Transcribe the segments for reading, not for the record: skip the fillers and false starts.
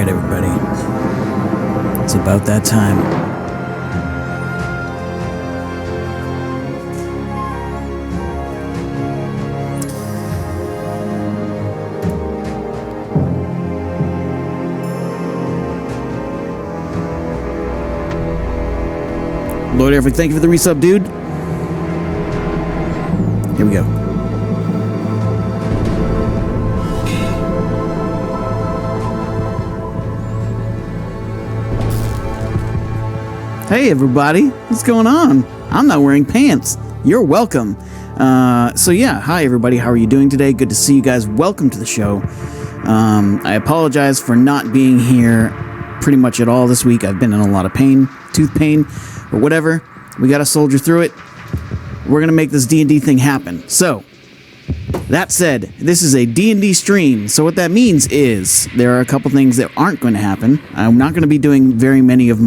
everybody. It's about that time. Lord Everett, thank you for the resub, dude. Here we go. Hey everybody, what's going on? I'm not wearing pants. You're welcome. So yeah, hi everybody, how are you doing today? Good to see you guys. Welcome to the show. I apologize for not being here pretty much at all this week. I've been in a lot of pain, tooth pain, or whatever. We gotta soldier through it. We're gonna make this D&D thing happen. So, that said, this is a D&D stream, so what that means is there are a couple things that aren't going to happen. I'm not going to be doing very many of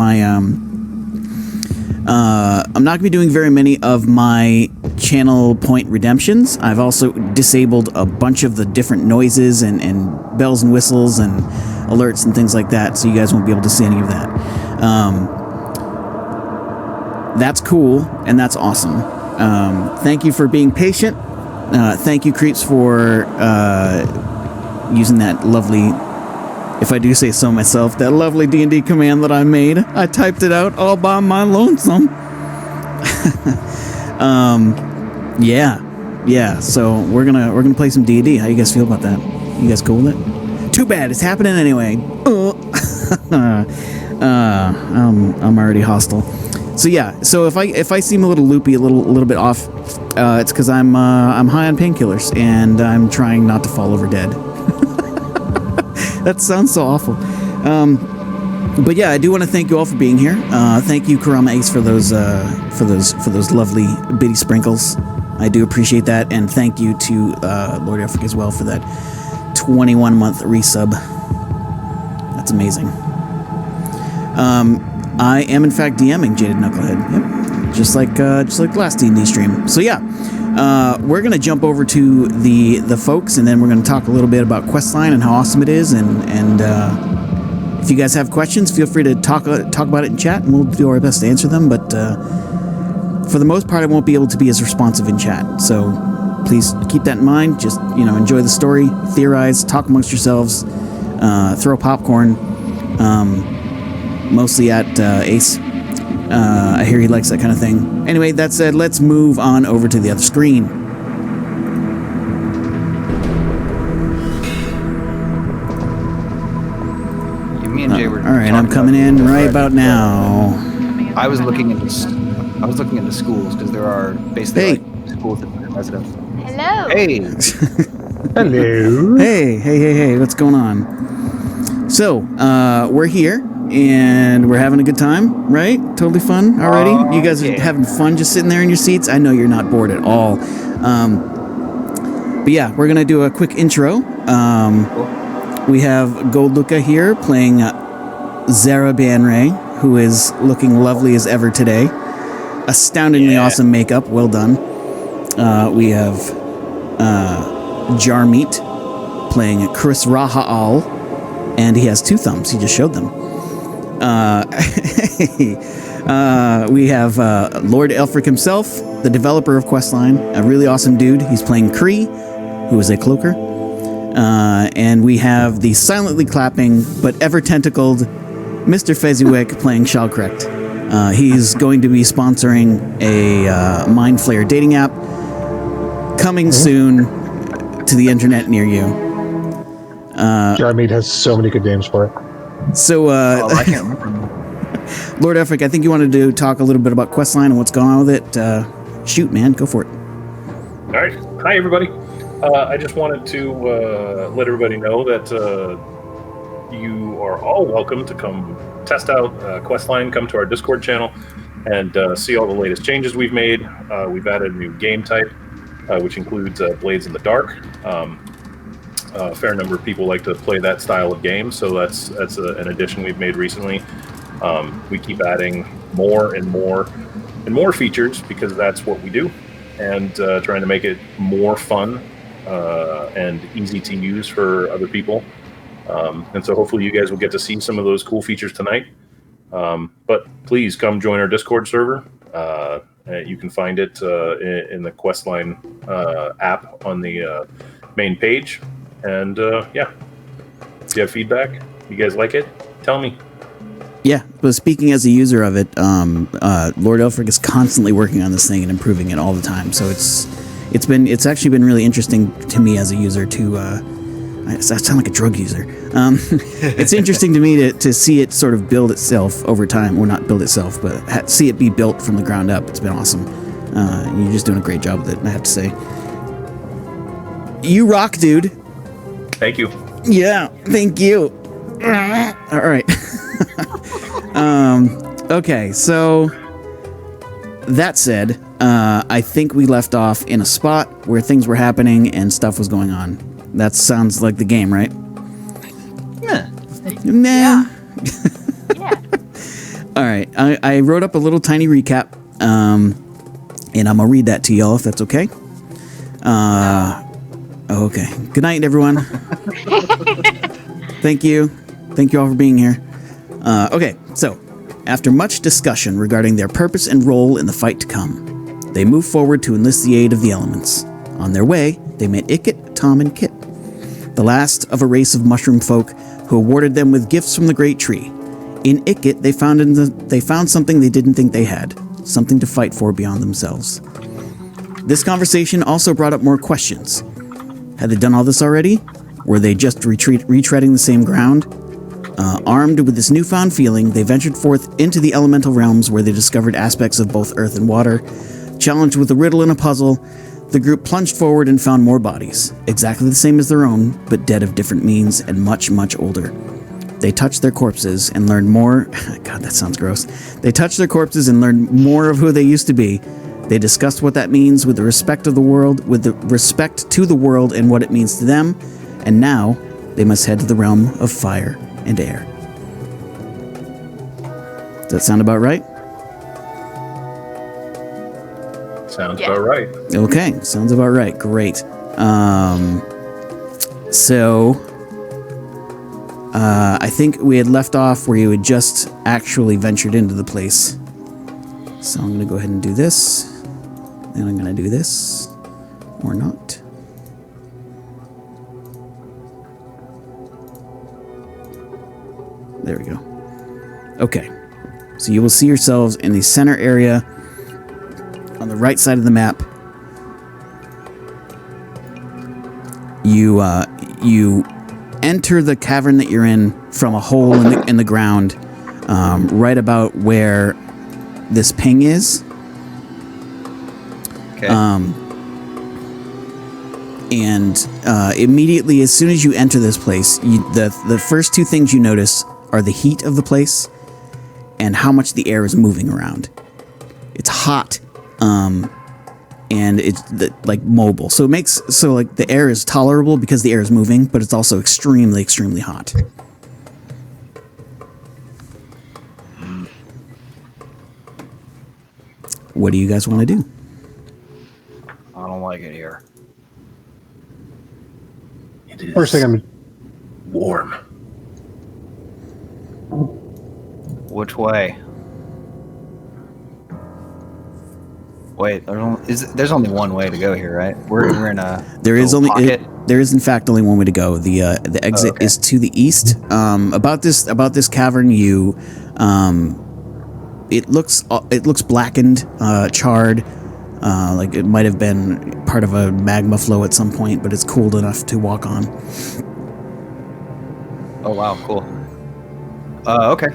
my channel point redemptions. I've also disabled a bunch of the different noises and bells and whistles and alerts and things like that, so you guys won't be able to see any of that. That's cool, and that's awesome. Thank you for being patient. Thank you, Creeps, for using that lovely, if I do say so myself, that lovely D&D command that I made. I typed it out all by my lonesome. Yeah. So we're gonna play some D&D. How you guys feel about that? You guys cool with it? Too bad, it's happening anyway. I'm already hostile. So yeah. So if I seem a little loopy, a little bit off, it's because I'm high on painkillers and I'm trying not to fall over dead. That sounds so awful. But yeah, I do want to thank you all for being here. Thank you, Karama Ace, for those lovely bitty sprinkles. I do appreciate that, and thank you to Lord Afric as well for that 21-month resub. That's amazing. I am in fact DMing Jaded Knucklehead. Yep, just like last D&D stream. So yeah, we're gonna jump over to the folks, and then we're gonna talk a little bit about Questline and how awesome it is, and if you guys have questions, feel free to talk about it in chat, and we'll do our best to answer them. But for the most part, I won't be able to be as responsive in chat. So please keep that in mind. Just enjoy the story, theorize, talk amongst yourselves, throw popcorn. Mostly at Ace. I hear he likes that kind of thing. Anyway, that said, let's move on over to the other screen. Me and Jay were. All right, I'm coming in right about now. I was looking into schools because there are basically schools that are residents. Hello. Hey. Hello. Hey, what's going on? So, we're here. And we're having a good time, right? Totally fun already? You guys are having fun just sitting there in your seats? I know you're not bored at all. But yeah, we're going to do a quick intro. We have Gold Luca here playing Zara Banray, who is looking lovely as ever today. Astoundingly awesome makeup. Well done. We have Jarmeet playing Chris Raha'al, and he has two thumbs. He just showed them. We have Lord Elfric himself, the developer of Questline, a really awesome dude. He's playing Kree, who is a cloaker. And we have the silently clapping but ever tentacled Mr. Fezziwick playing Shalkrekt. He's going to be sponsoring a Mind Flayer dating app coming soon to the internet near you. Jarmeet has so many good names for it. So, I can't remember. Lord Efric, I think you wanted to talk a little bit about Questline and what's going on with it. Shoot, man, go for it. All right. Hi, everybody. I just wanted to let everybody know that you are all welcome to come test out Questline, come to our Discord channel, and see all the latest changes we've made. We've added a new game type, which includes Blades in the Dark. A fair number of people like to play that style of game, so that's an addition we've made recently. We keep adding more and more features because that's what we do, and trying to make it more fun and easy to use for other people. And so hopefully you guys will get to see some of those cool features tonight. But please come join our Discord server. You can find it in the Questline app on the main page. And yeah, if you have feedback, you guys like it, tell me. Yeah, but speaking as a user of it, Lord Elfric is constantly working on this thing and improving it all the time. So it's actually been really interesting to me as a user to. I sound like a drug user. It's interesting to me to see it sort of build itself over time. Well, not build itself, but see it be built from the ground up. It's been awesome. You're just doing a great job with it, I have to say. You rock, dude. Thank you. Yeah, thank you. All right. Okay, so that said, I think we left off in a spot where things were happening and stuff was going on. That sounds like the game, right? Nah. Yeah. Yeah. All right, I wrote up a little tiny recap, and I'm gonna read that to y'all if that's okay. Okay. Good night, everyone. Thank you. Thank you all for being here. Okay, so after much discussion regarding their purpose and role in the fight to come, they move forward to enlist the aid of the elements. On their way, they met Ikkit, Tom, and Kit, the last of a race of mushroom folk who awarded them with gifts from the great tree. In Ikkit, they found something they didn't think they had, something to fight for beyond themselves. This conversation also brought up more questions. Had they done all this already? Were they just retreading the same ground? Armed with this newfound feeling, they ventured forth into the elemental realms where they discovered aspects of both earth and water. Challenged with a riddle and a puzzle, the group plunged forward and found more bodies, exactly the same as their own, but dead of different means and much, much older. They touched their corpses and learned more. God, that sounds gross. They touched their corpses and learned more of who they used to be. They discussed what that means with the respect of the world, with the respect to the world and what it means to them. And now they must head to the realm of fire and air. Does that sound about right? Sounds about right. Okay, sounds about right. Great. So I think we had left off where you had just actually ventured into the place. So I'm going to go ahead and do this. Then I'm going to do this. Or not. There we go. Okay. So you will see yourselves in the center area on the right side of the map. You enter the cavern that you're in from a hole in the ground, right about where this ping is. Okay. And immediately, as soon as you enter this place, the first two things you notice are the heat of the place and how much the air is moving around. It's hot, and it's like mobile. So the air is tolerable because the air is moving, but it's also extremely, extremely hot. What do you guys want to do? I don't like it here. It is First thing I'm warm. Which way? Wait, there's only one way to go here, right? We're in a There is little only pocket. there is in fact only one way to go. The exit okay. is to the east. About this cavern, it looks blackened, charred, like it might have been part of a magma flow at some point, but it's cooled enough to walk on. Oh wow, cool. Okay.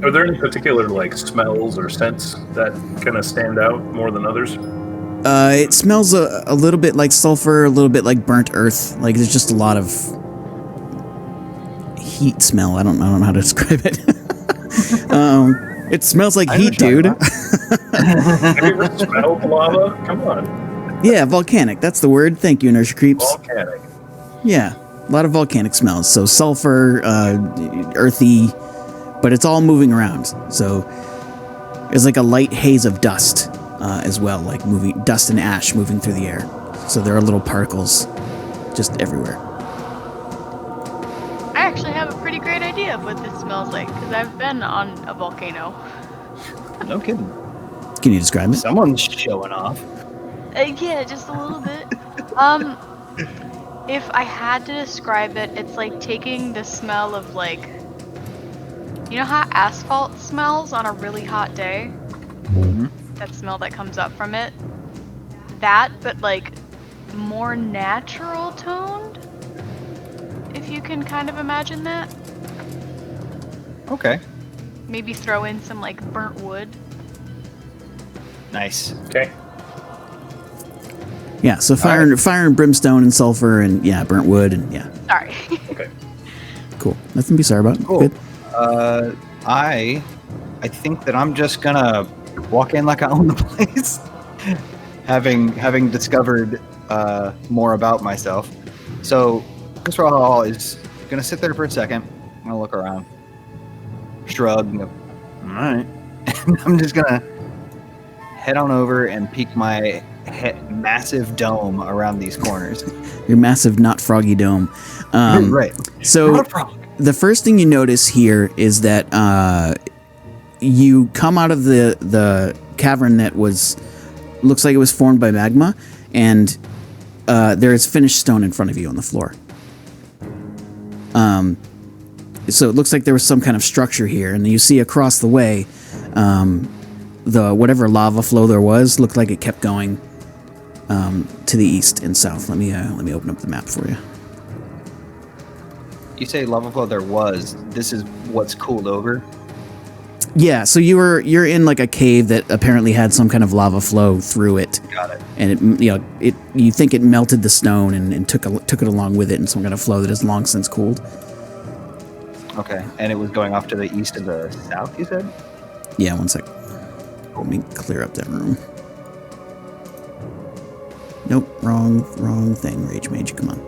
Are there any particular smells or scents that kind of stand out more than others? It smells a little bit like sulfur, a little bit like burnt earth. Like there's just a lot of heat smell. I don't know how to describe it. It smells like heat, dude. Have you ever smelled lava? Come on. Yeah, volcanic. That's the word. Thank you, Inertia Creeps. Volcanic. Yeah, a lot of volcanic smells. So sulfur, earthy, but it's all moving around. So there's like a light haze of dust as well, like dust and ash moving through the air. So there are little particles just everywhere. actually have a pretty great idea of what this smells like because I've been on a volcano. No kidding. Can you describe it? Someone's showing off. Yeah, just a little bit. If I had to describe it, it's like taking the smell of like, you know how asphalt smells on a really hot day? Mm-hmm. That smell that comes up from it. That, but like more natural toned. If you can kind of imagine that. Okay. Maybe throw in some like burnt wood. Nice. Okay. Yeah, so fire and brimstone and sulfur and burnt wood and Sorry. Okay. cool. Nothing to be sorry about. Cool. Good. I think that I'm just gonna walk in like I own the place, having discovered more about myself. So Mr. Hall is gonna sit there for a second. I'm gonna look around, shrug, and go, all right. And I'm just gonna head on over and peek my massive dome around these corners. Your massive, not froggy dome. Right. So Not a frog. the first thing you notice here is that you come out of the cavern that looks like it was formed by magma, and there is finished stone in front of you on the floor. So it looks like there was some kind of structure here, and you see across the way, the whatever lava flow there was looked like it kept going to the east and south. Let me open up the map for you. You say lava flow there was. This is what's cooled over. Yeah, so you're in like a cave that apparently had some kind of lava flow through it. Got it. And you think it melted the stone and took it along with it in some kind of flow that has long since cooled. Okay. And it was going off to the east of the south, you said? Yeah, one sec. Let me clear up that room. Nope, wrong thing, Rage Mage. Come on.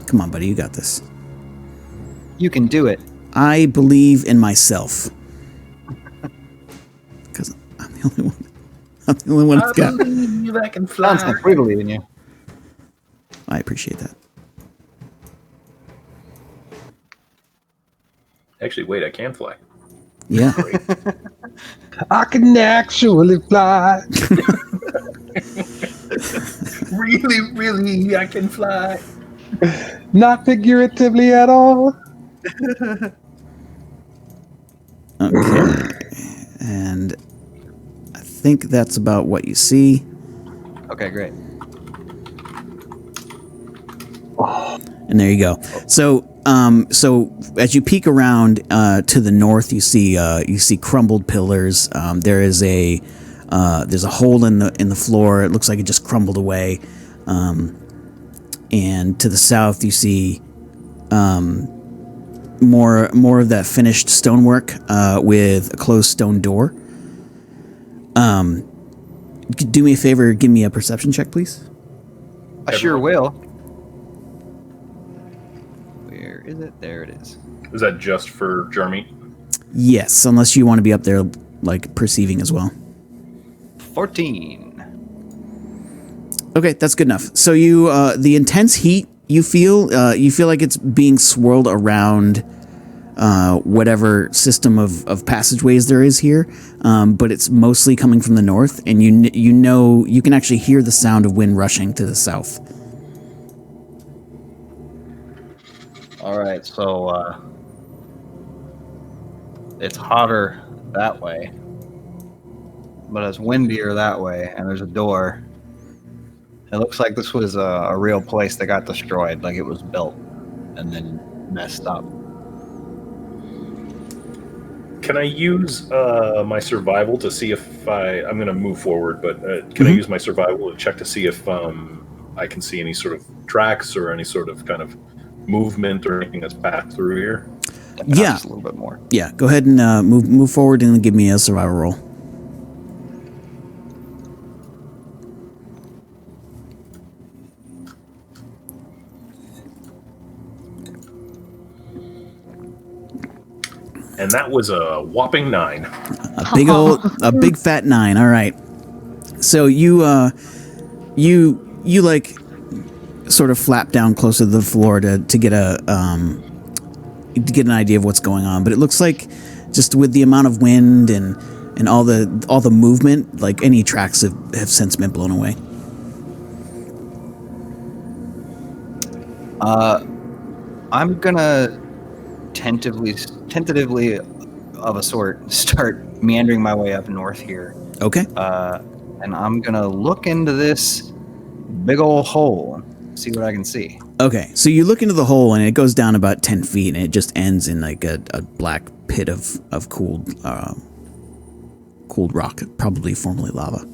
Come on, buddy, you got this. You can do it. I believe in myself. Because I'm the only one. I'm the only one that's got. believe I can fly. Sounds like we believe in you. I appreciate that. Actually, wait, I can fly. Yeah. I can actually fly. Really, really, I can fly. Not figuratively at all. Okay. And I think that's about what you see. Okay, great. And there you go. So as you peek around to the north, you see crumbled pillars. There's a hole in the floor. It looks like it just crumbled away. And to the south, you see more of that finished stonework with a closed stone door. Do me a favor, give me a perception check, please. I sure will. Where is it? There it is. Is that just for Jeremy? Yes, unless you want to be up there, like, perceiving as well. 14. Okay, that's good enough. So you, the intense heat you feel like it's being swirled around whatever system of passageways there is here, but it's mostly coming from the north, and you can actually hear the sound of wind rushing to the south. All right, so it's hotter that way, but it's windier that way, and there's a door. It looks like this was a real place that got destroyed, like it was built and then messed up. Can I use my survival to see if I'm going to move forward, but can I use my survival to check to see if I can see any sort of tracks or any sort of kind of movement or anything that's passed through here? Yeah, Just a little bit more. Yeah, go ahead and move forward and give me a survival roll. And that was a whopping 9. A big fat 9. All right. So you like sort of flap down closer to the floor to get an idea of what's going on. But it looks like just with the amount of wind and all the movement, like any tracks have since been blown away. I'm gonna tentatively of a sort start meandering my way up north here. Okay. And I'm gonna look into this big old hole, see what I can see. Okay, so you look into the hole and it goes down about 10 feet and it just ends in like a black pit of cooled rock, probably formerly lava.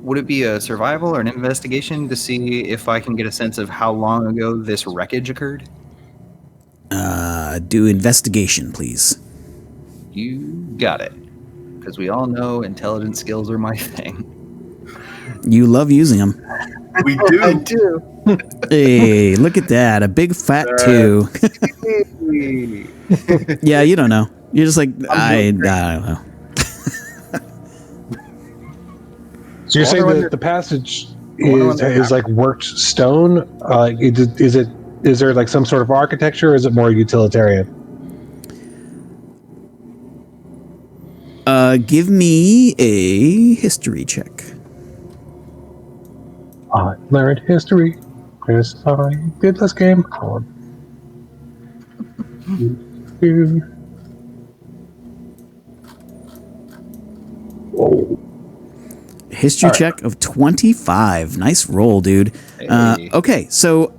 Would it be a survival or an investigation to see if I can get a sense of how long ago this wreckage occurred? Do investigation, please. You got it. Because we all know intelligence skills are my thing. You love using them. We do. I do. Hey, look at that. A big fat 2. Yeah, you don't know. You're just like, I don't know. So you're saying that the passage is like worked stone? Is there like some sort of architecture, or is it more utilitarian? Give me a history check. I learned history. Yes, I did this game. Oh. History check of 25. Nice roll, dude. Hey. Okay, so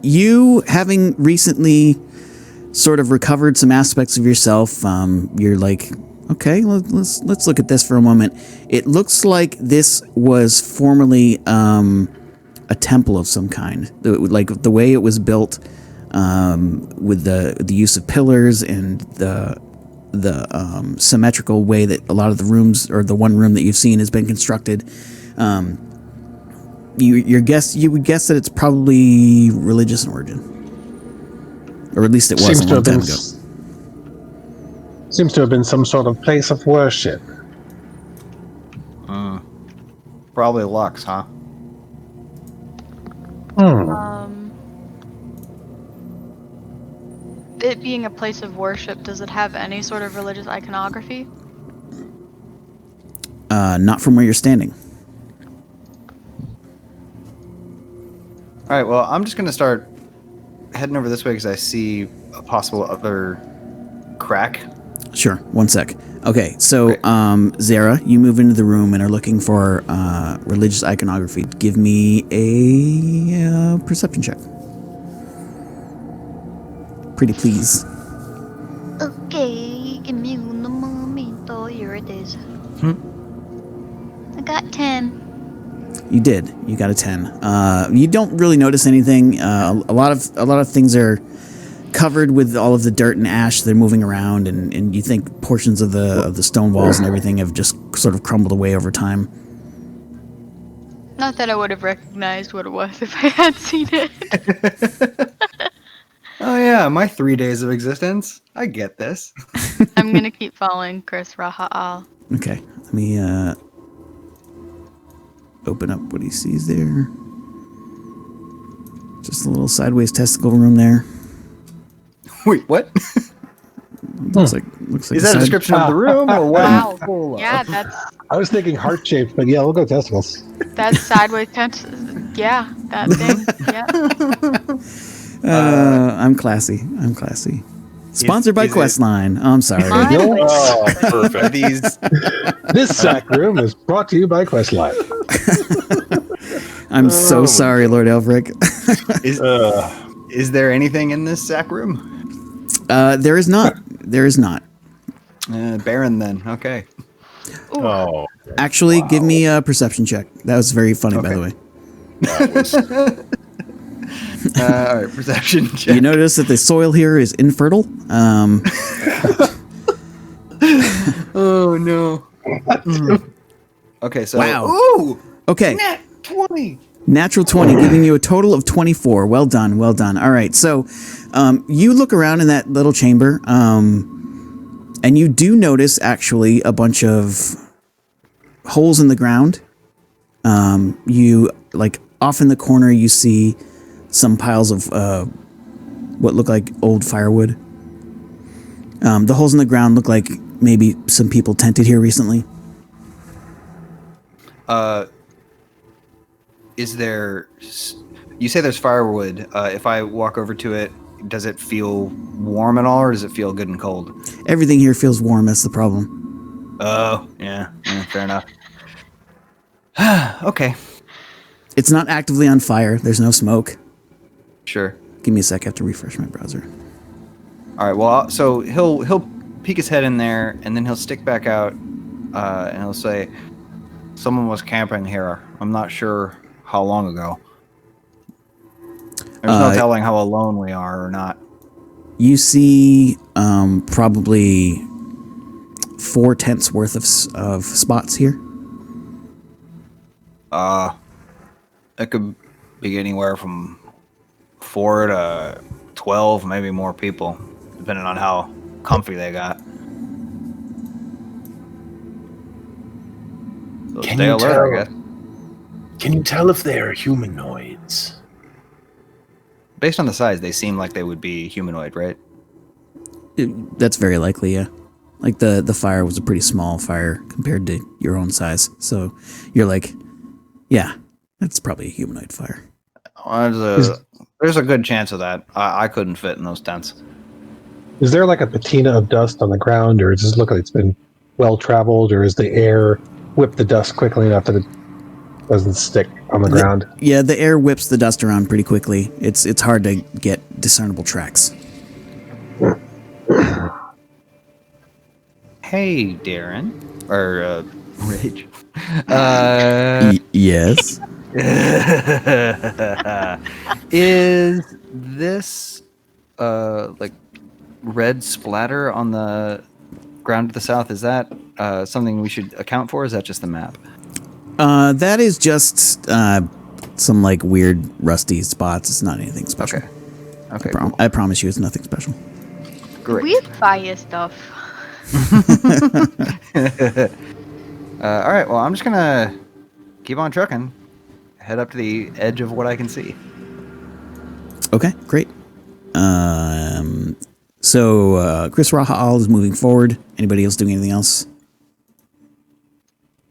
you having recently sort of recovered some aspects of yourself, you're like, okay, let's look at this for a moment. It looks like this was formerly a temple of some kind. Like the way it was built, with the use of pillars and the symmetrical way that a lot of the rooms, or the one room that you've seen, has been constructed. You would guess that it's probably religious in origin, or at least it was a long time ago. Seems to have been some sort of place of worship. Probably Lux, huh? It being a place of worship, does it have any sort of religious iconography? Not from where you're standing. All right, well, I'm just going to start heading over this way because I see a possible other crack. Sure, one sec. Okay, so Zara, you move into the room and are looking for religious iconography. Give me a perception check. Pretty please. Okay, give me un momento. Here it is. I got 10. You did. You got a 10. You don't really notice anything. A lot of things are covered with all of the dirt and ash. They're moving around, and you think portions of the stone walls and everything have just sort of crumbled away over time. Not that I would have recognized what it was if I had seen it. Oh yeah, my 3 days of existence. I get this. I'm gonna keep following Chris Raha'al. Okay, let me open up what he sees there. Just a little sideways testicle room there. Wait, what? Looks like Is that a description of the room or what? Wow. Yeah, that's I was thinking heart shaped, but yeah, we'll go testicles. sideways yeah, that thing. Yeah. I'm classy. Sponsored by is it- Questline. Oh, I'm sorry. Oh, perfect. This sack room is brought to you by Questline. I'm so sorry, Lord Elvric. Is there anything in this sack room? There is not. Barren then. Okay. Oh, Actually, give me a perception check. That was very funny, by the way. that was All right, perception check. You notice that the soil here is infertile. Oh no. Okay, so Wow. Ooh! Okay. Nat 20. Natural 20, giving you a total of 24. Well done, well done. All right, so you look around in that little chamber, and you do notice, actually, a bunch of holes in the ground. You like off in the corner, you see some piles of what look like old firewood. The holes in the ground look like maybe some people tented here recently. Is there? You say there's firewood. If I walk over to it, does it feel warm at all, or does it feel good and cold? Everything here feels warm. That's the problem. Oh, yeah, fair enough. Okay. It's not actively on fire. There's no smoke. Sure. Give me a sec. I have to refresh my browser. All right. Well, so he'll peek his head in there, and then he'll stick back out, and he'll say, "Someone was camping here. I'm not sure how long ago. There's no telling how alone we are or not." You see probably 4 tents worth of spots here. It could be anywhere from 4 to 12, maybe more people, depending on how comfy they got. So Can stay you alert, tell? I guess. Can you tell if they're humanoids? Based on the size, they seem like they would be humanoid, right? That's very likely, yeah. Like the fire was a pretty small fire compared to your own size. So you're like, yeah, that's probably a humanoid fire. There's a good chance of that. I couldn't fit in those tents. Is there like a patina of dust on the ground, or does it look like it's been well traveled, or is the air whip the dust quickly enough that it doesn't stick on the ground? Yeah, the air whips the dust around pretty quickly. It's hard to get discernible tracks. Hey, Darren. Or, Rage. Yes. Is this, like, red splatter on the ground to the south, is that something we should account for, or is that just the map? That is just some, like, weird rusty spots. It's not anything special. Okay. I promise you it's nothing special. Great. We fire stuff. All right, well, I'm just going to keep on trucking. Head up to the edge of what I can see. Okay, great. So Chris Rahal is moving forward. Anybody else doing anything else?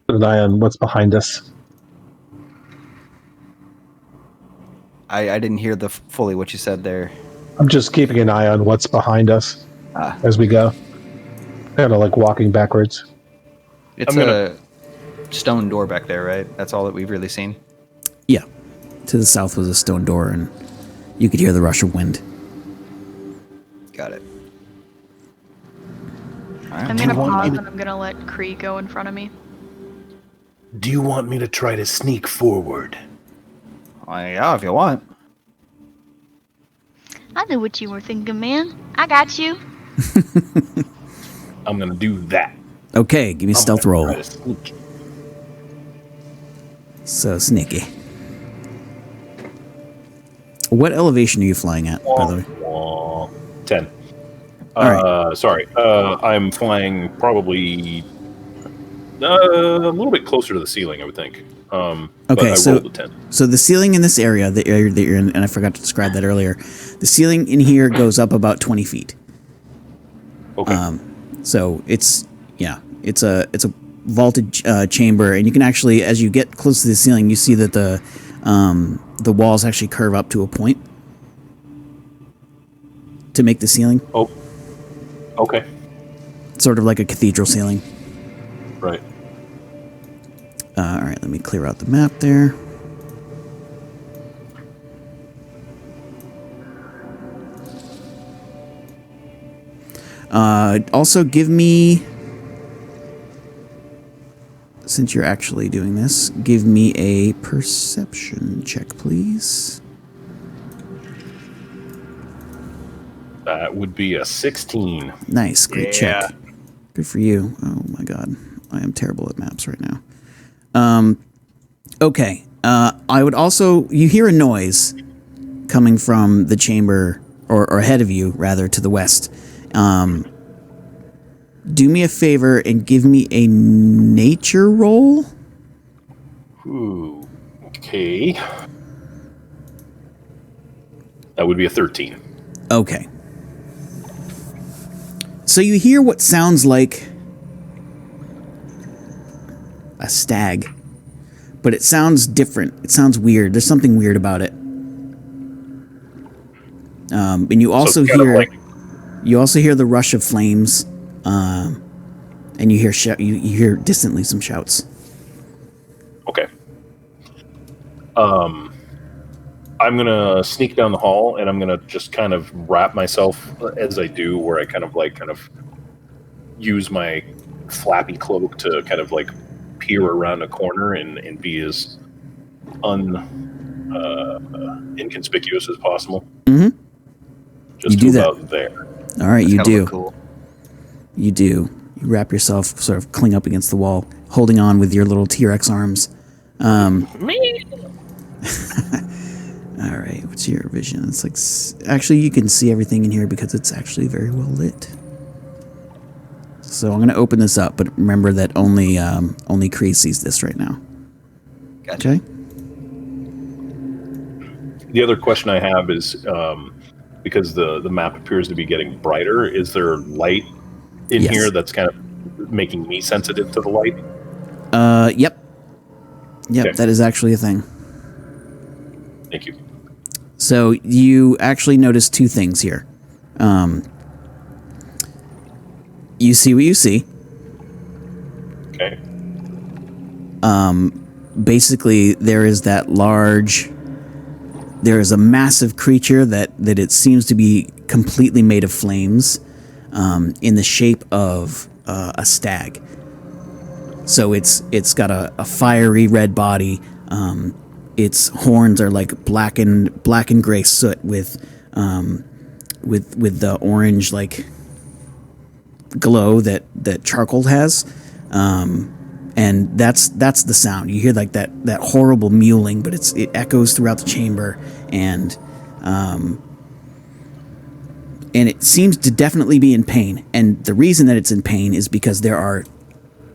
Keep an eye on what's behind us. I didn't hear fully what you said there. I'm just keeping an eye on what's behind us as we go. Kind of like walking backwards. It's a stone door back there, right? That's all that we've really seen? Yeah. To the south was a stone door, and you could hear the rush of wind. Got it. All right. I'm gonna pause and I'm gonna let Kree go in front of me. Do you want me to try to sneak forward? Yeah, if you want. I knew what you were thinking, man. I got you. I'm gonna do that. Okay, give me a stealth roll. Try to sneak. So sneaky. What elevation are you flying at, by the way? 10. All right. Sorry. I'm flying probably a little bit closer to the ceiling, I would think. But Okay, I so rolled a 10. so the ceiling in this area, the area that you're in, and I forgot to describe that earlier. The ceiling in here goes up about 20 feet. Okay. So it's a vaulted chamber, and you can actually, as you get close to the ceiling, you see that the walls actually curve up to a point to make the ceiling. Oh. Okay. Sort of like a cathedral ceiling. Right. All right, let me clear out the map there. Also, give me, since you're actually doing this, give me a perception check, please. That would be a 16. Nice, great Yeah. check. Good for you. Oh my god, I am terrible at maps right now. Okay, I would also, you hear a noise coming from the chamber, or ahead of you, rather, to the west. Do me a favor and give me a nature roll. Ooh, okay. That would be a 13. Okay. So you hear what sounds like a stag, but it sounds different. It sounds weird. There's something weird about it. And you also hear the rush of flames, and you hear distantly some shouts. Okay. I'm gonna sneak down the hall, and I'm gonna just kind of wrap myself as I do, where I kind of use my flappy cloak to kind of like peer around a corner and be as inconspicuous as possible. Mm-hmm. Just you do that. About there. All right, That's you do. Cool. You do. You wrap yourself, sort of cling up against the wall, holding on with your little T-Rex arms. Me. All right, what's your vision? It's like, actually, you can see everything in here because it's actually very well lit. So I'm going to open this up, but remember that only Kree sees this right now. Gotcha. Okay. The other question I have is, because the map appears to be getting brighter, is there light in Yes. here that's kind of making me sensitive to the light? Yep. Okay. That is actually a thing. Thank you. So you actually notice two things here. You see what you see. Okay. Basically, there is a massive creature that it seems to be completely made of flames, in the shape of a stag. So it's got a fiery red body. Its horns are like black and gray soot with the orange like glow that charcoal has. And that's the sound. You hear like that horrible mewling, but it echoes throughout the chamber, and it seems to definitely be in pain. And the reason that it's in pain is because there are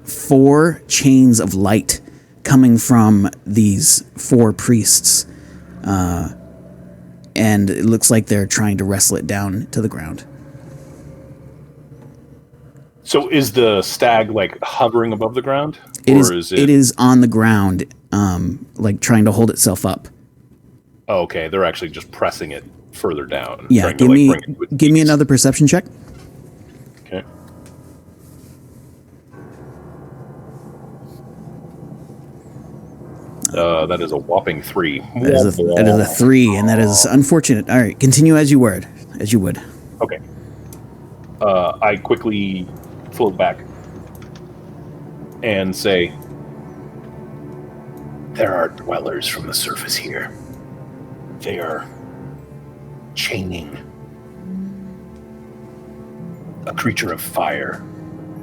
4 chains of light coming from these 4 priests, and it looks like they're trying to wrestle it down to the ground. So is the stag like hovering above the ground? It is on the ground, like trying to hold itself up. Oh, okay, they're actually just pressing it further down. Yeah, give me another perception check. Okay. That is a whopping 3. That is a 3, and that is unfortunate. All right, continue as you would. Okay. I quickly float back and say, there are dwellers from the surface here. They are chaining a creature of fire.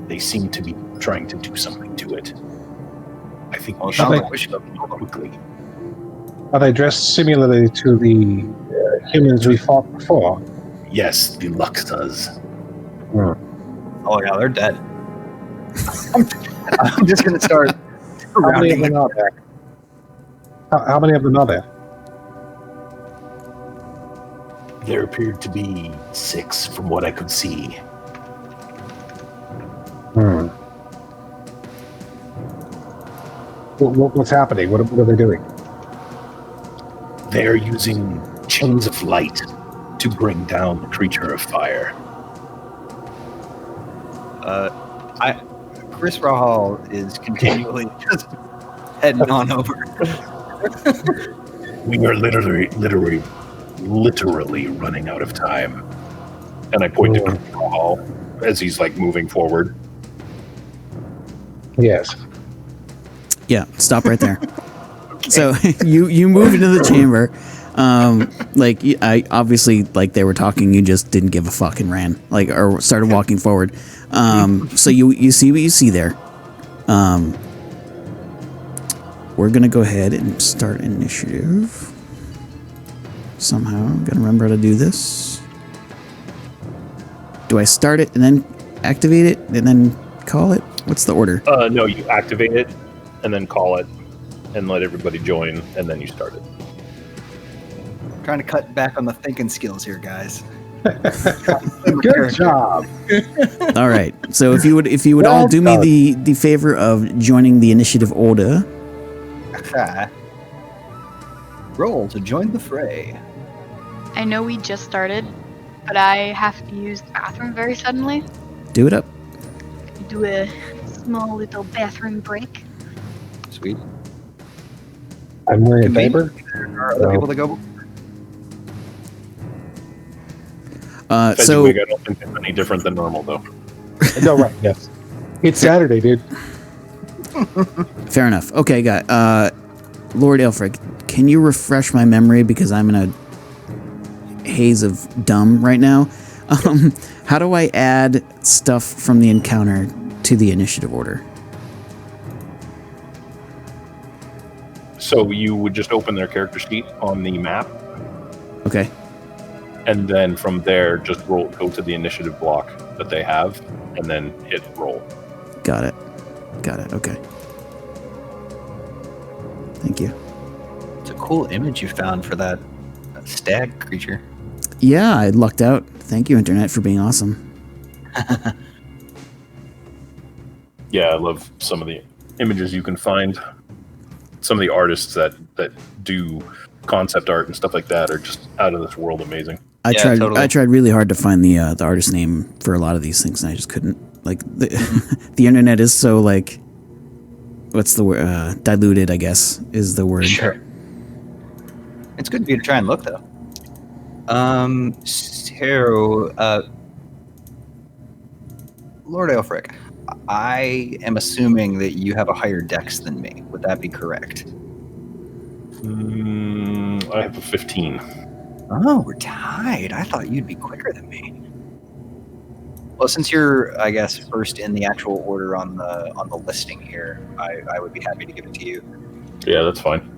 They seem to be trying to do something to it. I think we should go quickly. Are they dressed similarly to the humans we fought before? Yes, the Luxas. Oh yeah, they're dead. I'm just gonna start. How many of them are there? How many of them are there? There appeared to be 6 from what I could see. What's happening? What are they doing? They're using chains of light to bring down the creature of fire. Chris Rahal is continually just heading on over. We are literally running out of time. And I point to Chris Rahal as he's like moving forward. Yes. Yeah, stop right there. So you move into the chamber. I obviously, like, they were talking, you just didn't give a fuck and ran, like, or started walking forward. So you see what you see there. We're gonna go ahead and start initiative. Somehow I'm gonna remember how to do this. Do I start it and then activate it and then call it? What's the order? No, you activate it and then call it. and let everybody join, and then you start it. Trying to cut back on the thinking skills here, guys. Good job. All right. So if you would all do me the favor of joining the initiative order. Roll to join the fray. I know we just started, but I have to use the bathroom very suddenly. Do it up. Do a small little bathroom break. Sweet. I'm wearing a Convene? diaper. Are other people to go? So Fezziwig, I don't think it's any different than normal, though. No, right. Yes. It's Saturday, dude. fair enough. Okay, guy. Lord Aelfric, can you refresh my memory because I'm in a haze of dumb right now? How do I add stuff from the encounter to the initiative order? So you would just open their character sheet on the map, Okay. and then from there, just go to the initiative block that they have, and then hit roll. Got it. Okay. Thank you. It's a cool image you found for that stag creature. Yeah, I lucked out. Thank you, Internet, for being awesome. Yeah, I love some of the images you can find. Some of the artists that do concept art and stuff like that are just out of this world amazing. I Yeah, tried. totally. I tried really hard to find the artist name for a lot of these things, and I just couldn't. Like the the internet is so like, what's the word? Diluted, I guess, is the word. Sure. It's good for you to try and look, though. So, Lord Aelfric, I am assuming that you have a higher dex than me. Would that be correct? I have a 15. Oh, we're tied. I thought you'd be quicker than me. Well, since you're, I guess, first in the actual order on the listing here, I would be happy to give it to you. Yeah, that's fine.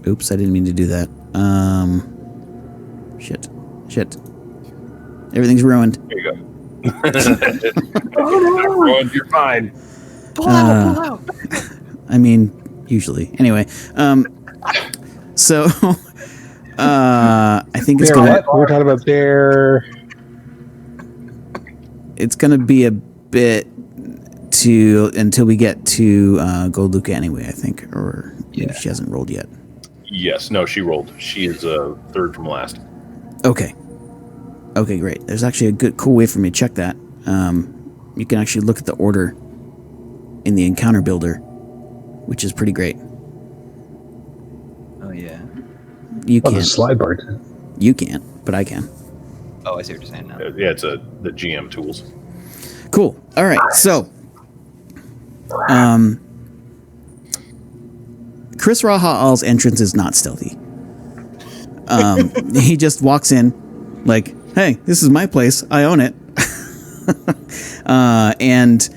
Oops, I didn't mean to do that. Shit. Everything's ruined. There you go. Everyone, you're fine. Pull out! I mean, usually. Anyway, so I think it's Bear gonna. what? We're talking about bear. It's gonna be a bit until we get to Gold Luca anyway. I think, or maybe she hasn't rolled yet. Yes, no, she rolled. She is third from last. Okay, great. There's actually a cool way for me to check that. You can actually look at the order in the encounter builder, which is pretty great. Oh, yeah. You Oh, the can't. slide bar. You can't, but I can. Oh, I see what you're saying now. Yeah, it's the GM tools. Cool. All right. So, Chris Rahaal's entrance is not stealthy. He just walks in like, "Hey, this is my place. I own it." And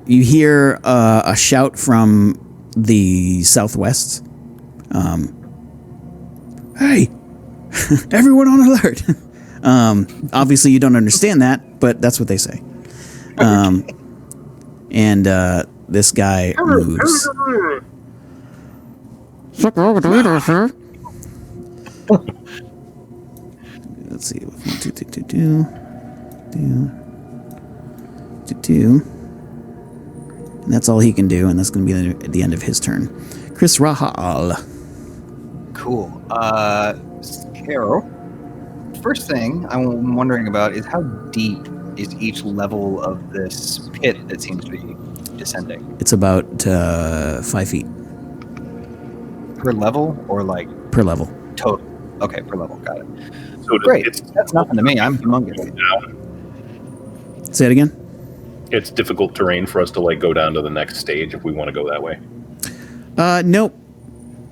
you hear a shout from the southwest. Hey, everyone on alert. Obviously you don't understand that, but that's what they say. And this guy moves. Let's see. 1, 2, 2. And that's all he can do, and that's going to be the end of his turn. Chris Rahaal. Cool. Carol, first thing I'm wondering about is how deep is each level of this pit that seems to be descending? It's about 5 feet Per level or like per level. total? Okay, per level. Got it. So Great. It's That's nothing to me. I'm humongous. Say it again. It's difficult terrain for us to like go down to the next stage if we want to go that way. Nope.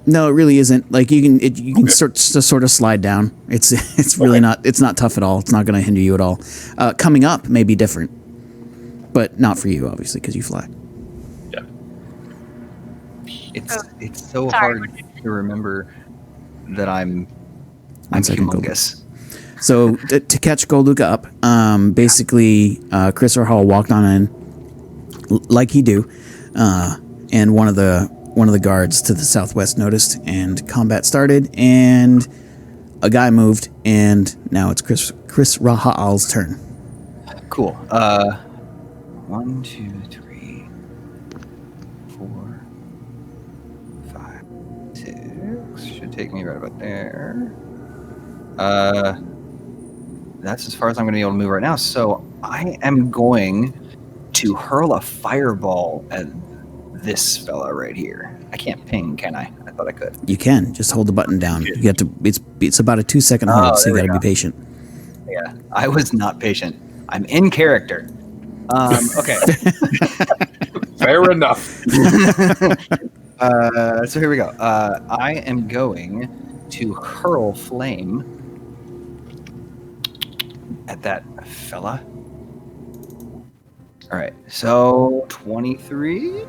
No, it really isn't. Like you can sort of slide down. It's really not. It's not tough at all. It's not going to hinder you at all. Coming up may be different, but not for you, obviously, because you fly. Yeah. It's so Sorry. hard to remember that I'm second, humongous. So to catch Golduka up, basically, Chris Rahal walked on in like he do, and one of the guards to the southwest noticed, and combat started, and a guy moved, and now it's Chris Rahaal's turn. Cool. 1, 2, 3, 4, 5, 6. Should take me right about there. That's as far as I'm going to be able to move right now. So I am going to hurl a fireball at this fella right here. I can't ping, can I? I thought I could. You can just hold the button down. You have to. It's about a 2-second hold, so you got to be patient. Yeah, I was not patient. I'm in character. Okay. Fair enough. So here we go. I am going to hurl flame at that fella. All right. So 23.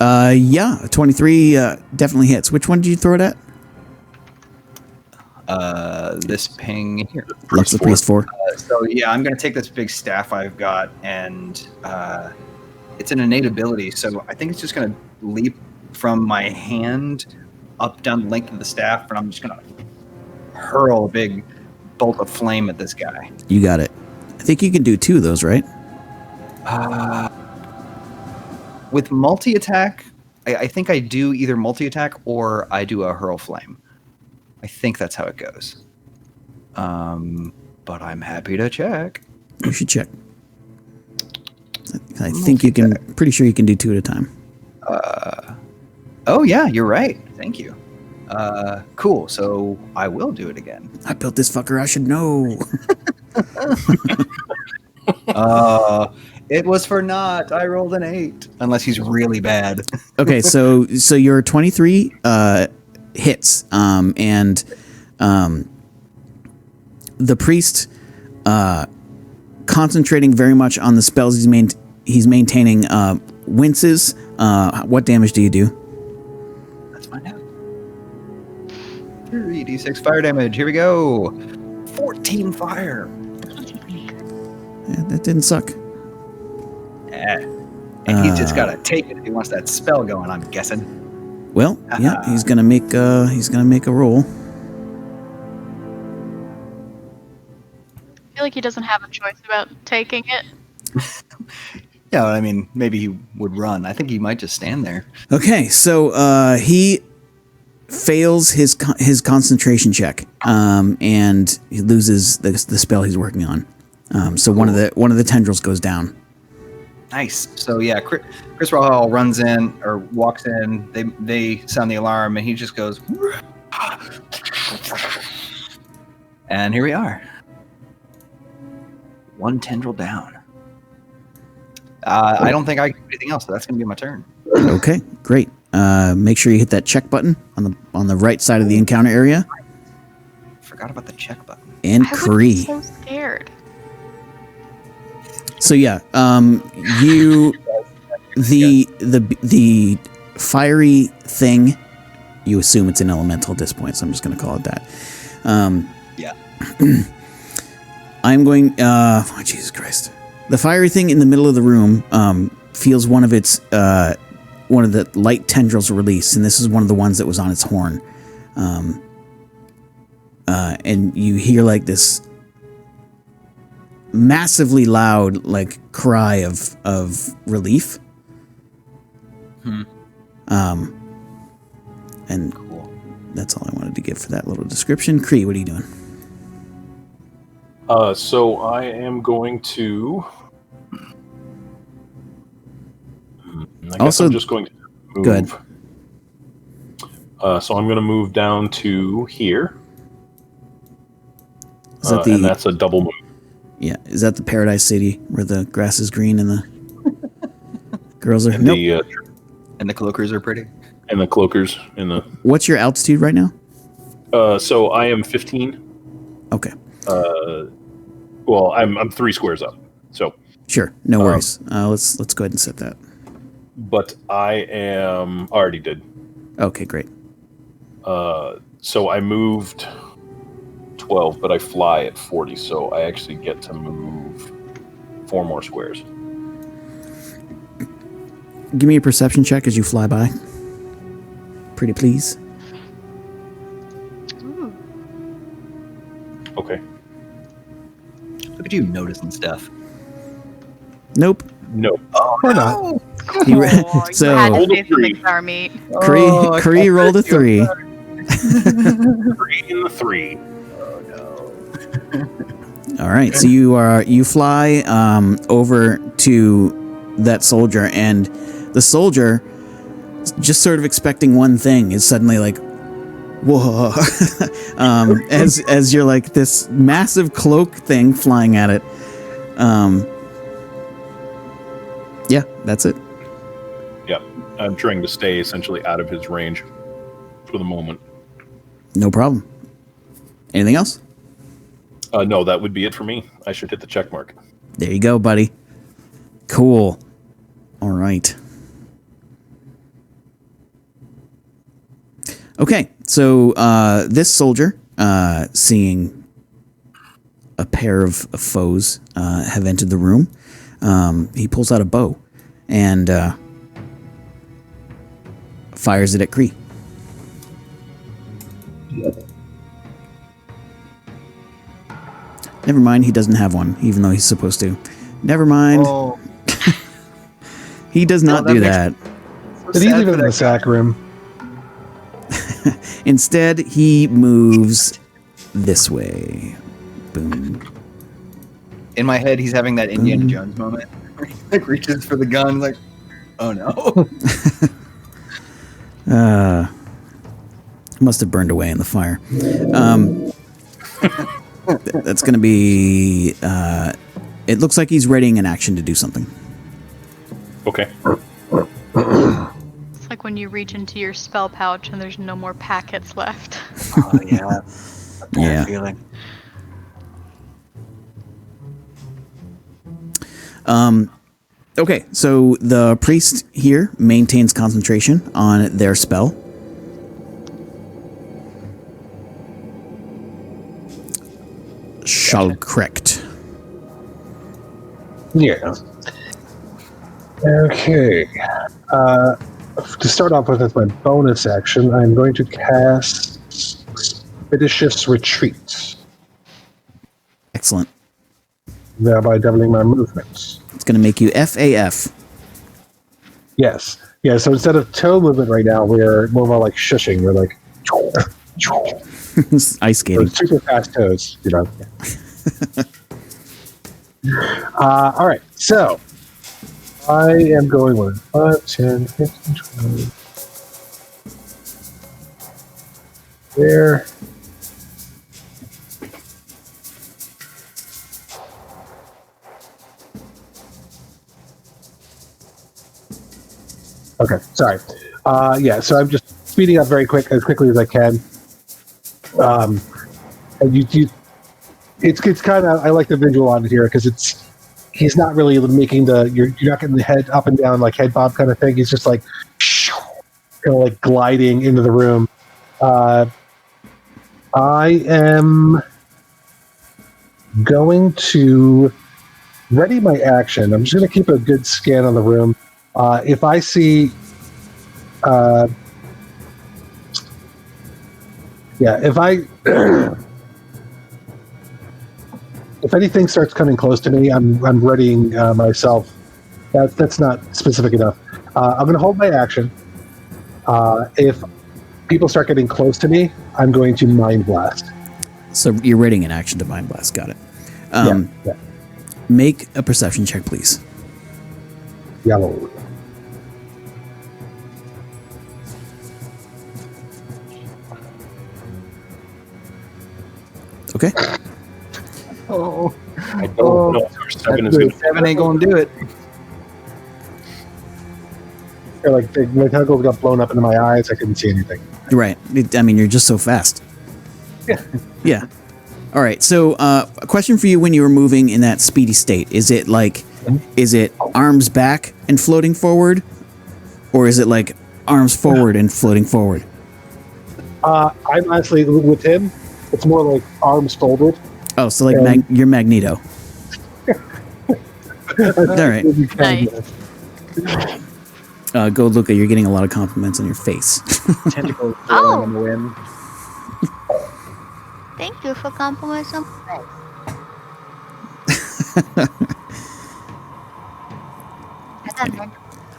Yeah, 23 definitely hits. Which one did you throw it at? This ping here. That's the priest 4. So yeah, I'm gonna take this big staff I've got, and it's an innate ability. So I think it's just gonna leap from my hand up down the length of the staff, and I'm just gonna hurl a big bolt of flame at this guy. You got it. I think you can do 2 of those, right? With multi-attack, I think I do either multi-attack or I do a hurl flame. I think that's how it goes. But I'm happy to check. You should check. I think you can. Pretty sure you can do 2 at a time. Oh yeah, you're right. Thank you. Cool. So I will do it again. I built this fucker. I should know. It was for naught. I rolled an 8. Unless he's really bad. Okay, so your 23 hits, and the priest, concentrating very much on the spells he's maintaining, winces. What damage do you do? Let's find out. 3d6 fire damage. Here we go. 14 fire. Yeah, that didn't suck. And he's just gotta take it if he wants that spell going, I'm guessing. Well, yeah, he's gonna make a roll. I feel like he doesn't have a choice about taking it. Yeah, I mean, maybe he would run. I think he might just stand there. Okay, so he fails his concentration check, and he loses the spell he's working on. So one of the tendrils goes down. Nice. So yeah, Chris Rahal runs in or walks in. They sound the alarm, and he just goes, and here we are. One tendril down. I don't think I can do anything else, so that's gonna be my turn. Okay, great. Make sure you hit that check button on the right side of the encounter area. Forgot about the check button. And I would be Kree. so scared. So yeah, the fiery thing, you assume it's an elemental at this point, so I'm just going to call it that. Yeah. I'm going. Oh, Jesus Christ! The fiery thing in the middle of the room feels one of the light tendrils release, and this is one of the ones that was on its horn. And you hear like this massively loud cry of relief. And Cool. that's all I wanted to give for that little description. Kree, what are you doing? So I am going to. I guess I'm just going to move. Good. So I'm going to move down to here. Is that and that's a double move. Yeah, is that the Paradise City where the grass is green and the girls are? And Nope. And the cloakers are pretty. And the cloakers in the. What's your altitude right now? So I am 15. Okay. Well, I'm 3 squares up. So. Sure. No worries. Let's go ahead and set that. But I am already did. Okay, great. So I moved 12, but I fly at 40, so I actually get to move 4 more squares. give me a perception check as you fly by. Pretty please. Ooh. Okay. Look at you noticing stuff. Nope. No. Oh, Or no. He Oh, so- you had to Rolled a say something, three. Starmeat. Oh, Kree rolled a 3. 3 in the 3. Oh, no. All right, so you fly over to that soldier, and the soldier, just sort of expecting one thing, is suddenly like, whoa, as you're like this massive cloak thing flying at it. Yeah, that's it. Yeah. I'm trying to stay essentially out of his range for the moment. No problem. Anything else? No, that would be it for me. I should hit the check mark. There you go, buddy. Cool. All right. Okay, so this soldier, seeing a pair of foes have entered the room, he pulls out a bow and fires it at Kree. Never mind, he doesn't have one, even though he's supposed to. Never mind. Oh, He does not that do makes- that. so Did he sad leave it for in the that sack room? Instead, he moves this way. Boom. guy. In my head, he's having that Indiana Jones moment. Where he like reaches for the gun, like, oh no. Must have burned away in the fire. That's going to be... it looks like he's readying an action to do something. Okay. It's like when you reach into your spell pouch and there's no more packets left. Oh yeah. A bad Yeah. feeling. Okay, so the priest here maintains concentration on their spell. Shall correct. Yeah. Okay. To start off with, as my bonus action, I'm going to cast Expeditious Retreat, Excellent. thereby doubling my movements. It's going to make you FAF. Yes. Yeah, so instead of toe movement right now, we're more like shushing. We're like... Ice skating. super fast toes, you know. All right, so I am going with 5, 10, 15, 20. There. Okay, sorry. Yeah, so I'm just speeding up very quick, as quickly as I can. And it's kind of, I like the visual on it here because he's not really making you're not getting the head up and down like head bob kind of thing. He's just like kind of like gliding into the room. I am going to ready my action. I'm just going to keep a good scan on the room. If I see, if if anything starts coming close to me, I'm readying myself. That's not specific enough. I'm going to hold my action. If people start getting close to me, I'm going to mind blast. So you're readying an action to Mind Blast. Got it. Yeah. Make a perception check, please. Yellow. Okay. Oh, I don't know if our 7 is going to... 7 ain't gonna do it. Yeah, like my tentacles got blown up into my eyes. I couldn't see anything. Right. I mean, you're just so fast. Yeah. Yeah. All right. So, a question for you: when you were moving in that speedy state, is it arms back and floating forward, or is it like arms forward and floating forward? I'm honestly with him. It's more like arms folded. Oh, so like you're Magneto. All right. Nice. Go, Luca. You're getting a lot of compliments on your face. Tentacles flowing in the wind. Thank you for compliments on my face.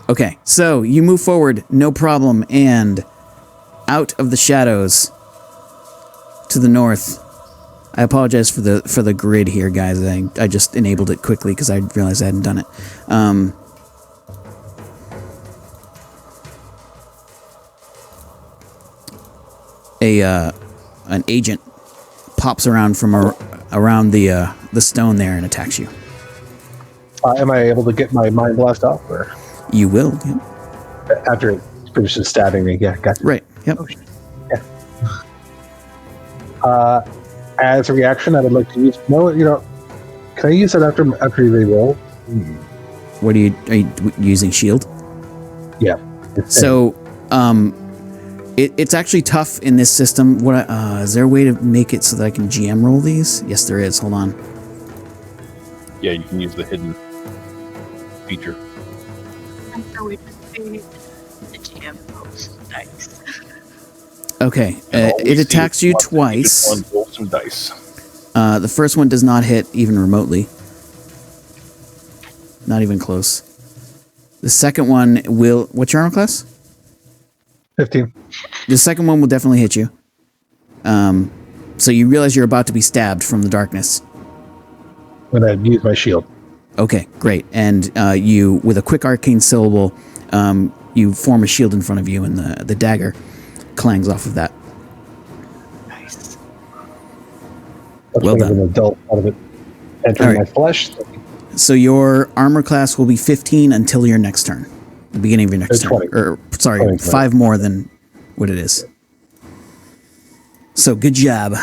Okay, so you move forward, no problem, and out of the shadows to the north. I apologize for the grid here, guys. I just enabled it quickly because I realized I hadn't done it. An agent pops around from around the stone there and attacks you. Am I able to get my mind blast off? Or You will, yeah. after it finishes stabbing me? Yeah, gotcha. Right, yep. Yeah. As a reaction, I would like to use. No, can I use it after they roll? What are you using? Shield? Yeah. So, it's actually tough in this system. What is there a way to make it so that I can GM roll these? Yes, there is. Hold on. Yeah, you can use the hidden feature. After we defeat the GM post dice. Okay, And all we it see attacks is you one- just twice. one roll some dice. The first one does not hit even remotely. Not even close. The second one will. What's your armor class? 15. The second one will definitely hit you. So you realize you're about to be stabbed from the darkness. When I use my shield. Okay, great. And you, with a quick arcane syllable, you form a shield in front of you, and the dagger clangs off of that. Nice. That's Well when done. an adult out of it entering All right. my flesh. So your armor class will be 15 until your next turn. The beginning of your next turn. 20. Or, sorry, 20. 5 more than what it is. So, good job.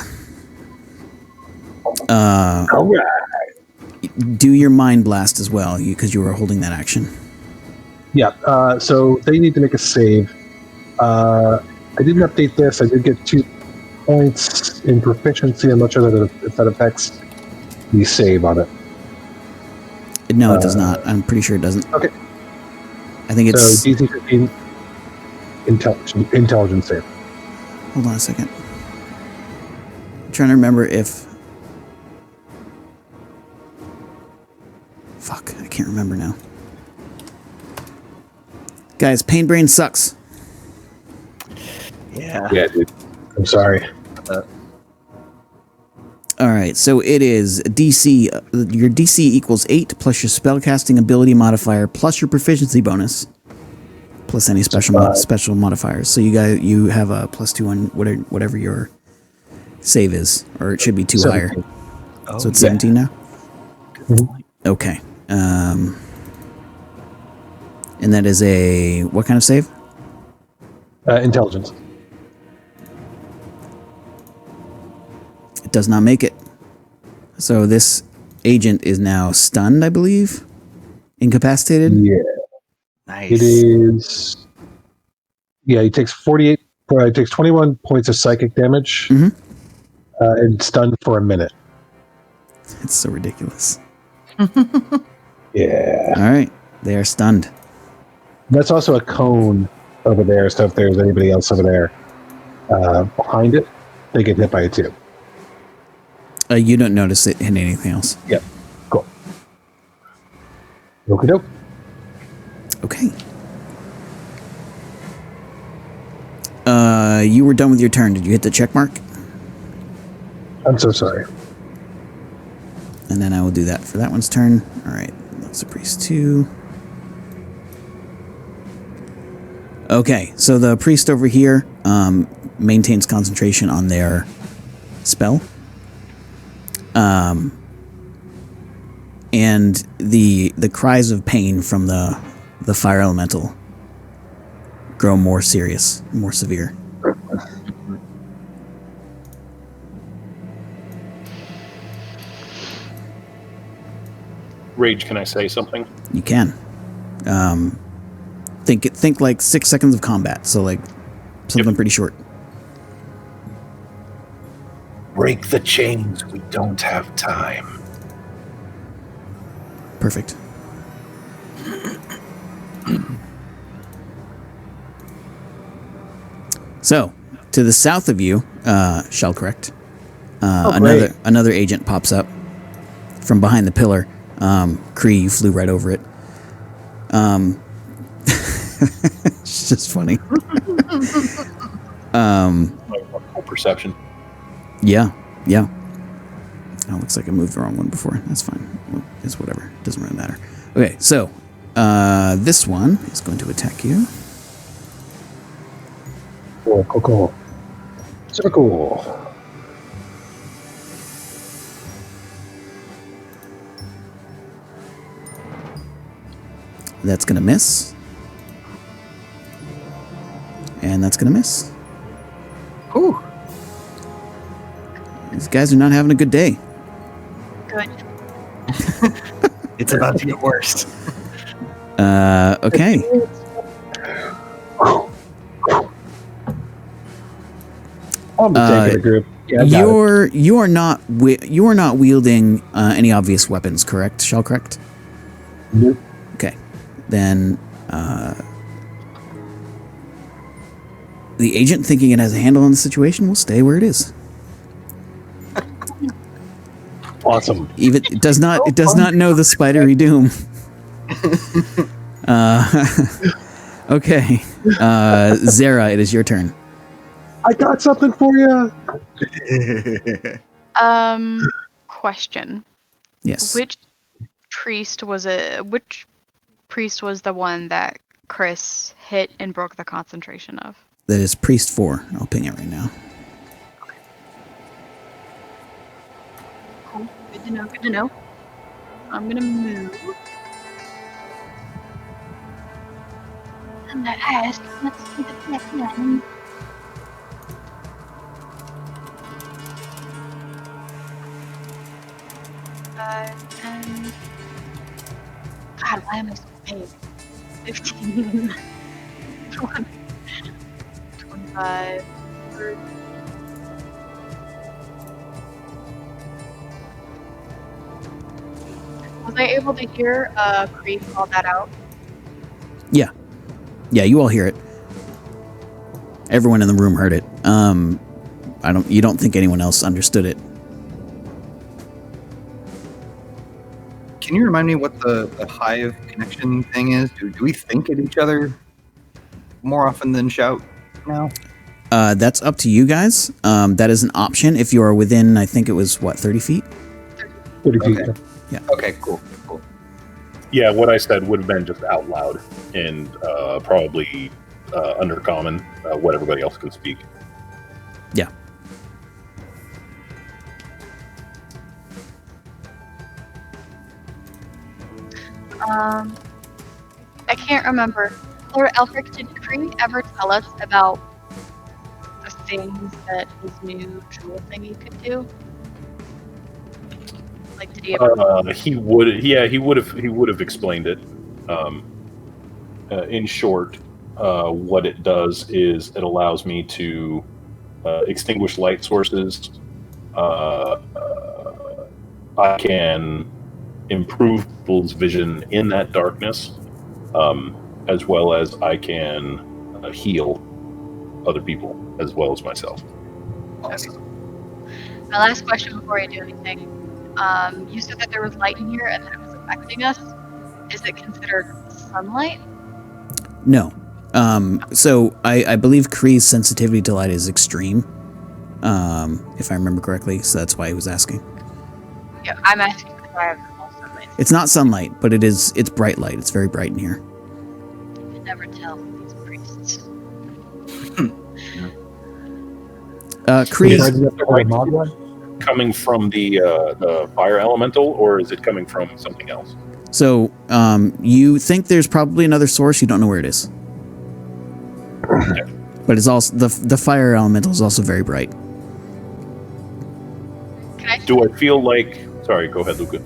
All right. Do your mind blast as well, because you were holding that action. Yeah. So they need to make a save. I didn't update this. I did get 2 points in proficiency. I'm not sure if that affects the save on it. No, it does not. I'm pretty sure it doesn't. Okay. I think it's... So DC 15 intelligence save. Hold on a second. I'm trying to remember if... Fuck, I can't remember now. Guys, Pain Brain sucks. Yeah. Yeah, dude. I'm sorry. Alright, so it is DC. Your DC equals 8 plus your spellcasting ability modifier plus your proficiency bonus. Plus any special modifiers. So you have a +2 on whatever your save is. Or it should be 2 higher. Oh, So it's 17 now? Mhm. Okay. And that is a... What kind of save? Intelligence. It does not make it. So this agent is now stunned, I believe? Incapacitated? Yeah. nice. It is. Yeah, he takes 48. He takes 21 points of psychic damage, Mhm. And stunned for a minute. It's so ridiculous. Yeah, Alright. They are stunned. that's also a cone over there. So if there's anybody else over there behind it, they get hit by it too. You don't notice it hitting anything else. Yep. Cool. Okie doke. Okay. You were done with your turn. Did you hit the check mark? I'm so sorry. And then I will do that for that one's turn. Alright. That's a priest 2. Okay, so the priest over here maintains concentration on their spell. And the cries of pain from the fire elemental grow more serious, more severe. Rage, can I say something? You can. Think like 6 seconds of combat, so like something pretty short. Break the chains. We don't have time. Perfect. So, to the south of you, shall correct. Great. Another agent pops up from behind the pillar. Kree, you flew right over it. It's just funny. Perception. Yeah. Oh, looks like I moved the wrong one before. That's fine. It's whatever. Doesn't really matter. Okay, so this one is going to attack you. Cool. Super cool. That's going to miss. And that's going to miss. Ooh. These guys are not having a good day. Good. It's about to get worse. Okay. I'm the tank of the group. Yeah, I got it. You are not wielding any obvious weapons, correct? Shall correct? Nope. Okay. Then the agent, thinking it has a handle on the situation, will stay where it is. Awesome. Even it does not know the spidery doom. Okay. Zara, it is your turn. I got something for you. Question. Yes. Which priest was the one that Chris hit and broke the concentration of? That is priest 4. I'll ping it right now. Cool. Good to know. I'm gonna move. And ask, let's see the plan. And God, why am I so big? 15, 20, 25, 30. Was I able to hear Cree call that out? Yeah. Yeah, you all hear it. Everyone in the room heard it. You don't think anyone else understood it. Can you remind me what the hive connection thing is? Do we think at each other more often than shout now? That's up to you guys. That is an option if you are within, I think it was, 30 feet? 30 feet. Okay. Yeah. Okay, cool. Yeah, what I said would have been just out loud and probably undercommon, what everybody else can speak. Yeah. I can't remember. Lord Elfric, did Cree ever tell us about the things that his new jewel thingy could do? Like, did he ever? He would have explained it. In short, what it does is it allows me to extinguish light sources. I can improve people's vision in that darkness, as well as I can heal other people as well as myself. Awesome. My last question before I do anything. You said that there was light in here and that it was affecting us. Is it considered sunlight? No. So I believe Kree's sensitivity to light is extreme, if I remember correctly. So that's why he was asking. Yeah, I'm asking because I have all sunlight. It's not sunlight, but it's bright light. It's very bright in here. You can never tell with these priests. Kree, Coming from the fire elemental, or is it coming from something else? so you think there's probably another source. You don't know where it is. But it's also the fire elemental is also very bright. Do I feel like... Sorry, go ahead, Luca.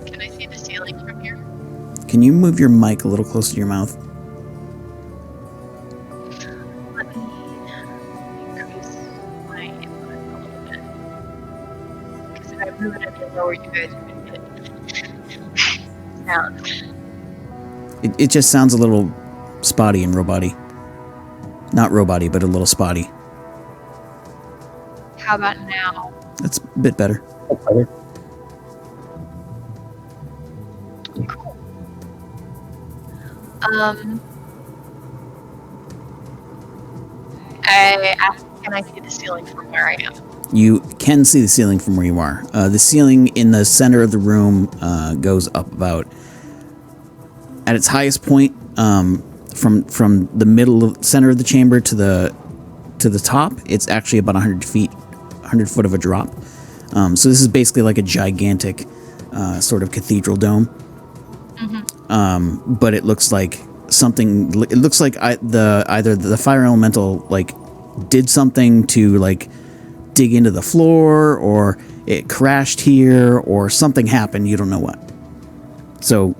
Can I see the ceiling from here? Can you move your mic a little closer to your mouth? Let me increase my input a little bit. Because if I move it any lower, you guys are going to get sound. It just sounds a little spotty and roboty. Not robot-y, but a little spotty. How about now? That's a bit better. That's better. I asked, can I see the ceiling from where I am? You can see the ceiling from where you are. The ceiling in the center of the room goes up about, at its highest point, from the middle of center of the chamber to the top. It's actually about 100 foot of a drop. So this is basically like a gigantic sort of cathedral dome. Mm-hmm. But it looks like something. It looks like either the fire elemental like did something to like dig into the floor, or it crashed here, or something happened. You don't know what. So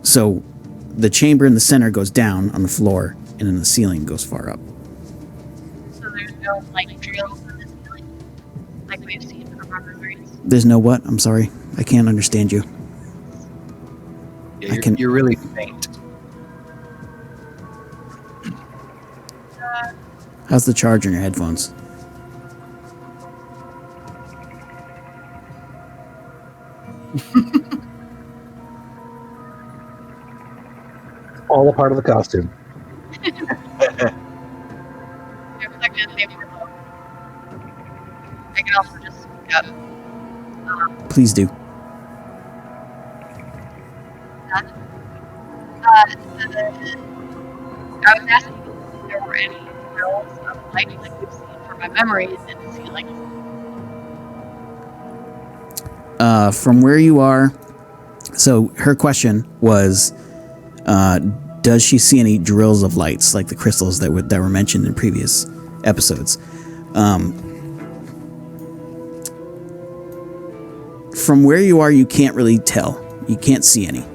the chamber in the center goes down on the floor, and then the ceiling goes far up. So there's no like drills in the ceiling, like we've seen from our memories. There's no what? I'm sorry, I can't understand you. Yeah, you're really faint. How's the charge on your headphones? All a part of the costume. I can also just speak up. Please do. I was asking if there were any drills of light like we've seen from my memories in the ceiling. From where you are, so her question was, does she see any drills of lights, like the crystals that were mentioned in previous episodes? From where you are, you can't really tell. You can't see any.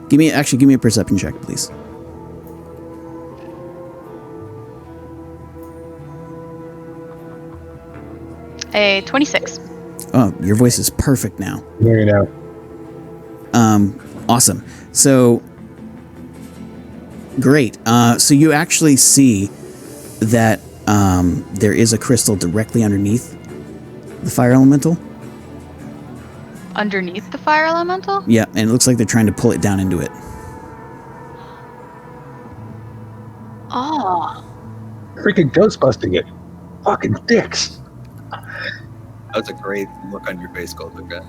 Give me a perception check, please. A 26. Oh, your voice is perfect now. There you know. Awesome. So, great. So you actually see that there is a crystal directly underneath the fire elemental. Underneath the fire elemental? Yeah, and it looks like they're trying to pull it down into it. Oh. Freaking ghostbusting it. Fucking dicks. That's a great look on your face, Goldberg.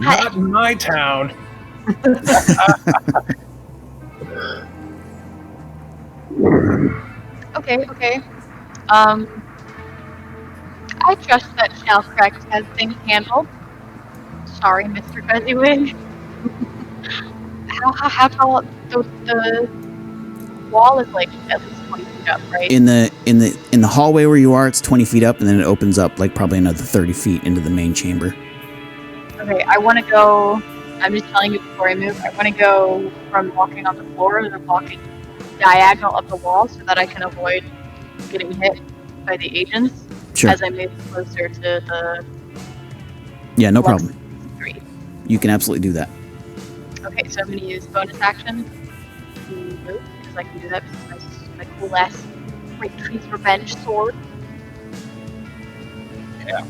Not in my town. Okay. I trust that Shalcrax has things handled. Sorry, Mr. Fezzywig. How tall the wall is, like at least 20 feet up, right? In the hallway where you are, it's 20 feet up, and then it opens up like probably another 30 feet into the main chamber. Okay, I want to go. I'm just telling you before I move. I want to go from walking on the floor to walking diagonal up the wall so that I can avoid getting hit by the agents Sure. as I move closer to the. Yeah, no plus problem. 3. You can absolutely do that. Okay, so I'm going to use bonus action to move because I can do that because my cool ass Retread's Revenge sword. Yeah.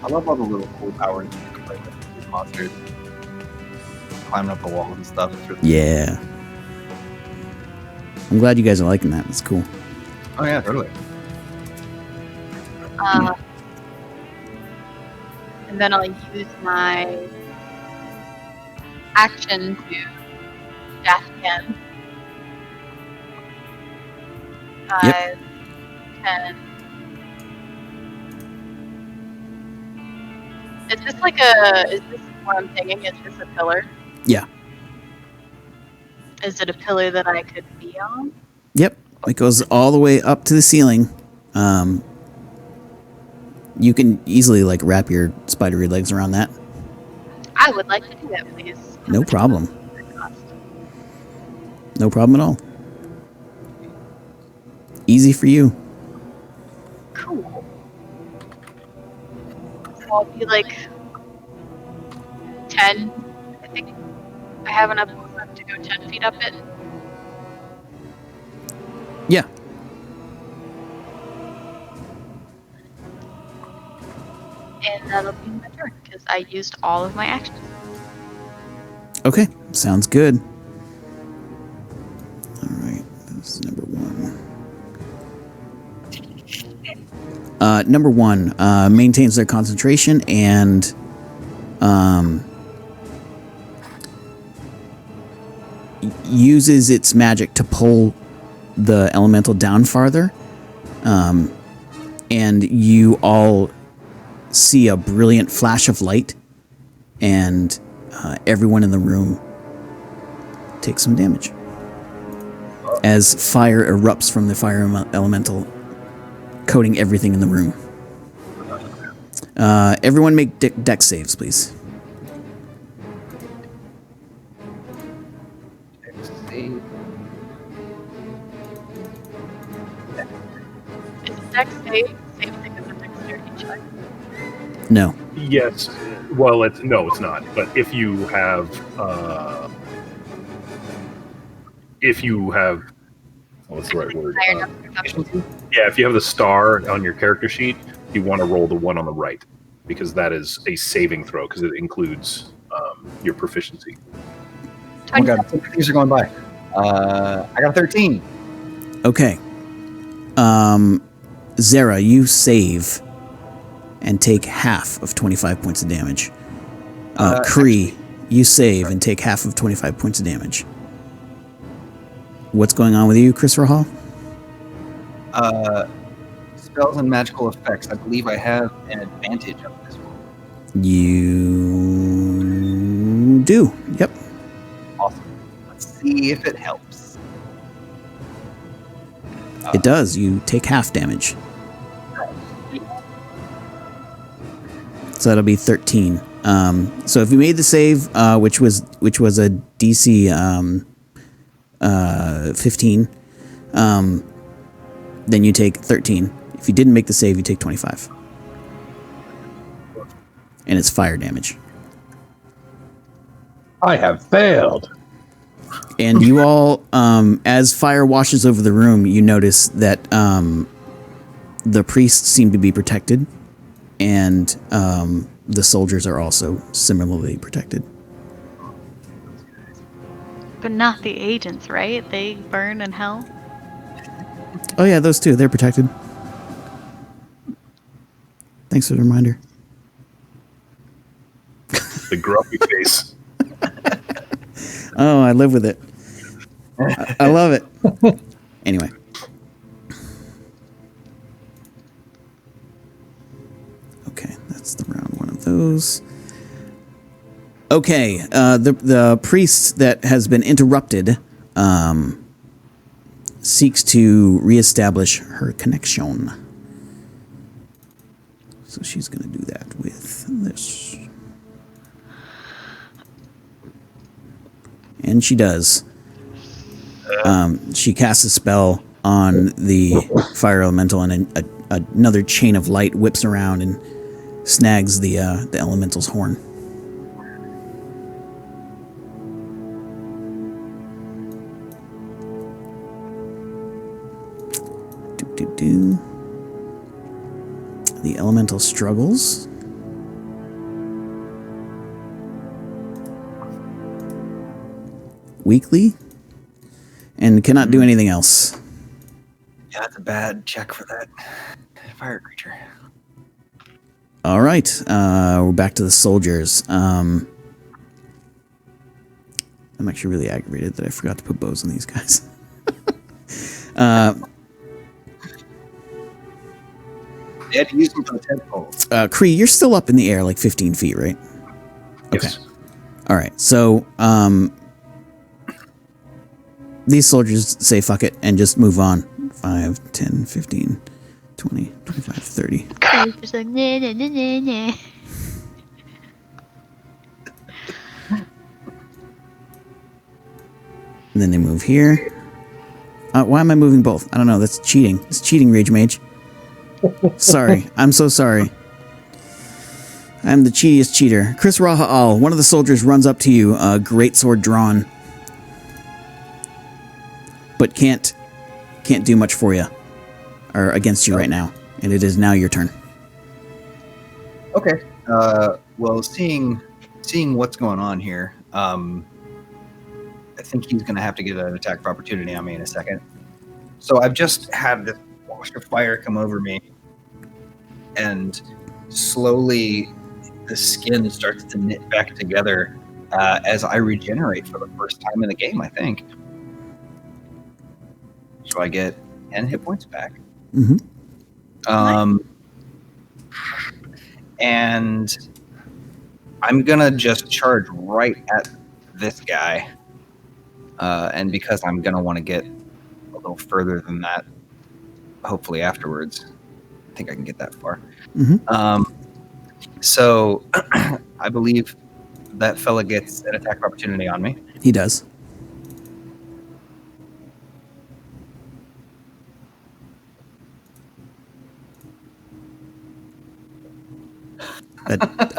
I love all the little cool powers you can play with these monsters. Climbing up the walls and stuff. It's really Yeah. I'm glad you guys are liking that. That's cool. Oh yeah, totally. And then I'll use my action to dash again. 5, 10. Is this what I'm thinking? Is this a pillar? Yeah. Is it a pillar that I could be on? Yep. It goes all the way up to the ceiling. You can easily like wrap your spidery legs around that. I would like to do that, please. No problem. How much does that cost? No problem at all. Easy for you. Cool. So I'll be like 10. I think I have enough movement to go 10 feet up it. Yeah. And that'll be my turn because I used all of my actions. Okay. Sounds good. All right. That's number 1. Number 1 maintains their concentration and uses its magic to pull the elemental down farther. And you all see a brilliant flash of light, and everyone in the room takes some damage as fire erupts from the fire elemental, coating everything in the room. Everyone make dex saves, please. Save. Is dex save same thing as a dexterity check? No. Yes. Well, it's not. But if you have, what's the right word? Higher enough perception. Yeah, if you have the star on your character sheet, you want to roll the one on the right because that is a saving throw because it includes your proficiency. Oh my god, these are going by. I got a 13. Okay. Zara, you save and take half of 25 points of damage. Kree, you save and take half of 25 points of damage. What's going on with you, Chris Rahal? Spells and magical effects. I believe I have an advantage of this one. You do. Yep. Awesome. Let's see if it helps. It does. You take half damage. So that'll be 13. So if you made the save, which was a DC 15, then you take 13. If you didn't make the save, you take 25. And it's fire damage. I have failed. And you all, as fire washes over the room, you notice that the priests seem to be protected, and the soldiers are also similarly protected. But not the agents, right? They burn in hell. Oh yeah, those two, they're protected. Thanks for the reminder. The grumpy face. Oh, I live with it. I love it. Anyway. Okay, that's the round one of those. Okay, the priest that has been interrupted seeks to reestablish her connection. So she's going to do that with this. And she does. She casts a spell on the fire elemental, and another chain of light whips around and snags the elemental's horn. The elemental struggles. Weakly. And cannot do anything else. Yeah, that's a bad check for that fire creature. All right. We're back to the soldiers. I'm actually really aggravated that I forgot to put bows on these guys. They had to use them for the tentpoles. Kree, you're still up in the air like 15 feet, right? Yes. Okay. All right. So these soldiers say fuck it and just move on. 5, 10, 15, 20, 25, 30. Just like, nah, nah, nah, nah, nah. And then they move here. Why am I moving both? I don't know. That's cheating. It's cheating, Rage Mage. Sorry. I'm so sorry. I'm the cheatiest cheater. Chris Raha'al, one of the soldiers runs up to you, great sword drawn, but can't do much for you or against you right now, and it is now your turn. Okay. Well, seeing what's going on here, I think he's going to have to get an attack of opportunity on me in a second. So I've just had this wash of fire come over me, and slowly the skin starts to knit back together as I regenerate for the first time in the game, I think. So I get 10 hit points back. Mm-hmm. And I'm going to just charge right at this guy. And because I'm going to want to get a little further than that, hopefully afterwards. I think I can get that far. Mm-hmm. So I believe that fella gets an attack of opportunity on me. He does.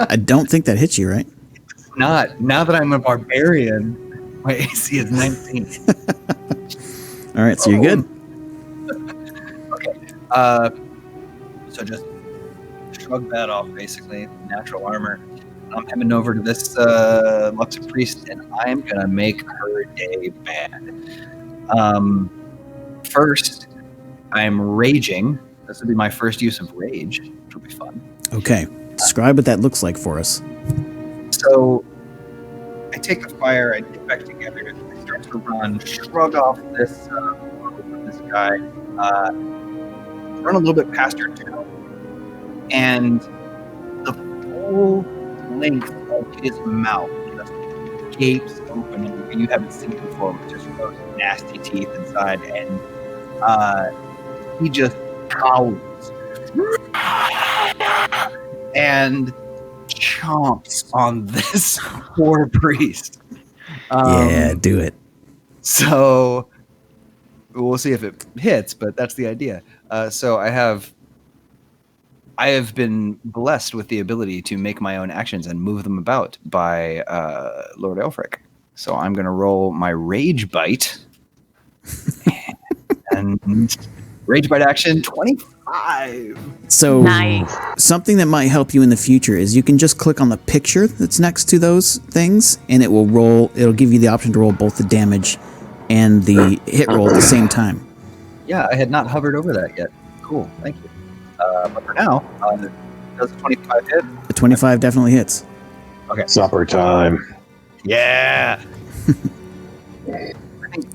I don't think that hits you, right? Not now that I'm a barbarian. My AC is 19. All right, so you're good. Okay. So just shrug that off, basically. Natural armor. I'm heading over to this Luxa Priest, and I'm gonna make her day bad. First, I'm raging. This will be my first use of rage, which will be fun. Okay. Describe what that looks like for us. So I take the fire, I get back together, I start to run, shrug off this guy, run a little bit past her tail, and the full length of his mouth just gapes open, and you haven't seen it before, with just those nasty teeth inside, and he just howls and chomps on this poor priest. Yeah, do it. So we'll see if it hits, but that's the idea. So I have been blessed with the ability to make my own actions and move them about by Lord Elfric. So I'm going to roll my Rage Bite. And Rage Bite action 25. So Nice. something that might help you in the future is you can just click on the picture that's next to those things, and it will roll. It'll give you the option to roll both the damage and the hit roll at the same time. Yeah, I had not hovered over that yet. Cool, thank you. But for now, does a 25 hit? The 25 definitely hits. Okay. Supper time. Yeah.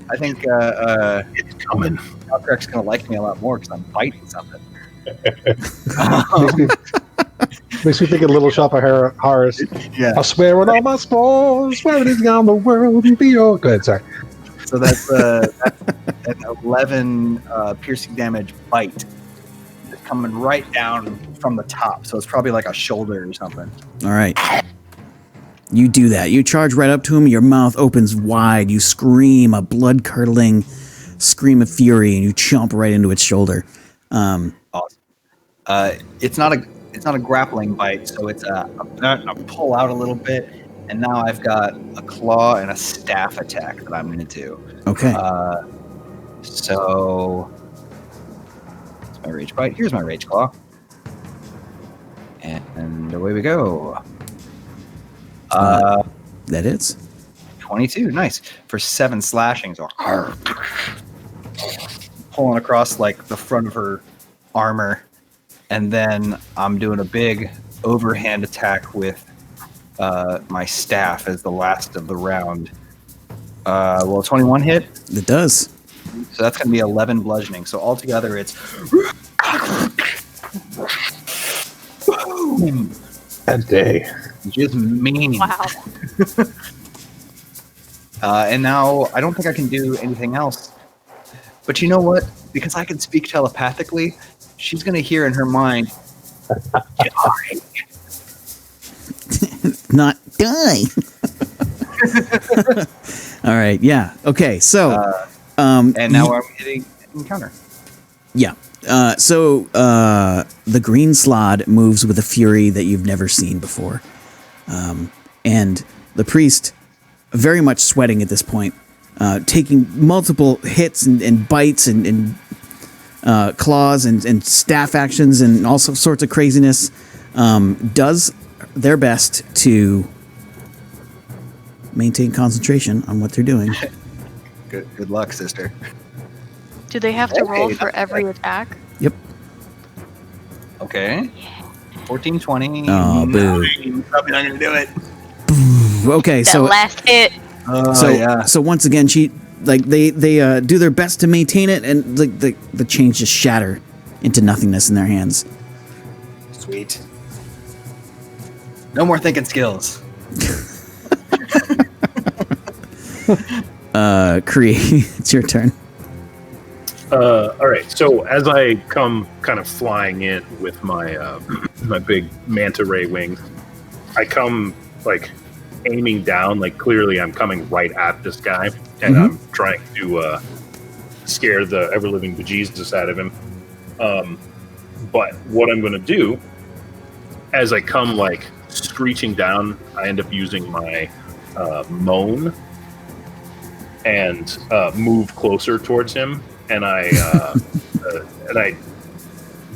I think It's coming. Alcrec's gonna like me a lot more because I'm biting something. Makes me think of Little Shop of Horrors. Yeah. I swear on all my spores, swearing around the world and be your. Go ahead, sorry. So that's an 11 piercing damage bite. It's coming right down from the top, so it's probably like a shoulder or something. All right. You do that. You charge right up to him. Your mouth opens wide. You scream a blood-curdling scream of fury, and you chomp right into its shoulder. Awesome. It's not a grappling bite, so it's a pull out a little bit, and now I've got a claw and a staff attack that I'm going to do. Okay. So that's my rage bite. Here's my rage claw, and away we go. That is 22. Nice for 7 slashing. So pulling across like the front of her armor, and then I'm doing a big overhand attack with my staff as the last of the round. Will 21 hit? It does. So that's going to be 11 bludgeoning. So altogether, it's boom. That day. Just mean. Wow. And now I don't think I can do anything else. But you know what? Because I can speak telepathically, she's going to hear in her mind, die. Not die. All right. Yeah. Okay. So, And now I'm hitting encounter. yeah. The green slod moves with a fury that you've never seen before. And the priest, very much sweating at this point, taking multiple hits and bites and claws and staff actions and all sorts of craziness, does their best to maintain concentration on what they're doing. Good luck, sister. Do they have to roll for every attack? Yep. Okay. 14, 20. Oh, boo. Probably not gonna do it. Okay, That so last hit. so once again, they do their best to maintain it, and the chains just shatter into nothingness in their hands. Sweet. No more thinking skills. Kree, it's your turn. All right. So as I come kind of flying in with my my big manta ray wings, I come like aiming down. Like clearly, I'm coming right at this guy, and I'm trying to scare the ever living bejesus out of him. But what I'm going to do, as I come like screeching down, I end up using my moan and move closer towards him. And I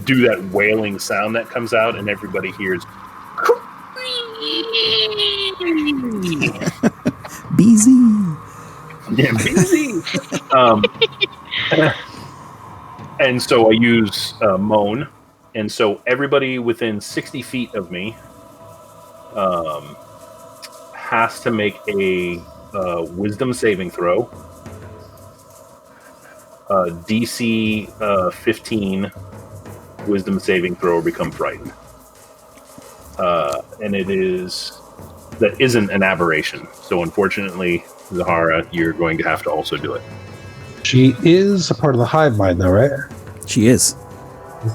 do that wailing sound that comes out, and everybody hears. Beezy. Yeah, Beezy. And so I use moan, and so everybody within 60 feet of me has to make a wisdom saving throw. DC 15 wisdom saving throw or become frightened. And that isn't an aberration. So unfortunately, Zahara, you're going to have to also do it. She is a part of the hive mind, though, right? She is.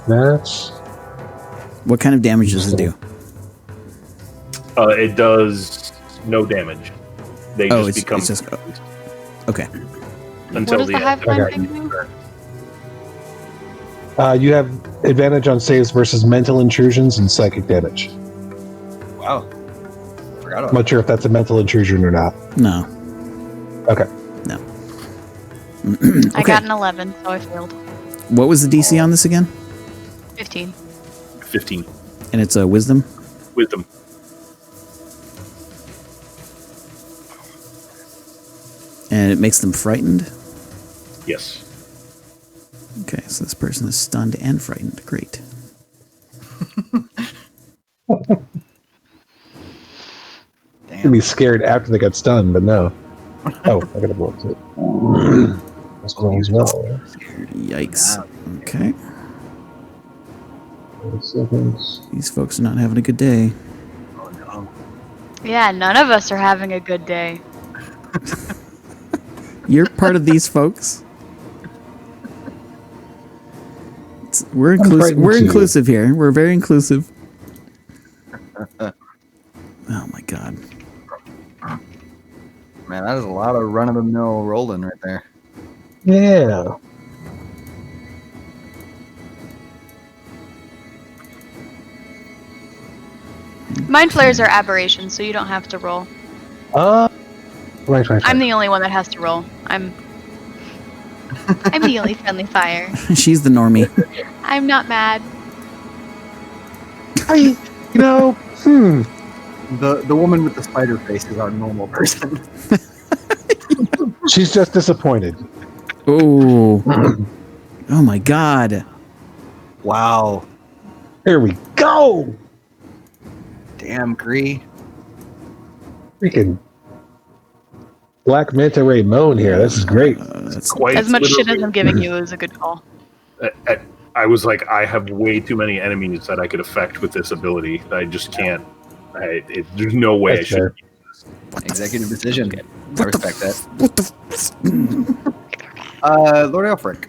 That's... What kind of damage does it do? It does no damage. They just become... It's just, okay. Until What does the hive mind thing do? You have advantage on saves versus mental intrusions and psychic damage. Wow. Forgot about I'm not sure if that's a mental intrusion or not. No. Okay. No. I got an 11, so I failed. What was the DC on this again? 15. 15. And it's a wisdom? Wisdom. And it makes them frightened? Yes. Okay, so this person is stunned and frightened. Great. You'd be scared after they got stunned, but no. Oh, I gotta blow it. That's going as well. Yikes. Okay. 4 seconds. These folks are not having a good day. Oh no. Yeah, none of us are having a good day. You're part of these folks. We're inclusive. We're inclusive here. We're very inclusive. Oh my god. Man, that is a lot of run-of-the-mill rolling right there. Yeah. Mind flares are aberrations, so you don't have to roll. Right. I'm the only one that has to roll. I'm the only friendly fire. She's the normie. I'm not mad. The woman with the spider face is our normal person. She's just disappointed. Oh. Oh my god. Wow. Here we go. Damn, Gree. Freaking Black Manta Ray Moan here. This is great. That's Quite As much shit as literally- I'm giving you is a good call. I was like, I have way too many enemies that I could affect with this ability. I just can't. There's no way That's I should. Executive decision. I respect that. what the Lord Elfric,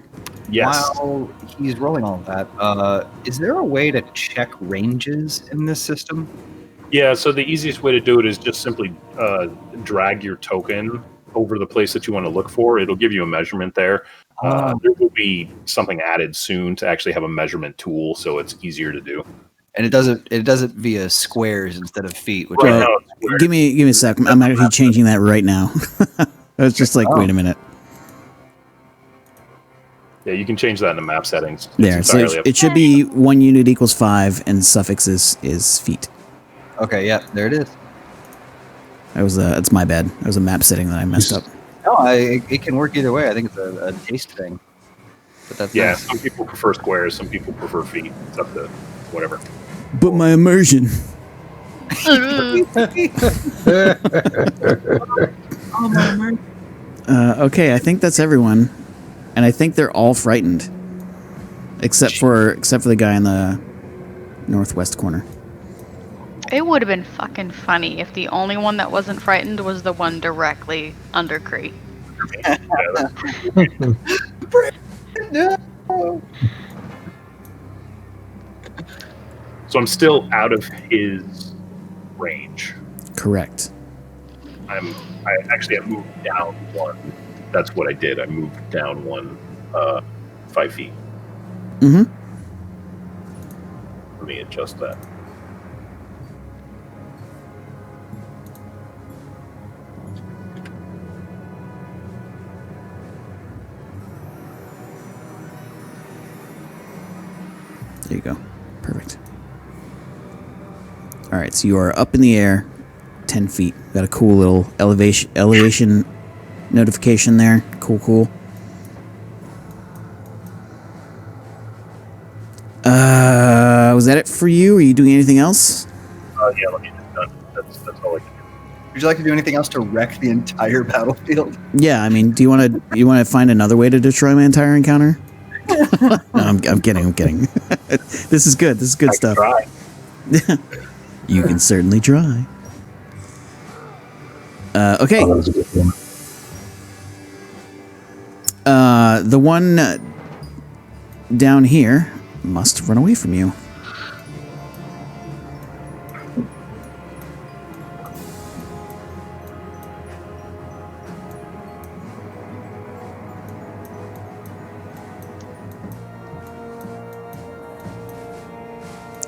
Yes. while he's rolling all of that, is there a way to check ranges in this system? Yeah, so the easiest way to do it is just simply drag your token over the place that you want to look for. It'll give you a measurement there. There will be something added soon to actually have a measurement tool, so it's easier to do. And it does it via squares instead of feet, which Right Well, now, it's square. give me a sec. I'm actually changing that right now. I was just like, wait a minute. Yeah, you can change that in the map settings. It's There, so entirely up- it should be 1 unit equals 5, and suffix is feet. okay, yeah, there it is. That's my bad. That was a map setting that I messed up. No, it can work either way. I think it's a taste thing. But that's Yeah, nice. some people prefer squares, some people prefer feet. It's up to whatever. But my immersion. Okay, I think that's everyone, and I think they're all frightened, except for the guy in the northwest corner. It would have been fucking funny if the only one that wasn't frightened was the one directly under Cree. Yeah, No. so I'm still out of his range. Correct. I moved down 1. That's what I did. I moved down 1, 5 feet. Mm-hmm. Let me adjust that. There you go. Perfect. All right, so you are up in the air, 10 feet. Got a cool little elevation notification there. Cool. Was that it for you? Are you doing anything else? Yeah, let me just done. That's all I can do. Would you like to do anything else to wreck the entire battlefield? Yeah, I mean, do you want to find another way to destroy my entire encounter? No, I'm kidding. This is good. This is good I stuff. can try. You can certainly try. Okay. Oh, that was a good one. The one down here must run away from you.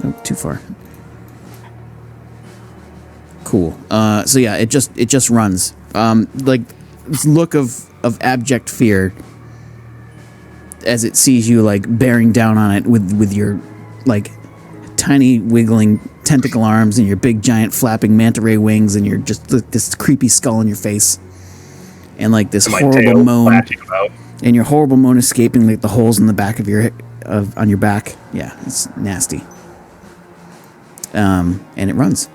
Oh, too far. Cool. So yeah, it just runs. Like this look of abject fear as it sees you like bearing down on it with your like tiny wiggling tentacle arms and your big giant flapping manta ray wings and your just this creepy skull in your face and like this And my horrible tail moan flashing about. and your horrible moan escaping like the holes in the back of your on your back. Yeah, it's nasty. And it runs.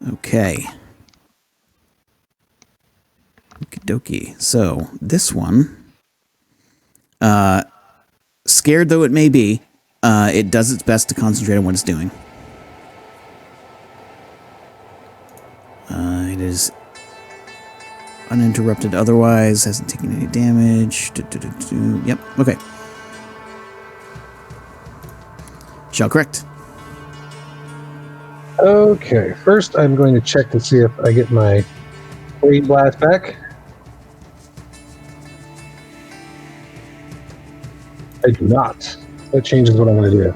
Okay. Okie dokie. So this one, scared though it may be, it does its best to concentrate on what it's doing. It is uninterrupted otherwise, hasn't taken any damage. Yep, okay. Shall correct. Okay, first I'm going to check to see if I get my Blade Blast back. I do not. That changes what I'm going to do.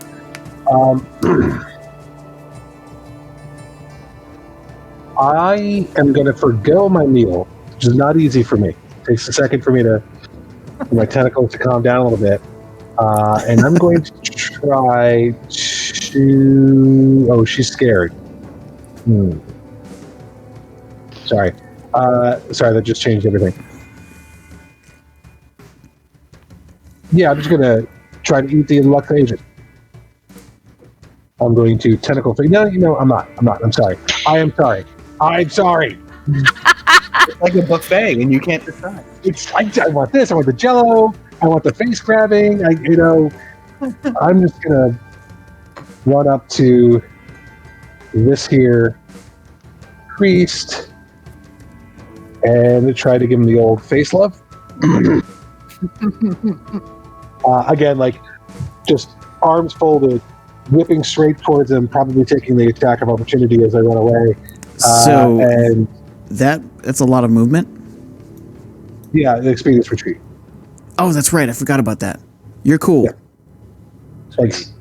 I am going to forgo my meal, which is not easy for me. It takes a second for my tentacles to calm down a little bit. And I'm going to try to... Oh, she's scared. Sorry. Sorry, that just changed everything. Yeah, I'm just going to try to eat the Lux agent. I'm going to tentacle... No, I'm not. I'm sorry. I am sorry. I'm sorry. It's like a buffet, and you can't decide. It's like, I want this. I want the Jello. I want the face grabbing. I'm just going to run up to this here priest and try to give him the old face love. Again, like just arms folded, whipping straight towards him, probably taking the attack of opportunity as I run away. So And that's a lot of movement. Yeah, the experience retreat. Oh, that's right. I forgot about that. You're cool. Yeah. Thanks.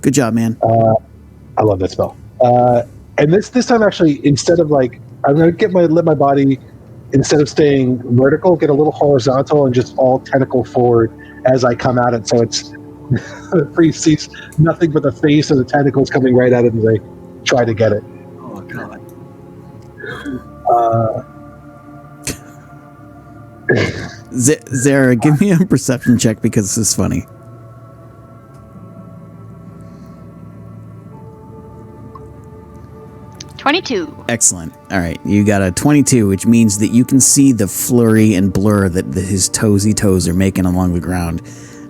Good job, man. I love that spell. And this time actually, instead of like, I'm gonna let my body, instead of staying vertical, get a little horizontal and just all tentacle forward as I come at it. So it's the priest sees nothing but the face of the tentacles coming right at it as I try to get it. Oh god. Zara, give me a perception check because this is funny. Excellent. All right, you got a 22, which means that you can see the flurry and blur that his toesy toes are making along the ground.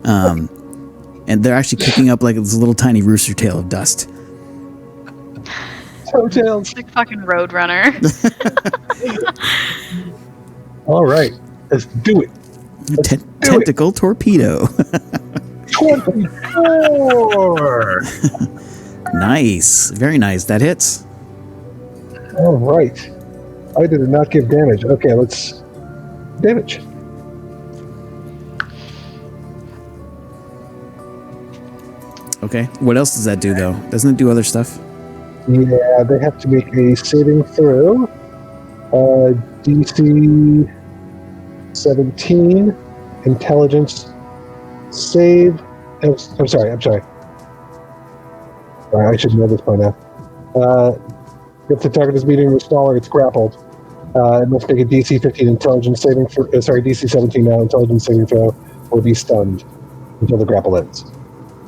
And they're actually kicking up like this little tiny rooster tail of dust. Toe tails. Like fucking Roadrunner. All right, let's do it. Tentacle torpedo. 24. Nice. Very nice. That hits. All right. I did not give damage. Okay, let's damage. Okay. What else does that do, though? Doesn't it do other stuff? Yeah, they have to make a saving throw. DC 17 intelligence save. I'm sorry. I should know this by now. If the target is meeting or smaller, it's grappled. It must make a DC 15 intelligence saving throw. DC 17 now intelligence saving throw or be stunned until the grapple ends.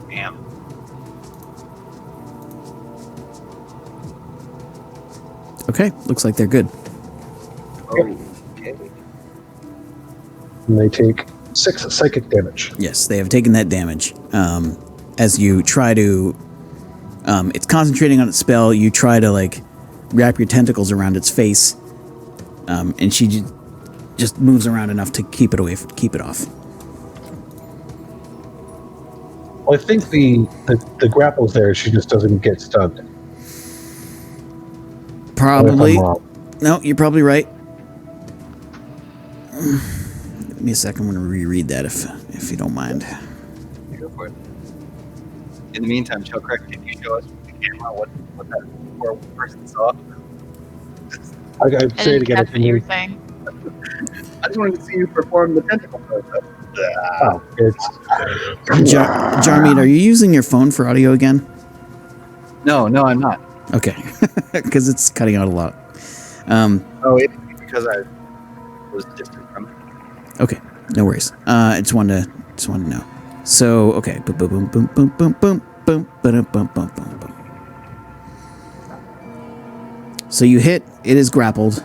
Damn. Okay. Looks like they're good. Okay. And they take 6 psychic damage. Yes, they have taken that damage. As you try to... it's concentrating on its spell. You try to, like, wrap your tentacles around its face. And she just moves around enough to keep it off. Well, I think the grapple's there. She just doesn't get stunned. Probably. If I'm wrong. No, you're probably right. Give me a second. I'm going to reread that if you don't mind. Go for it. In the meantime, Shellcrack, can you show us with the camera what that poor person saw? I say it again. That's what you were saying. I just wanted to see you perform the tentacle process. Oh, it's Jarmeet, are you using your phone for audio again? No, I'm not. Okay. Because it's cutting out a lot. It's because I was distant from it. Okay, no worries. I just wanted to know. So, okay. Boom, boom, boom, boom, boom, boom, boom, boom, boom, boom, boom, boom. So you hit. It is grappled.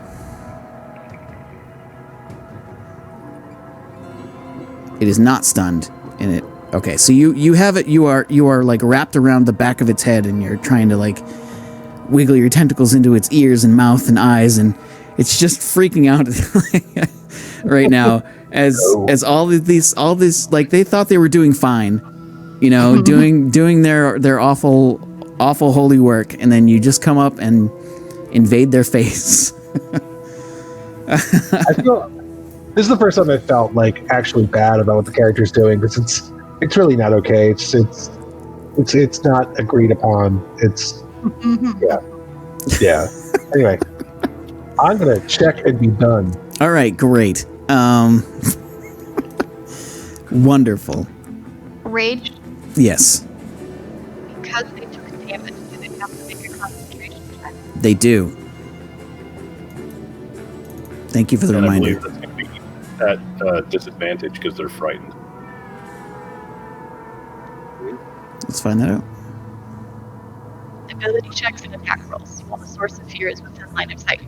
It is not stunned. And it. Okay, so you have it. You are like wrapped around the back of its head, and you're trying to like wiggle your tentacles into its ears and mouth and eyes, and it's just freaking out right now. As all this like they thought they were doing fine, you know, doing their awful holy work, and then you just come up and invade their face. I feel this is the first time I felt like actually bad about what the character's doing, because it's really not okay. It's not agreed upon. It's yeah. Anyway, I'm gonna check and be done. All right, great. Wonderful. Rage, Yes, because they took damage, do they have to make a concentration check? they do. Thank you for the And I reminder. believe that's going to be at disadvantage because they're frightened. Let's find that out. Ability checks and attack rolls while the source of fear is within line of sight.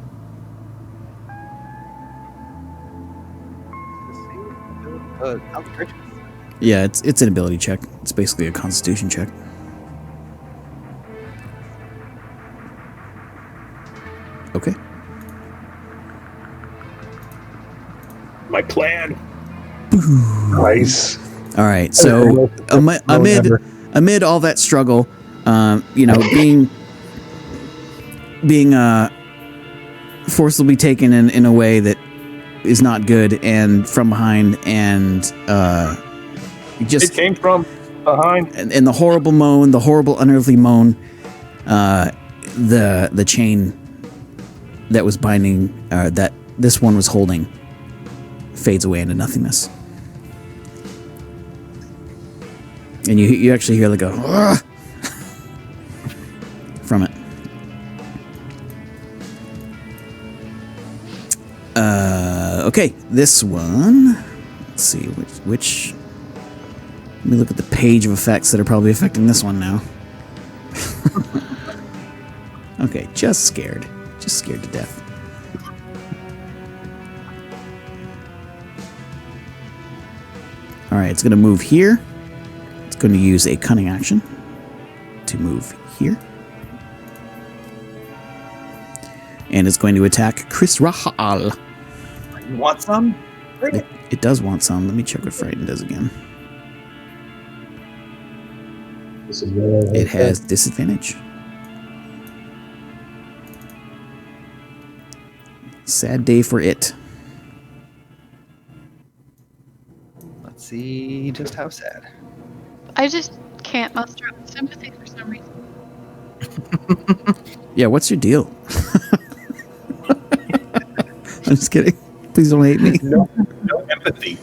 Concentration. Yeah, it's an ability check. It's basically a constitution check. Okay. My plan. Nice. All right. So amid all that struggle, being forcibly taken in a way that is not good, and from behind, and just It came from behind. and the horrible moan, the horrible unearthly moan, the chain that was binding, that this one was holding, fades away into nothingness. And you actually hear like a "Ugh!" from it. Okay, this one. Let's see which. Let me look at the page of effects that are probably affecting this one now. Okay, just scared to death. All right, it's going to move here. It's going to use a cunning action to move here. And it's going to attack Chris Rahal. You want some? Bring it. It does want some. Let me check what Frighten does again. This is really It has disadvantage. Sad day for it. Let's see just how sad. I just can't muster up sympathy for some reason. Yeah, what's your deal? I'm just kidding. Please don't hate me. No empathy.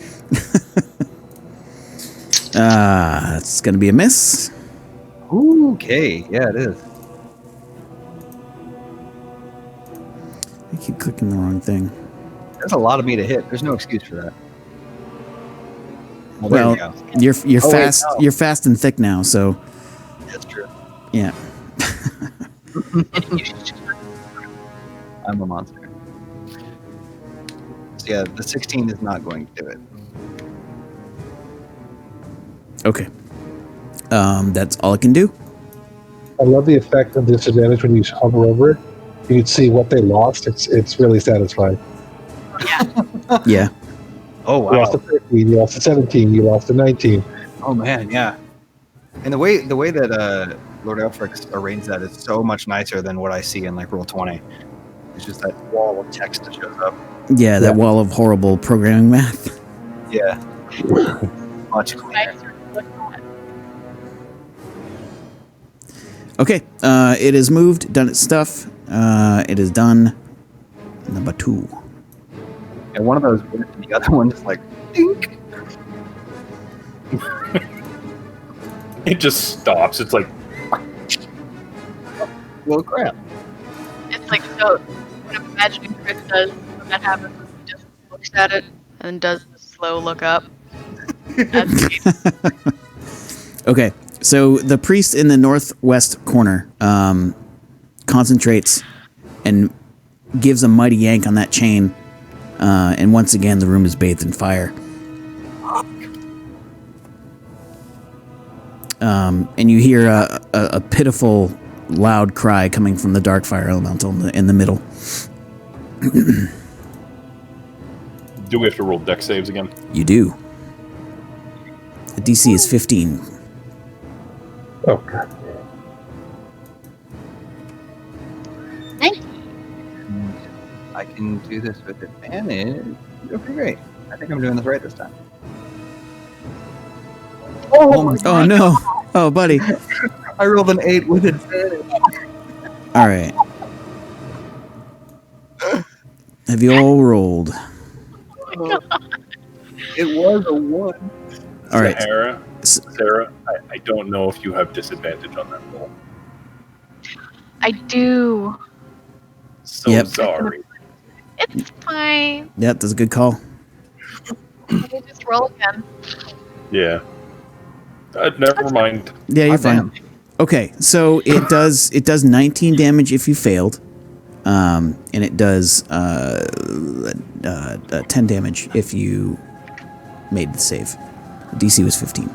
It's going to be a miss. Okay, yeah, it is. I keep clicking the wrong thing. There's a lot of me to hit. There's no excuse for that. Well, there we Well, go. you're Oh, wait, fast. no. You're fast and thick now. So That's true. yeah. I'm a monster. So yeah, the 16 is not going to do it. Okay. That's all it can do. I love the effect of disadvantage when you hover over it. You can see what they lost. It's really satisfying. Yeah. Oh You lost wow. a 13, you lost a 17, you lost a 19. Oh man, yeah. And the way that Lord Elfrix arranged that is so much nicer than what I see in like Roll20. It's just that wall of text that shows up. Yeah. That Yeah. wall of horrible programming math. Yeah. Much cleaner. Okay. It is moved. Done its stuff. It is done. Number 2. And one of those worked, and the other one just like dink. It just stops. It's like, Well, crap. It's like so. What I'm imagining Chris does when that happens is he just looks at it And does the slow look up. That's Okay. So the priest in the northwest corner concentrates and gives a mighty yank on that chain. And once again, the room is bathed in fire. And you hear a pitiful, loud cry coming from the dark fire elemental in the middle. do we have to roll dex saves again? You do. The DC is 15. Oh, God. Thank you. I can do this with advantage. Okay, great. I think I'm doing this right this time. Oh, my Oh, no. Oh, buddy. I rolled an 8 with advantage. All right. Have you all rolled? It was a 1. All right. Sarah, I don't know if you have disadvantage on that roll. I do. So Yep. sorry. It's fine. Yeah, that's a good call. Let me just roll again. Yeah. Never mind. Yeah, you're Oh, fine. damn. Okay, so it does 19 damage if you failed, and it does 10 damage if you made the save. DC was 15.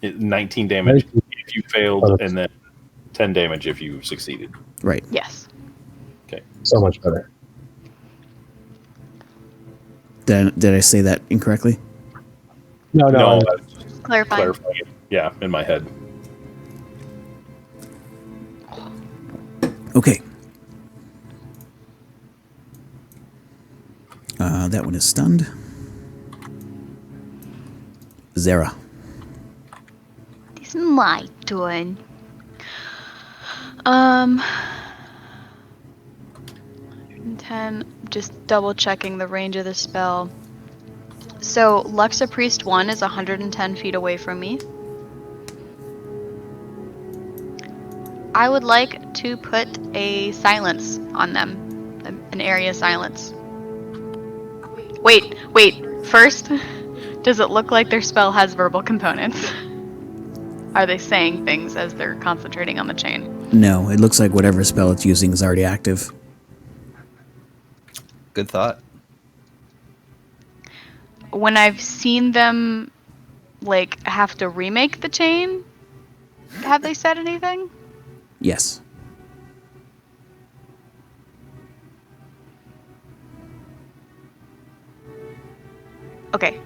19 damage if you failed, and then 10 damage if you succeeded. Right. Yes. Okay. So much better. Did I say that incorrectly? No, No, no. I was just Clarifying. clarifying it. Yeah, in my head. Okay. That one is stunned. Zara. It's my turn. 10. Just double checking the range of the spell. So Luxa Priest 1 is 110 feet away from me. I would like to put a silence on them. An area silence. Wait. First, does it look like their spell has verbal components? Are they saying things as they're concentrating on the chain? No, it looks like whatever spell it's using is already active. Good thought. When I've seen them, like, have to remake the chain, have they said anything? Yes. Okay.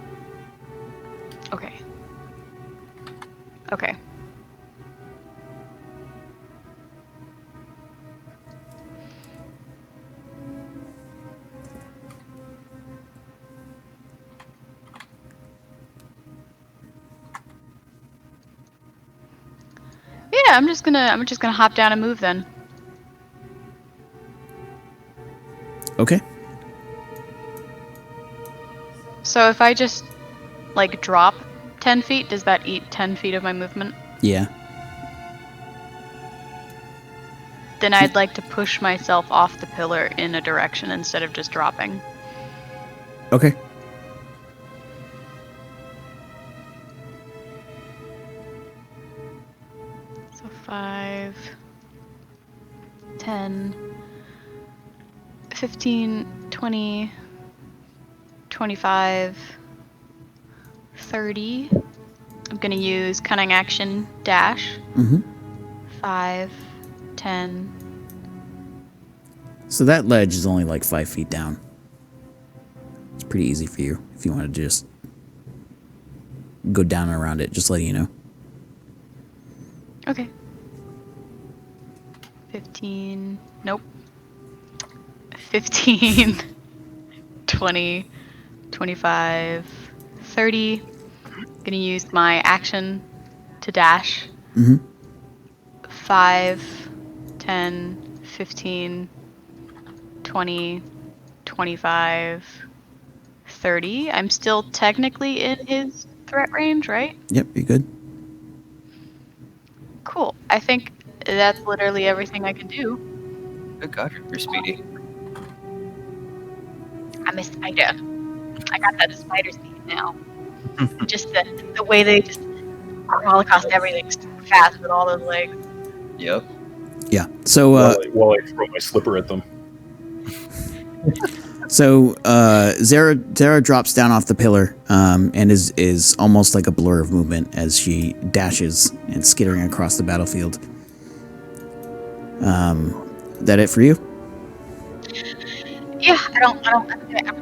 Yeah, I'm just gonna hop down and move then. Okay. So if I just, like, drop 10 feet, does that eat 10 feet of my movement? Yeah. Then I'd like to push myself off the pillar in a direction instead of just dropping. Okay. So 5, 10, 15, 20, 25, 30. I'm going to use cunning action dash. Mm-hmm. 5, 10. So that ledge is only like 5 feet down. It's pretty easy for you if you want to just go down and around it, just letting you know. Okay. 15. Nope. 15. 20. 25. 30. Gonna use my action to dash. Mm-hmm. 5, 10, 15, 20, 25, 30. I'm still technically in his threat range, right? Yep, you're good. Cool. I think that's literally everything I can do. Good God, you're speedy. I'm a spider. I got that spider speed now. Just the way they just crawl across everything so fast with all those legs. Yep. Yeah. So, While I throw my slipper at them. Zara drops down off the pillar and is almost like a blur of movement as she dashes and skittering across the battlefield. That it for you? Yeah, I don't think I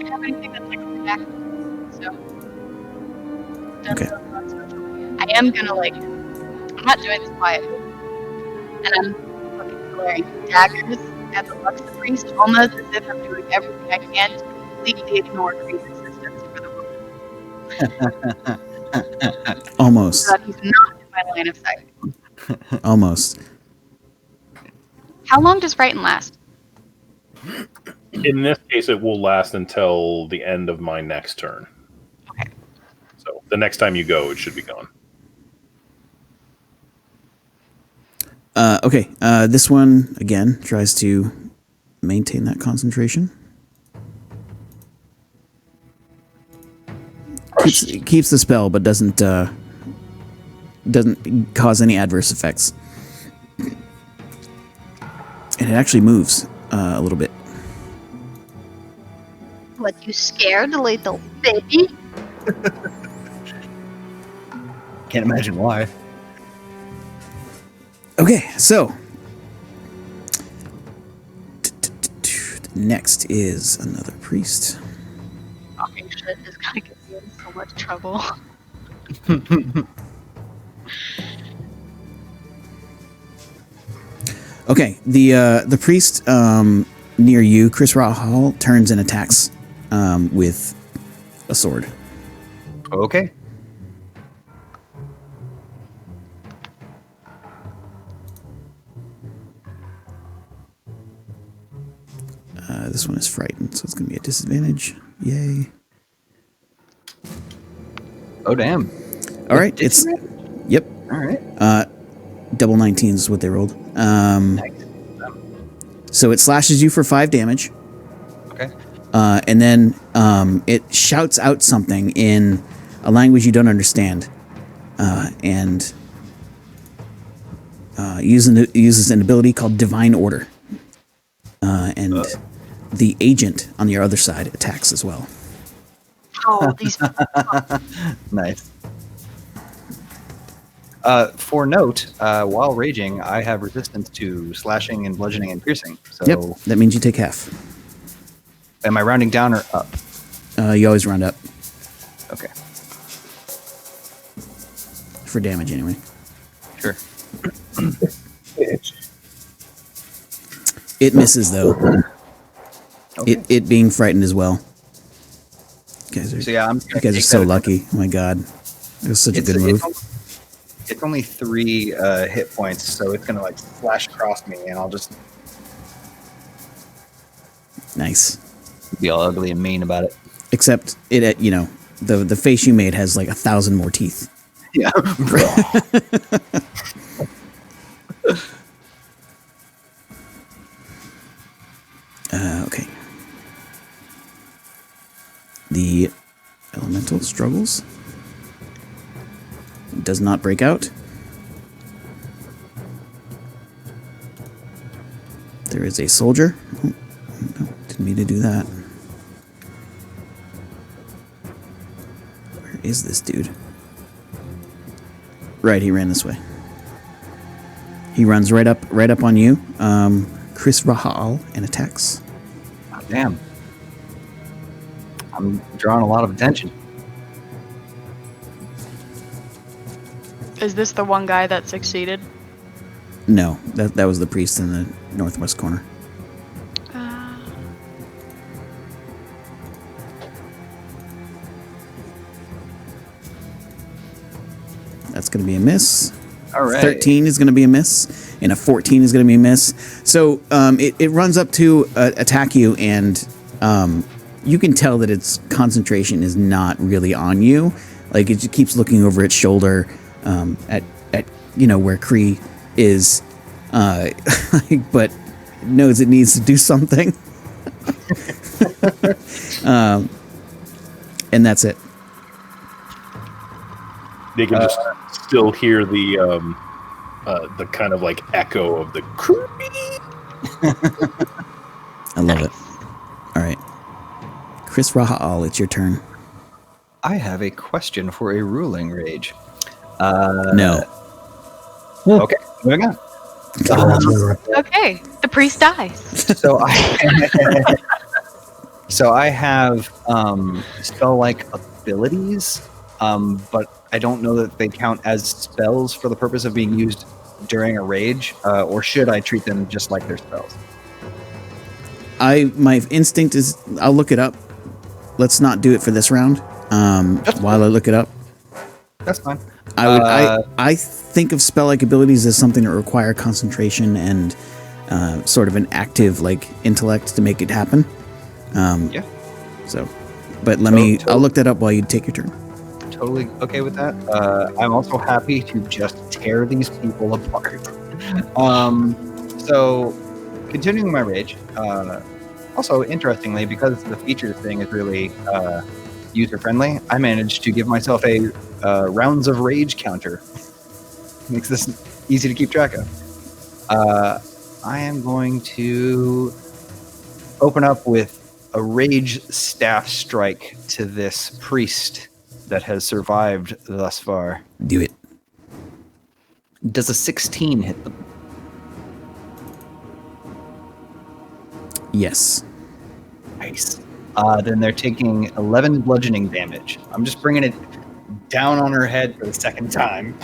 have anything that's like back. So. Okay. I am gonna I'm not doing this quietly, and I'm looking glaring daggers at the Luxa Priest, almost as if I'm doing everything I can to completely ignore Creed's existence for the moment. Almost. So that he's not in my line of sight. Almost. How long does Frighten last? In this case, it will last until the end of my next turn. Okay. So the next time you go, it should be gone. Okay. This one again tries to maintain that concentration. Keeps the spell, but doesn't cause any adverse effects. And it actually moves a little bit. What, you scared, little baby? Can't imagine why. Okay, so next is another priest. Talking shit is gonna get you in so much trouble. Okay, the priest near you, Chris Rahal, turns and attacks with a sword. Okay. This one is frightened, so it's going to be a disadvantage. Yay. Oh, damn. All right, it's... Yep. All right. Double 19s is what they rolled. Nice. So it slashes you for 5 damage. Okay. And then it shouts out something in a language you don't understand. And uses an ability called Divine Order. And the agent on your other side attacks as well. Oh, these. Nice. For note, while raging, I have resistance to slashing and bludgeoning and piercing. So Yep, that means you take half. am I rounding down or up? You always round up. Okay. For damage, anyway. Sure. It misses, though. Okay. It being frightened as well. You guys are, So yeah, you guys are so lucky. Oh my god. It was such a good move. It's only 3 hit points, so it's gonna like flash across me, and I'll just Nice. be all ugly and mean about it. Except it, the face you made has like 1,000 more teeth. Yeah. Okay. The elemental struggles. Does not break out. There is a soldier. Oh, no, didn't mean to do that. Where is this dude? Right, he ran this way. He runs right up on you, Chris Rahal, and attacks. Oh, damn. I'm drawing a lot of attention. Is this the one guy that succeeded? No, that was the priest in the northwest corner. That's going to be a miss. All right. 13 is going to be a miss, and a 14 is going to be a miss. So it runs up to attack you, and you can tell that its concentration is not really on you. Like, it just keeps looking over its shoulder at where Kree is, but knows it needs to do something. And that's it. They can just still hear the kind of like echo of the I love it. All right. Chris Rahal, it's your turn. I have a question for a ruling rage. No. Okay, moving on. Okay, the priest dies. So I have spell-like abilities, but I don't know that they count as spells for the purpose of being used during a rage, or should I treat them just like they're spells? My instinct is I'll look it up. Let's not do it for this round. While I look it up, That's fine. I think of spell-like abilities as something that require concentration and sort of an active like intellect to make it happen. Yeah. So, but I'll look that up while you take your turn. Totally okay with that. I'm also happy to just tear these people apart. So, continuing my rage. Also, interestingly, because the features thing is really user-friendly, I managed to give myself a rounds of rage counter. Makes this easy to keep track of. I am going to open up with a rage staff strike to this priest that has survived thus far. Do it. Does a 16 hit them? Yes. Nice. Then they're taking 11 bludgeoning damage. I'm just bringing it down on her head for the second time.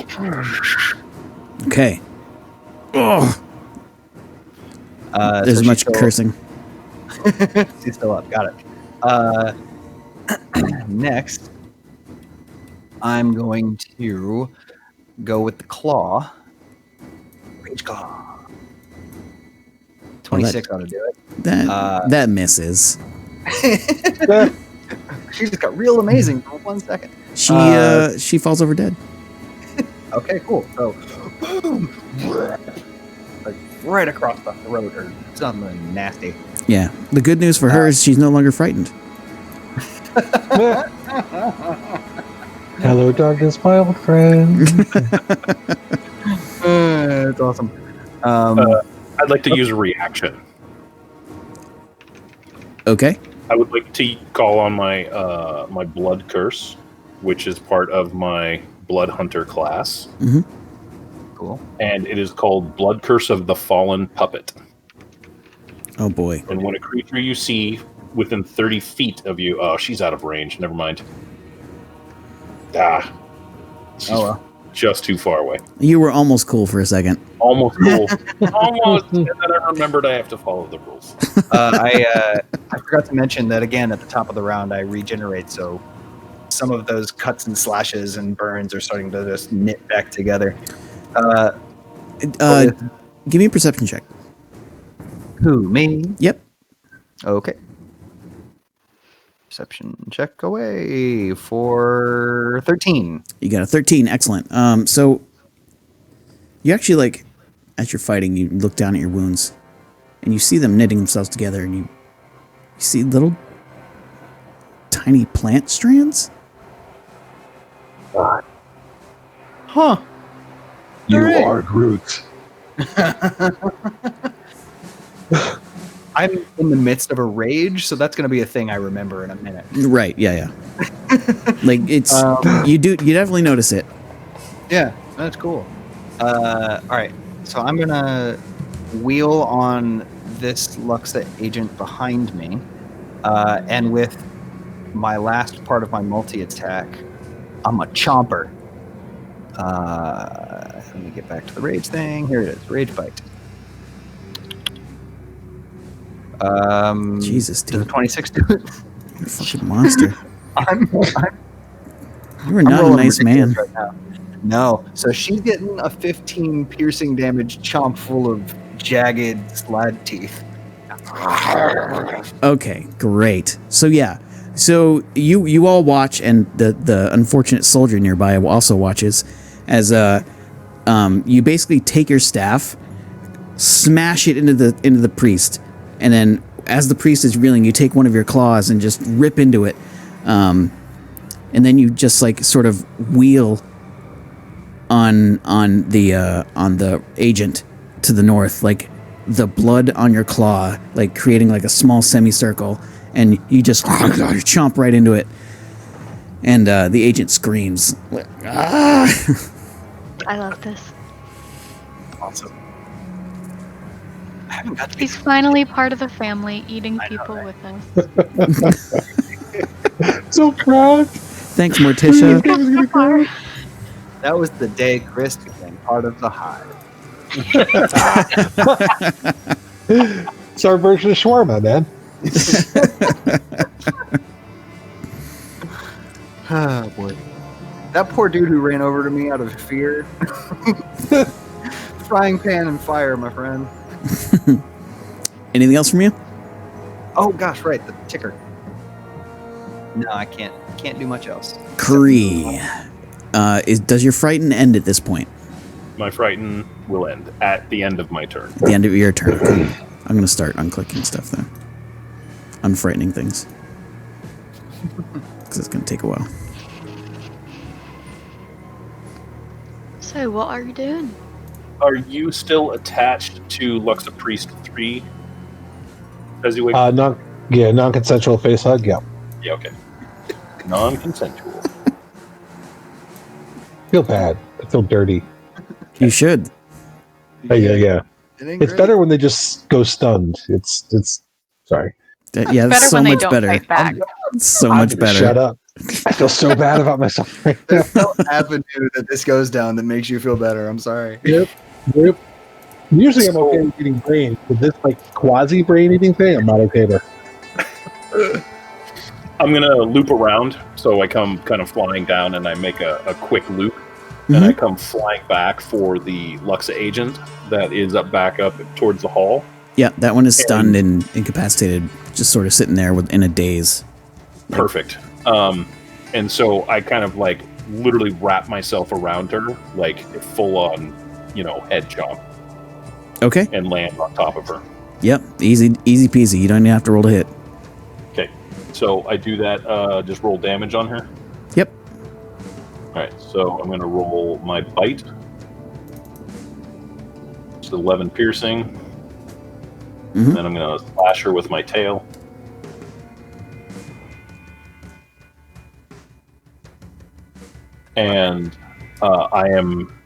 Okay. Oh. There's so much she's still- cursing. She's still up. Got it. Next, I'm going to go with the claw. Rage claw. 26 ought to do it. That misses. She just got real amazing for 1 second. She falls over dead. Okay, cool. So, boom, like right across the throat or something nasty. Yeah. The good news for her is she's no longer frightened. Hello, darkness, my old friend. It's awesome. I'd like to use a reaction. Okay. I would like to call on my my blood curse, which is part of my blood hunter class, Cool. and it is called Blood Curse of the Fallen Puppet. Oh boy. And when a creature you see within 30 feet of you, oh, she's out of range. Never mind. She's well. just too far away. You were almost cool for a second. Almost cool. Almost. And then I remembered I have to follow the rules. I forgot to mention that again at the top of the round I regenerate, so some of those cuts and slashes and burns are starting to just knit back together. Give me a perception check. Who, me? Yep. Okay. Perception check away for 13. You got a 13. Excellent. So you actually, like, as you're fighting, you look down at your wounds and you see them knitting themselves together, and you see little tiny plant strands. Huh. You Hooray. are Groot. I'm in the midst of a rage, so that's going to be a thing I remember in a minute. Right. Yeah. Like it's you definitely notice it. Yeah, that's cool. All right, so I'm going to wheel on this Luxa agent behind me, and with my last part of my multi-attack, I'm a chomper. Let me get back to the rage thing. Here it is, rage bite. Jesus, Does dude. a 26 do it? You're a fucking monster. I'm You are not a rolling nice man. ridiculous right now. No, so she's getting a 15 piercing damage chomp full of jagged slide teeth. Okay, great. So yeah, so you all watch, and the unfortunate soldier nearby also watches as you basically take your staff, smash it into the priest, and then as the priest is reeling, you take one of your claws and just rip into it, and then you just like sort of wheel on the agent to the north, like the blood on your claw, like creating like a small semicircle, and you just chomp right into it, and the agent screams. Ah! I love this. Awesome. I haven't got to be He's finally part of the family, eating I know, people right? with us. So proud. Thanks, Morticia. That was the day Chris became part of the hive. It's our version of shawarma, man. Oh boy. That poor dude who ran over to me out of fear. Frying pan and fire, my friend. Anything else from you? Oh gosh, right, the ticker. No, I can't do much else. Kree. Does your frighten end at this point? My frighten will end at the end of my turn. At the end of your turn. Cool. I'm gonna start unclicking stuff then. Unfrightening things. Because it's gonna take a while. So, what are you doing? Are you still attached to Luxa Priest 3? As you wait? Non-consensual face hug. Yeah, Yeah, okay. Non-consensual. feel bad. I feel dirty. You should. Yeah. It ain't It's great. better when they just go stunned. It's sorry. Yeah, Better that's so when they much don't better. fight back. It's so I'm much gonna better. Shut up. I feel so bad about myself right now. There's no avenue that this goes down that makes you feel better. I'm sorry. Yep. Usually I'm okay with eating brain. With this like quasi brain eating thing, I'm not okay with. I'm going to loop around. So I come kind of flying down and I make a quick loop. And I come flying back for the Luxa agent that is back up towards the hall. Yeah, that one is stunned and incapacitated, just sort of sitting there in a daze. Perfect. And so I kind of like literally wrap myself around her, like full on, head chomp. Okay. And land on top of her. Yep, easy peasy. You don't even have to roll to hit. Okay, so I do that. Just roll damage on her. Yep. All right, so I'm going to roll my bite. It's 11 piercing. Mm-hmm. And then I'm going to slash her with my tail. And I am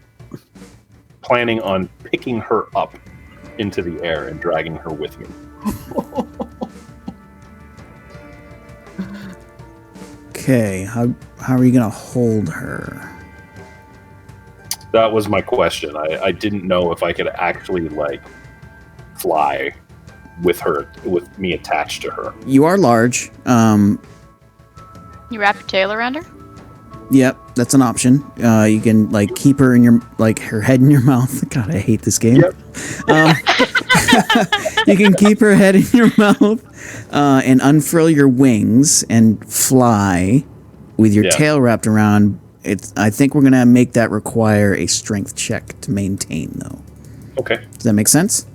planning on picking her up into the air and dragging her with me. Okay, how are you gonna hold her? That was my question. I didn't know if I could actually fly with her, with me attached to her. You are large. You wrap your tail around her? Yep, that's an option. You can keep her in your her head in your mouth. God, I hate this game. Yep. You can keep her head in your mouth and unfurl your wings and fly with your tail wrapped around. I think we're gonna make that require a strength check to maintain, though. Okay. Does that make sense?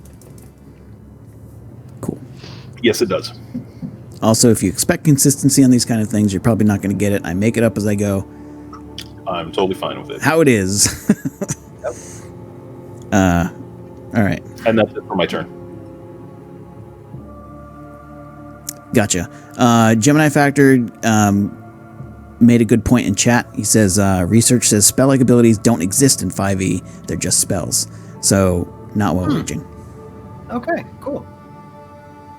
Cool. Yes, it does. Also, if you expect consistency on these kind of things, you're probably not going to get it. I make it up as I go. I'm totally fine with it. How it is. Yep. All right. And that's it for my turn. Gotcha. Gemini Factor made a good point in chat. He says, research says spell-like abilities don't exist in 5e. They're just spells. So, not while raging. Okay, cool.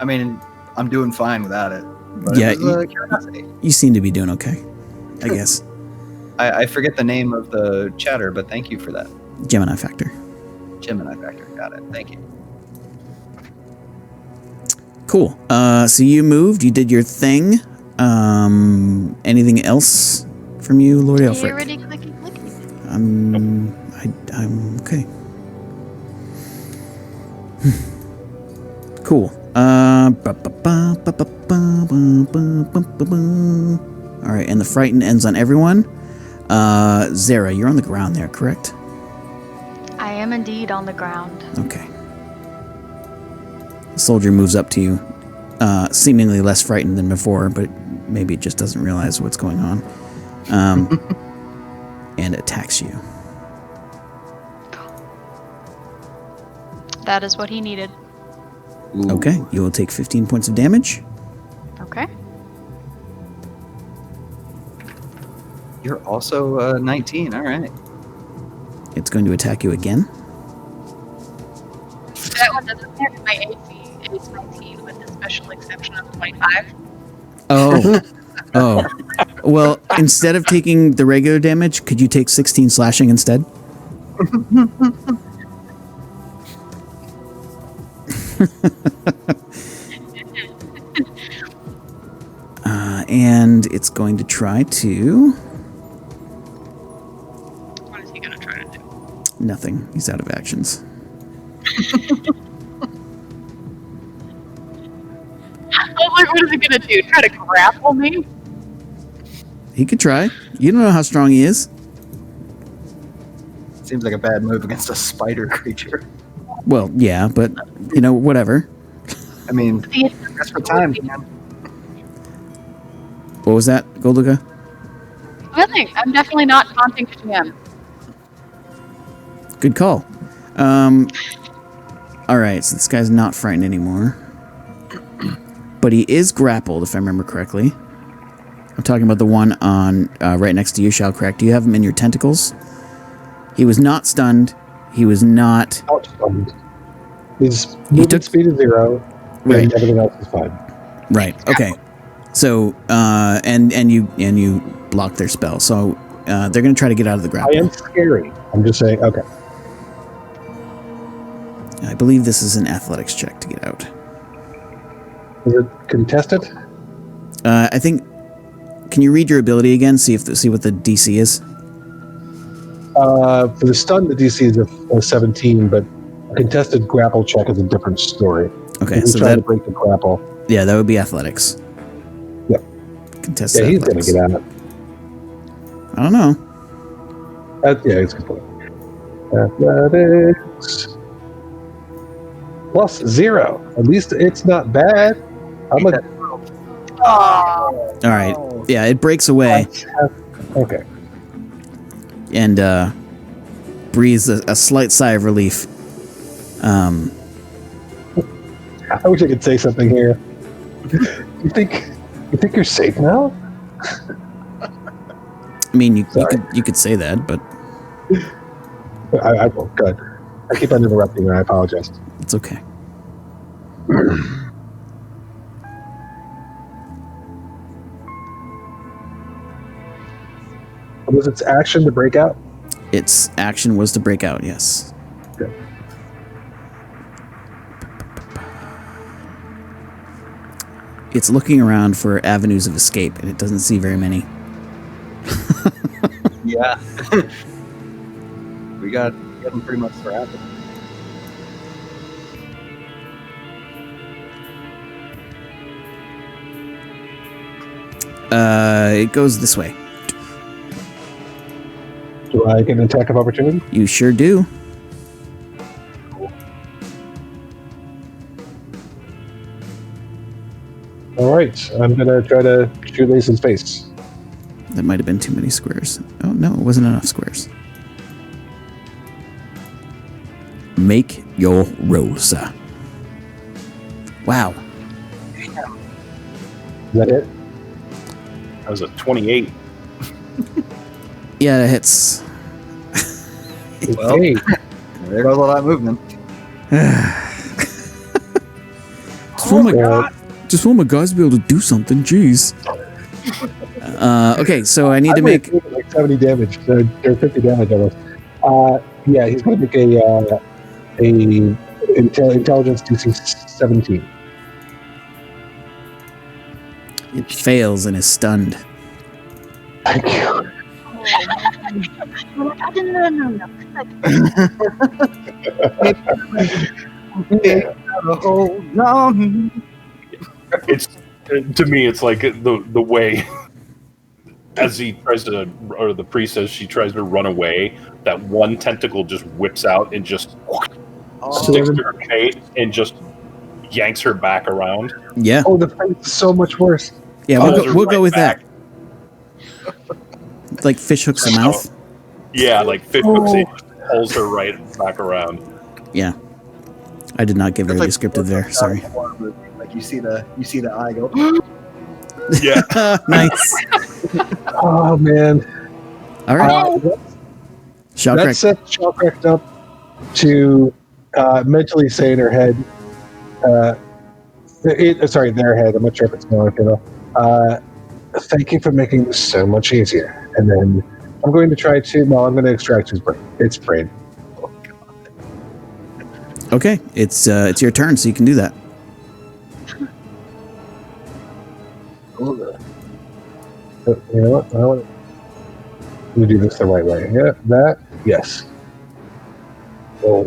I mean, I'm doing fine without it. But Yeah, it was a curiosity. You seem to be doing okay, I guess. I forget the name of the chatter, but thank you for that. Gemini Factor. Gemini Factor. Got it. Thank you. Cool. So you moved. You did your thing. Anything else from you, Lord Elfric? Already clicky clicky. I'm okay. Cool. All right, and the frighten ends on everyone. Zara, you're on the ground there, correct? I am indeed on the ground. Okay. The soldier moves up to you, seemingly less frightened than before, but maybe it just doesn't realize what's going on, and attacks you. That is what he needed. Ooh. Okay, you will take 15 points of damage. Okay. You're also 19. All right. It's going to attack you again. That one doesn't have my AC is 19 with the special exception of 25. Oh. Oh. Well, instead of taking the regular damage, could you take 16 slashing instead? And it's going to try to... What is he going to try to do? Nothing. He's out of actions. I was like, what is he going to do? Try to grapple me? He could try. You don't know how strong he is. Seems like a bad move against a spider creature. Well, yeah, but, whatever. I mean, that's for time, man. What was that, Golduka? Nothing. I'm definitely not taunting GM. Good call. Alright, so this guy's not frightened anymore. But he is grappled, if I remember correctly. I'm talking about the one on right next to you, Shalcrack. Do you have him in your tentacles? He was not stunned. He was not... Outstunned. His movement speed is 0, Right. and everything else is fine. Right. Okay. So, and you block their spell. So, they're going to try to get out of the grapple. I am scary. I'm just saying, okay. I believe this is an athletics check to get out. Is it contested? I think. Can you read your ability again? See what the DC is. For the stun, the DC is a 17, but a contested grapple check is a different story. Okay, He's so trying that to break the grapple. yeah, that would be athletics. Yep. Contested. Yeah, he's going athletics. to get out. I don't know. Yeah, it's good. Athletics. +0. At least it's not bad. I'm a. All right. Yeah, it breaks away Okay. and breathes a slight sigh of relief. I wish I could say something here. You think you're safe now? I mean, you could say that, but I won't. Good. I keep on interrupting her. I apologize. it's okay. Was its action to break out? Its action was to break out. Yes. Good. It's looking around for avenues of escape, and it doesn't see very many. Yeah. we got them pretty much surrounded. It goes this way. Do I get an attack of opportunity? You sure do. All right. I'm going to try to shoot Ace in face. That might have been too many squares. Oh, no, it wasn't enough squares. Make your roll, sir. Wow. Is that it? That was a 28. Yeah, that hits. Well, Hey, there goes all that movement. Just want my guys to be able to do something. Jeez. Okay, so I need to make. like 70 damage. Or 50 damage almost. Yeah, he's going to make a intelligence DC 17. It fails and is stunned. Thank you. No. Hold on. It's to me, it's like the way as he tries to, or the priest as she tries to run away, that one tentacle just whips out and just sticks to her face and just yanks her back around. Yeah. Oh, the fight is so much worse. Yeah, we'll go with back. that. Like fish hooks the mouth. Yeah, like fish hooks it, pulls her right back around. Yeah. I did not get very It's like- descriptive there. Sorry. Like you see the eye go. Yeah. Nice. Oh, man. All right. Shot That correct. set Shellcracked up to mentally say in her head, sorry, their head. I'm not sure if it's mine, thank you for making this so much easier. And then I'm going to try to, I'm going to extract its brain. Okay, it's your turn, so you can do that. You know what? I want to do this the right way. Yeah, that, yes. Oh.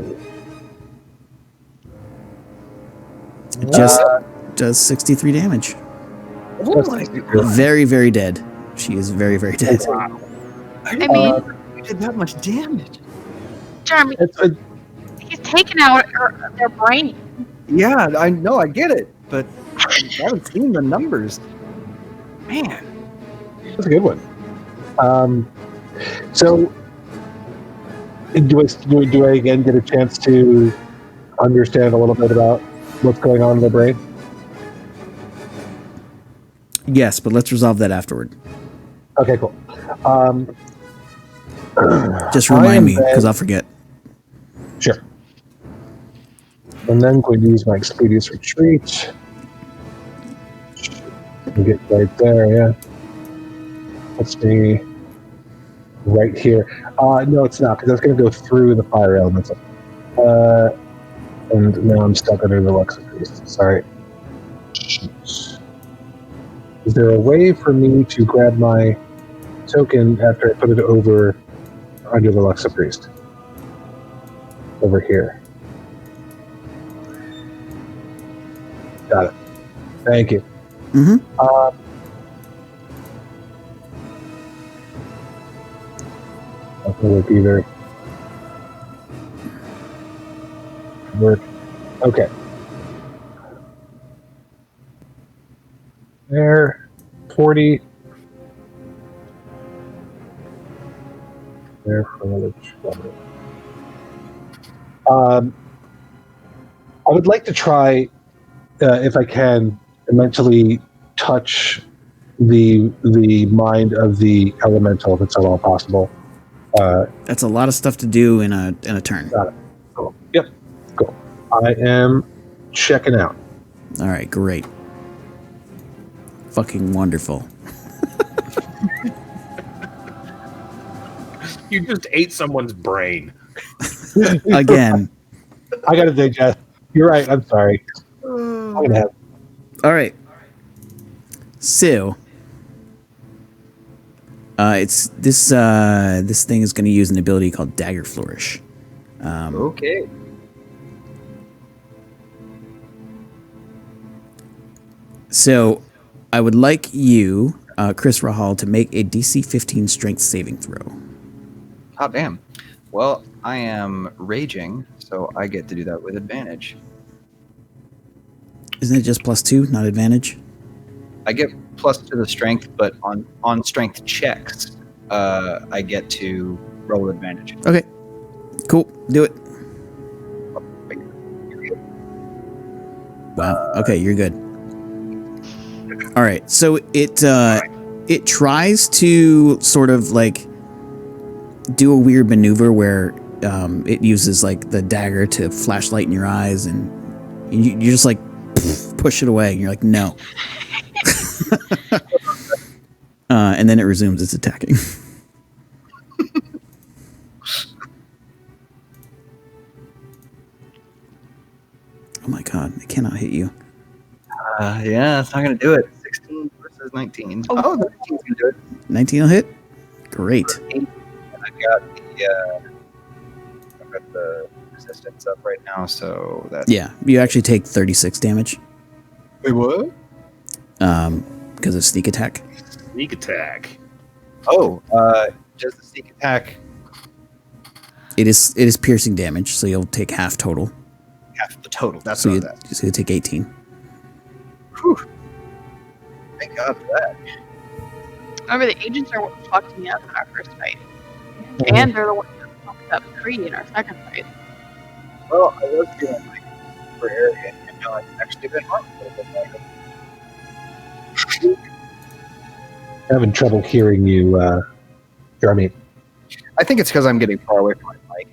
It just does 63 damage. Oh my god! Very, very dead. She is very, very dead. I mean, You did that much damage. Jeremy, he's taken out their brain. Yeah, I know. I get it, but I haven't seen the numbers. Man, That's a good one. So, do I again get a chance to understand a little bit about what's going on in the brain? Yes, but let's resolve that afterward. Okay, cool. Just I am remind me, then- because I'll forget. Sure. And then going to use my Expeditious Retreat. And get right there, yeah. Let's be right here. No, it's not, because that's going to go through the fire elements. And now I'm stuck under the Luxa Priest. Sorry. Is there a way for me to grab my token after I put it over under the Luxa Priest? Over here. Got it. Thank you. Mm-hmm. Not gonna work either. Work. Okay. There. 40. There for another 20. I would like to try, if I can, mentally touch the mind of the elemental, if it's at all possible. That's a lot of stuff to do in a turn. Got it. Cool. Yep. Cool. I am checking out. All right, great. Fucking wonderful. You just ate someone's brain. Again. I got to digest. You're right. I'm sorry. I'm gonna have. All right. So, it's this thing is going to use an ability called Dagger Flourish. Okay. So, I would like you, Chris Rahal, to make a DC 15 Strength saving throw. Oh, damn. Well, I am raging, so I get to do that with advantage. Isn't it just +2, not advantage? I get plus to the strength, but on strength checks, I get to roll advantage. Okay. Cool. Do it. Wow. Okay, you're good. All right. So it tries to sort of like do a weird maneuver where it uses like the dagger to flashlight in your eyes, and you just like push it away. And you're like, no. And then it resumes its attacking. Oh my god, it cannot hit you. Yeah, it's not going to do it. 16 versus 19. Oh, the 19's going to do it. 19 will hit? Great. And I've got the resistance up right now, so that's... Yeah, you actually take 36 damage. Wait, what? Because of sneak attack. Sneak attack. Oh, just the sneak attack. It is piercing damage, so you'll take half total. Half the total. That's So what you, that. so you take 18. Whew. Thank God for that. Remember, the agents are what fucked me up in our first fight. And they're the ones that fucked up Kree in our second fight. Well, I was feeling like super arrogant, and now I've actually been harmed a little bit like Having trouble hearing you, Jeremy. I think it's because I'm getting far away from my mic.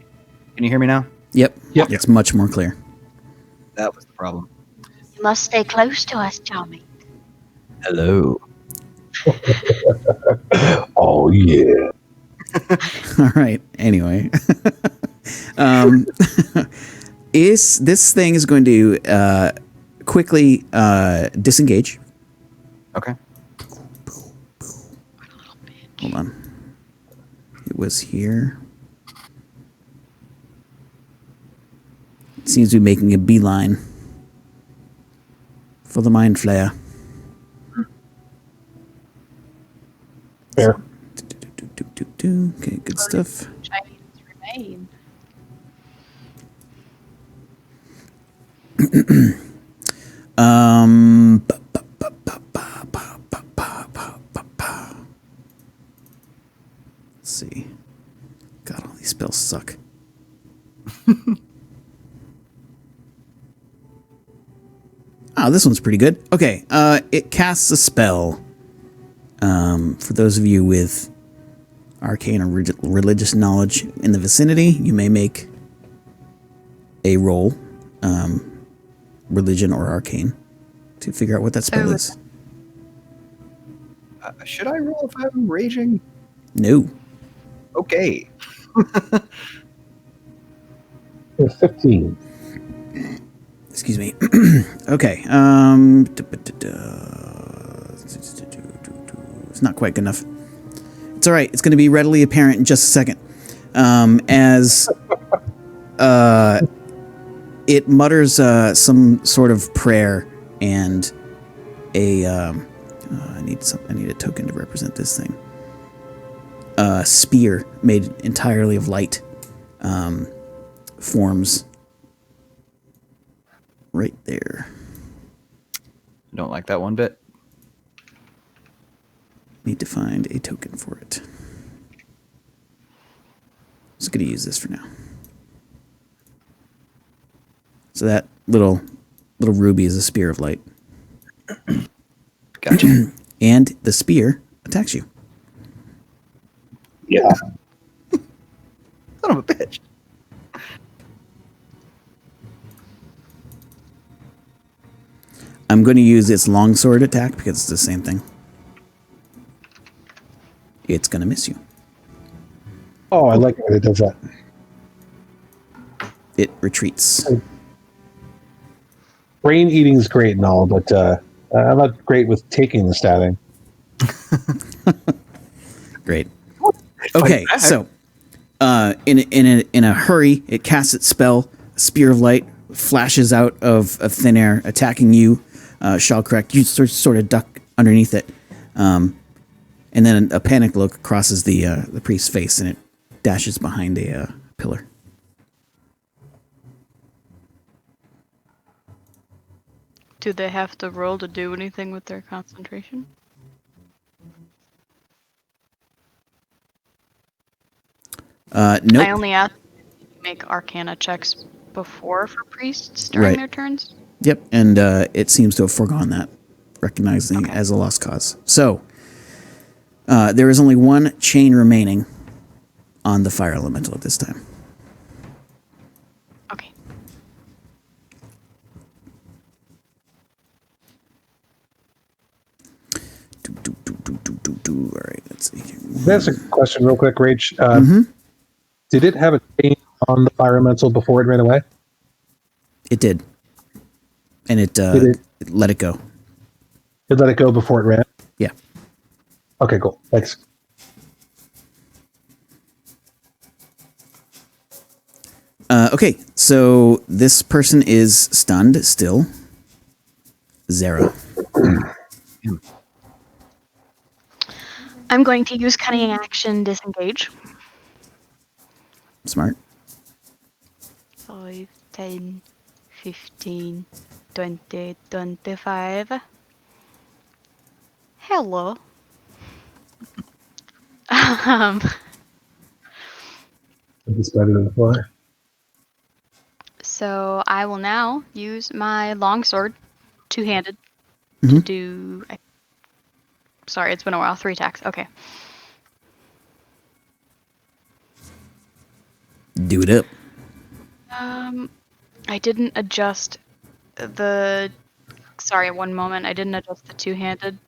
Can you hear me now? Yep. Yep. It's much more clear. That was the problem. You must stay close to us, Tommy. Hello. Oh yeah. All right. Anyway, this thing is going to quickly disengage. Okay. Hold on. It was here. It seems to be making a beeline for the mind flare. Fair. Okay, good stuff. Chinese remain. Let's see. God, all these spells suck. Oh, this one's pretty good. Okay, it casts a spell. For those of you with arcane or religious knowledge in the vicinity, you may make a roll, religion or arcane, to figure out what that spell is. Should I roll if I'm raging? No. Okay. 15. Excuse me. Okay. It's not quite good enough. It's all right. It's going to be readily apparent in just a second. As it mutters some sort of prayer and I need a token to represent this thing. A spear made entirely of light forms right there. I don't like that one bit. Need to find a token for it. Just gonna use this for now. So that little ruby is a spear of light. Gotcha. And the spear attacks you. Yeah. Son of a bitch. I'm going to use its longsword attack because it's the same thing. It's going to miss you. Oh, I like when it does that. It retreats. Brain eating is great and all, but I'm not great with taking the stabbing. Great. Okay, so in a hurry, it casts its spell. A spear of light flashes out of thin air, attacking you. Shallcrack, you sort of duck underneath it, and then a panic look crosses the priest's face, and it dashes behind a pillar. Do they have to roll to do anything with their concentration? Nope. I only asked to make Arcana checks before for priests during Right. their turns. Yep, and it seems to have foregone that, recognizing it as a lost cause. So, there is only one chain remaining on the fire elemental at this time. Okay. All right, let's see here. That's a question real quick, Rach. Did it have a chain on the fire elemental before it ran away? It did. And it let it go. It let it go before it ran? Yeah. Okay, cool. Thanks. Okay, so this person is stunned still. Zara. I'm going to use cunning action disengage. Smart. 5, 10, 15, 20, 25. Hello. It's better than the fly. So I will now use my longsword, two-handed, to Mhm. do. Sorry, it's been a while. 3 attacks. Okay. Do it up. I didn't adjust the. Sorry, one moment. I didn't adjust the two-handed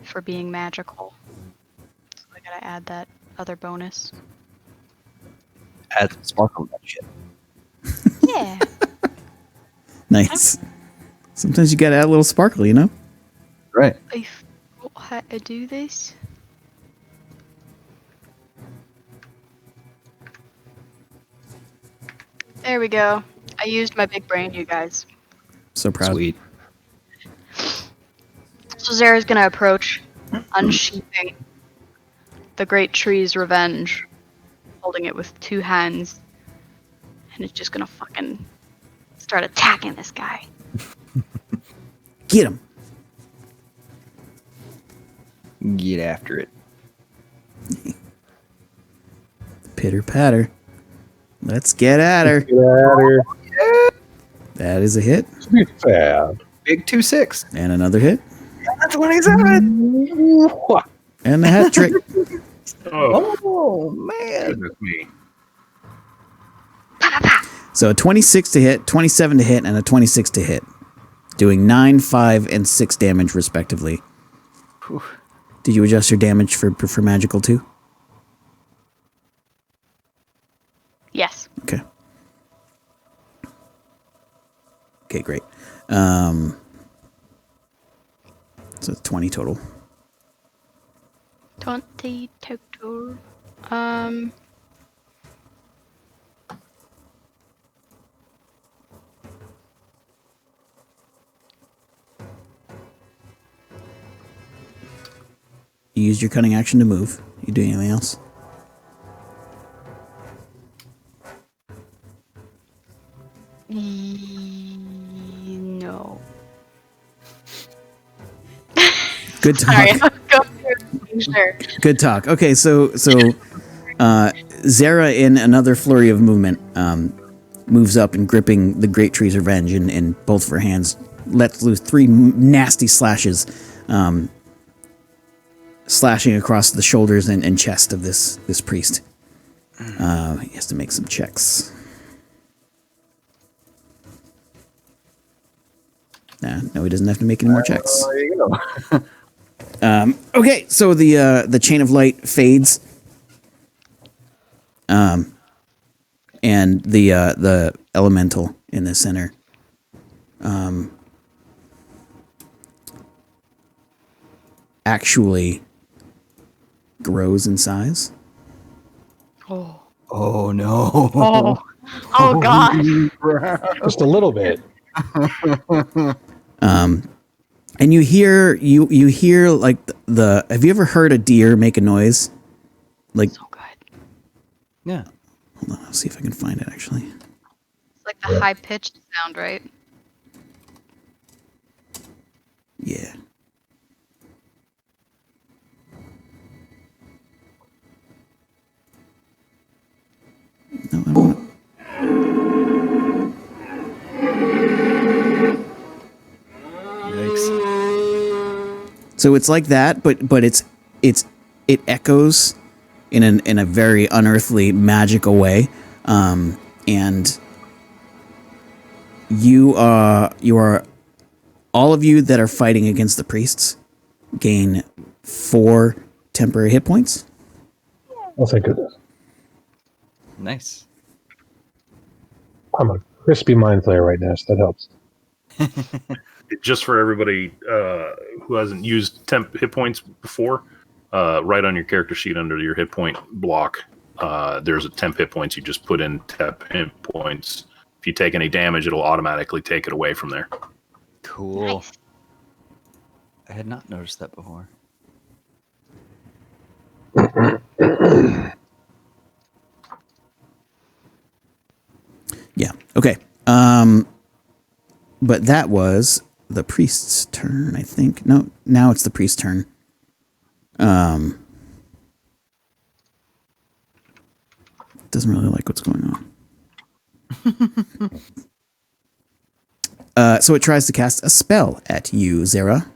for being magical. So I gotta add that other bonus. Add some sparkle to that shit. Yeah. Nice. Sometimes you gotta add a little sparkle, you know? Right. I forgot how to do this. There we go. I used my big brain, you guys. So proud. Sweet. So Zara's gonna approach, unsheathing the great tree's revenge, holding it with 2 hands, and it's just gonna fucking start attacking this guy. Get him. Get after it. Pitter patter. Let's get at her. Get at her. That is a hit. Be fab. Big 2-6. And another hit. 27. And the hat trick. Oh, Oh man. goodness me. So a 26 to hit, 27 to hit, and a 26 to hit. Doing 9, 5, and 6 damage, respectively. Whew. Did you adjust your damage for magical too? Yes. Okay. Okay, great. So it's 20 total. 20 total. You used your cunning action to move. You doing anything else? No. Good talk. Sorry, I'll go through. Sure. Good talk. Okay, so Zara, in another flurry of movement, moves up and gripping the Great Tree's Revenge in both of her hands, lets loose 3 nasty slashes, slashing across the shoulders and chest of this priest. He has to make some checks. No, he doesn't have to make any more checks. There you go. Okay, so the chain of light fades, and the elemental in the center, actually grows in size. Oh. Oh no. Oh. Oh God. Just a little bit. And you hear like the. Have you ever heard a deer make a noise? Like, So good. Yeah. hold on, I'll see if I can find it actually. It's like the high pitched sound, right? Yeah. No, I don't want. Yikes. So it's like that, but it echoes in a very unearthly, magical way, and you are all of you that are fighting against the priests gain 4 temporary hit points. Oh, thank goodness. Nice. I'm a crispy mind flayer right now, so that helps. Just for everybody who hasn't used temp hit points before, right on your character sheet under your hit point block, there's a temp hit points. You just put in temp hit points. If you take any damage, it'll automatically take it away from there. Cool. Nice. I had not noticed that before. Yeah. Okay. But that was the priest's turn, I think. No, now it's the priest's turn. Doesn't really like what's going on. So it tries to cast a spell at you, Zara.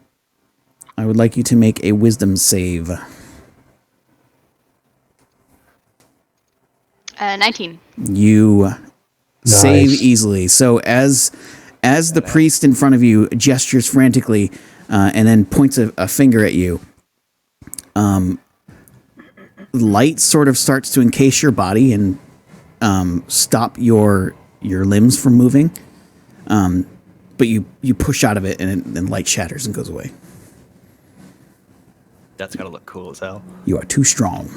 I would like you to make a wisdom save. 19. You save Nice. easily. So as the priest in front of you gestures frantically and then points a finger at you, light sort of starts to encase your body and stop your limbs from moving. But you push out of it and light shatters and goes away. That's gotta look cool as hell. You are too strong.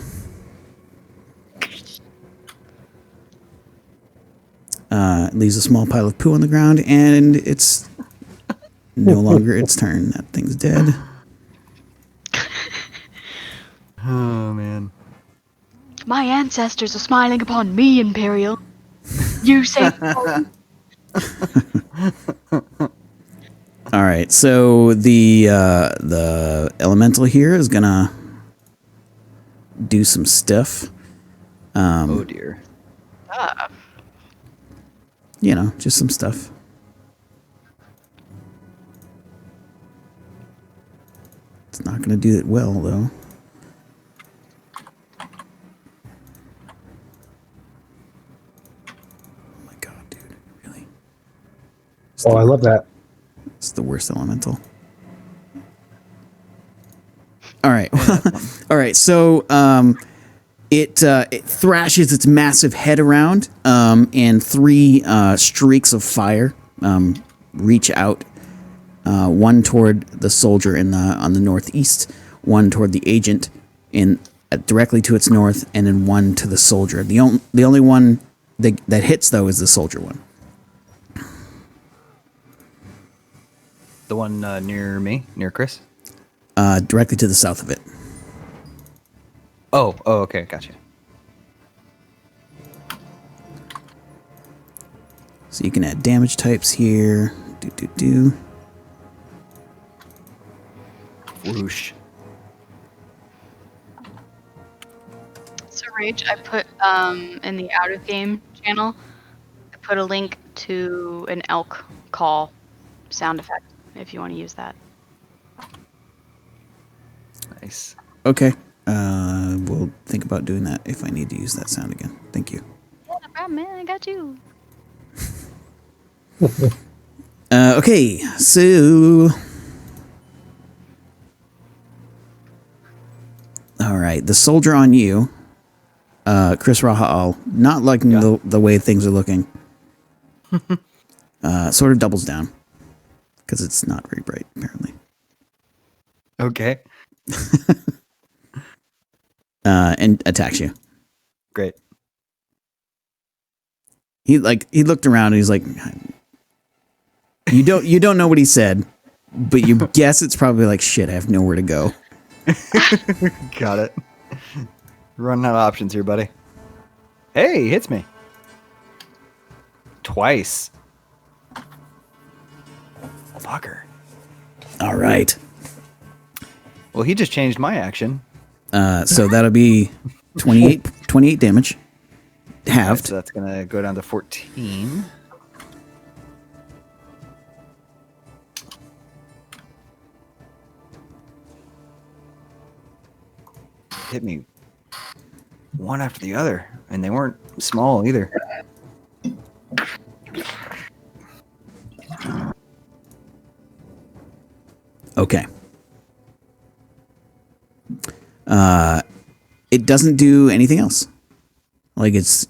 It leaves a small pile of poo on the ground, and it's no longer its turn. That thing's dead. Oh man. My ancestors are smiling upon me, Imperial. You say. All right, so the elemental here is gonna do some stuff. Oh dear. You know, just some stuff. It's not gonna do it well though. Oh my god, dude! Really? Oh, I love that. It's the worst elemental. All right. All right. So it thrashes its massive head around, and 3 streaks of fire reach out. One toward the soldier on the northeast, one toward the agent directly to its north, and then one to the soldier. The only one that hits though is the soldier one. The one near me, near Chris. Directly to the south of it. Oh, okay, gotcha. So you can add damage types here. Do. Whoosh. So Rage, I put in the out of game channel, I put a link to an elk call sound effect if you want to use that. Nice. Okay. We'll think about doing that if I need to use that sound again. Thank you. Yeah, no problem, man. I got you. Okay, so... All right, the soldier on you, Chris Raha'al, not liking the way things are looking, sort of doubles down, because it's not very bright, apparently. Okay. And attacks you. Great. He looked around and he's like, you don't know what he said, but you guess it's probably like, shit, I have nowhere to go. Got it. Running out of options here, buddy. Hey, he hits me. Twice. Fucker. All right. Well, he just changed my action. So that'll be 28 damage. Halved. So that's going to go down to 14. Hit me one after the other, and they weren't small either. Okay. It doesn't do anything else. It's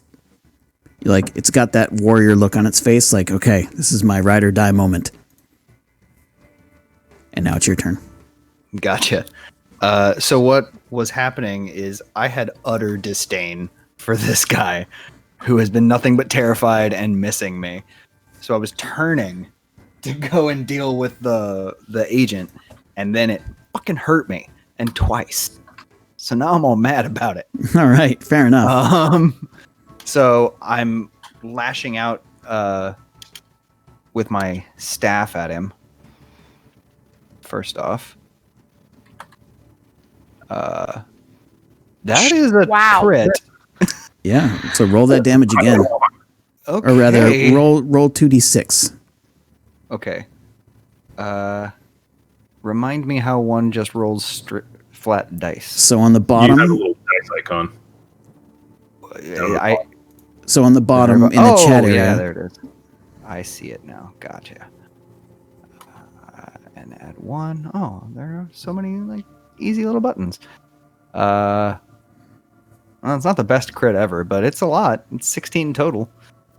got that warrior look on its face, like, okay, this is my ride or die moment. And now it's your turn. Gotcha. So what was happening is I had utter disdain for this guy who has been nothing but terrified and missing me. So I was turning to go and deal with the agent, and then it fucking hurt me, and twice. So now I'm all mad about it. All right, fair enough. So I'm lashing out with my staff at him. First off. That is a crit. Yeah, so roll that damage again. Okay. Or rather, roll 2d6. Okay. Remind me how one just rolls flat dice. So on the You bottom, have a little dice icon. so on the bottom in the chat area. Yeah, there it is. I see it now. Gotcha. And add 1. Oh, there are so many easy little buttons. Well, it's not the best crit ever, but it's a lot. It's 16 total.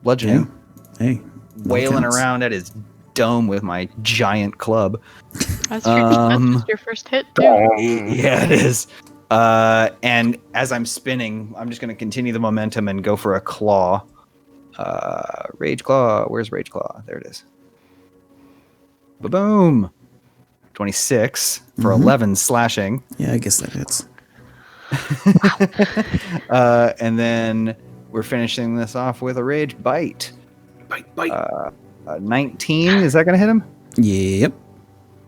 Bludgeoning. Hey, Wailing around at his dome with my giant club. That's just your first hit, too. Yeah, it is. And as I'm spinning, I'm just going to continue the momentum and go for a claw. Rage Claw. Where's Rage Claw? There it is. Ba-boom. 26 for 11 slashing. Yeah, I guess that hits. And then we're finishing this off with a Rage Bite. Bite. 19. Is that going to hit him? Yep.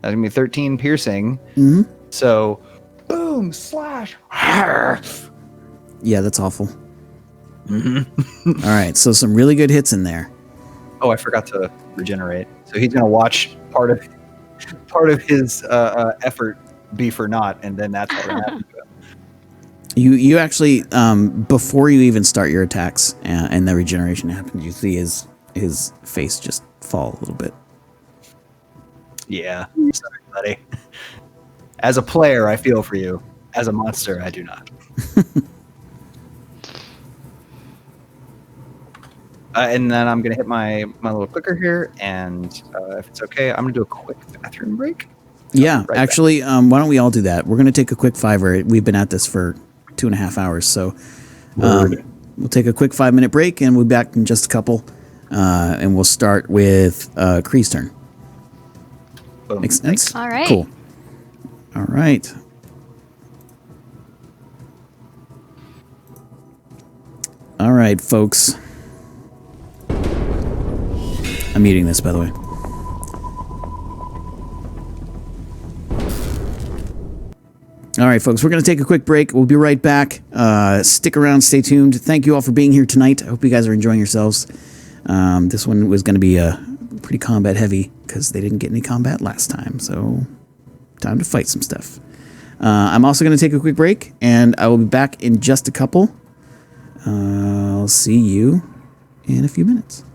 That's going to be 13 piercing. Mm-hmm. So, boom, slash. Yeah, that's awful. Mm-hmm. All right, so some really good hits in there. Oh, I forgot to regenerate. So he's going to watch part of his effort be for naught, and then that's what happens. You actually, before you even start your attacks and the regeneration happens, you see his face just fall a little bit. Yeah, sorry, buddy. As a player, I feel for you. As a monster, I do not. And then I'm gonna hit my little clicker here, and if it's okay, I'm gonna do a quick bathroom break. Yeah, Right back. actually, why don't we all do that? We're going to take a quick fiver. We've been at this for 2.5 hours, so we'll take a quick 5-minute break, and we'll be back in just a couple. And we'll start with Kree's turn. Boom. Makes sense? All right. Cool. All right. All right, folks. I'm muting this, by the way. All right, folks, we're going to take a quick break. We'll be right back. Stick around, stay tuned. Thank you all for being here tonight. I hope you guys are enjoying yourselves. This one was going to be pretty combat heavy because they didn't get any combat last time, so time to fight some stuff. I'm also going to take a quick break, and I will be back in just a couple. I'll see you in a few minutes.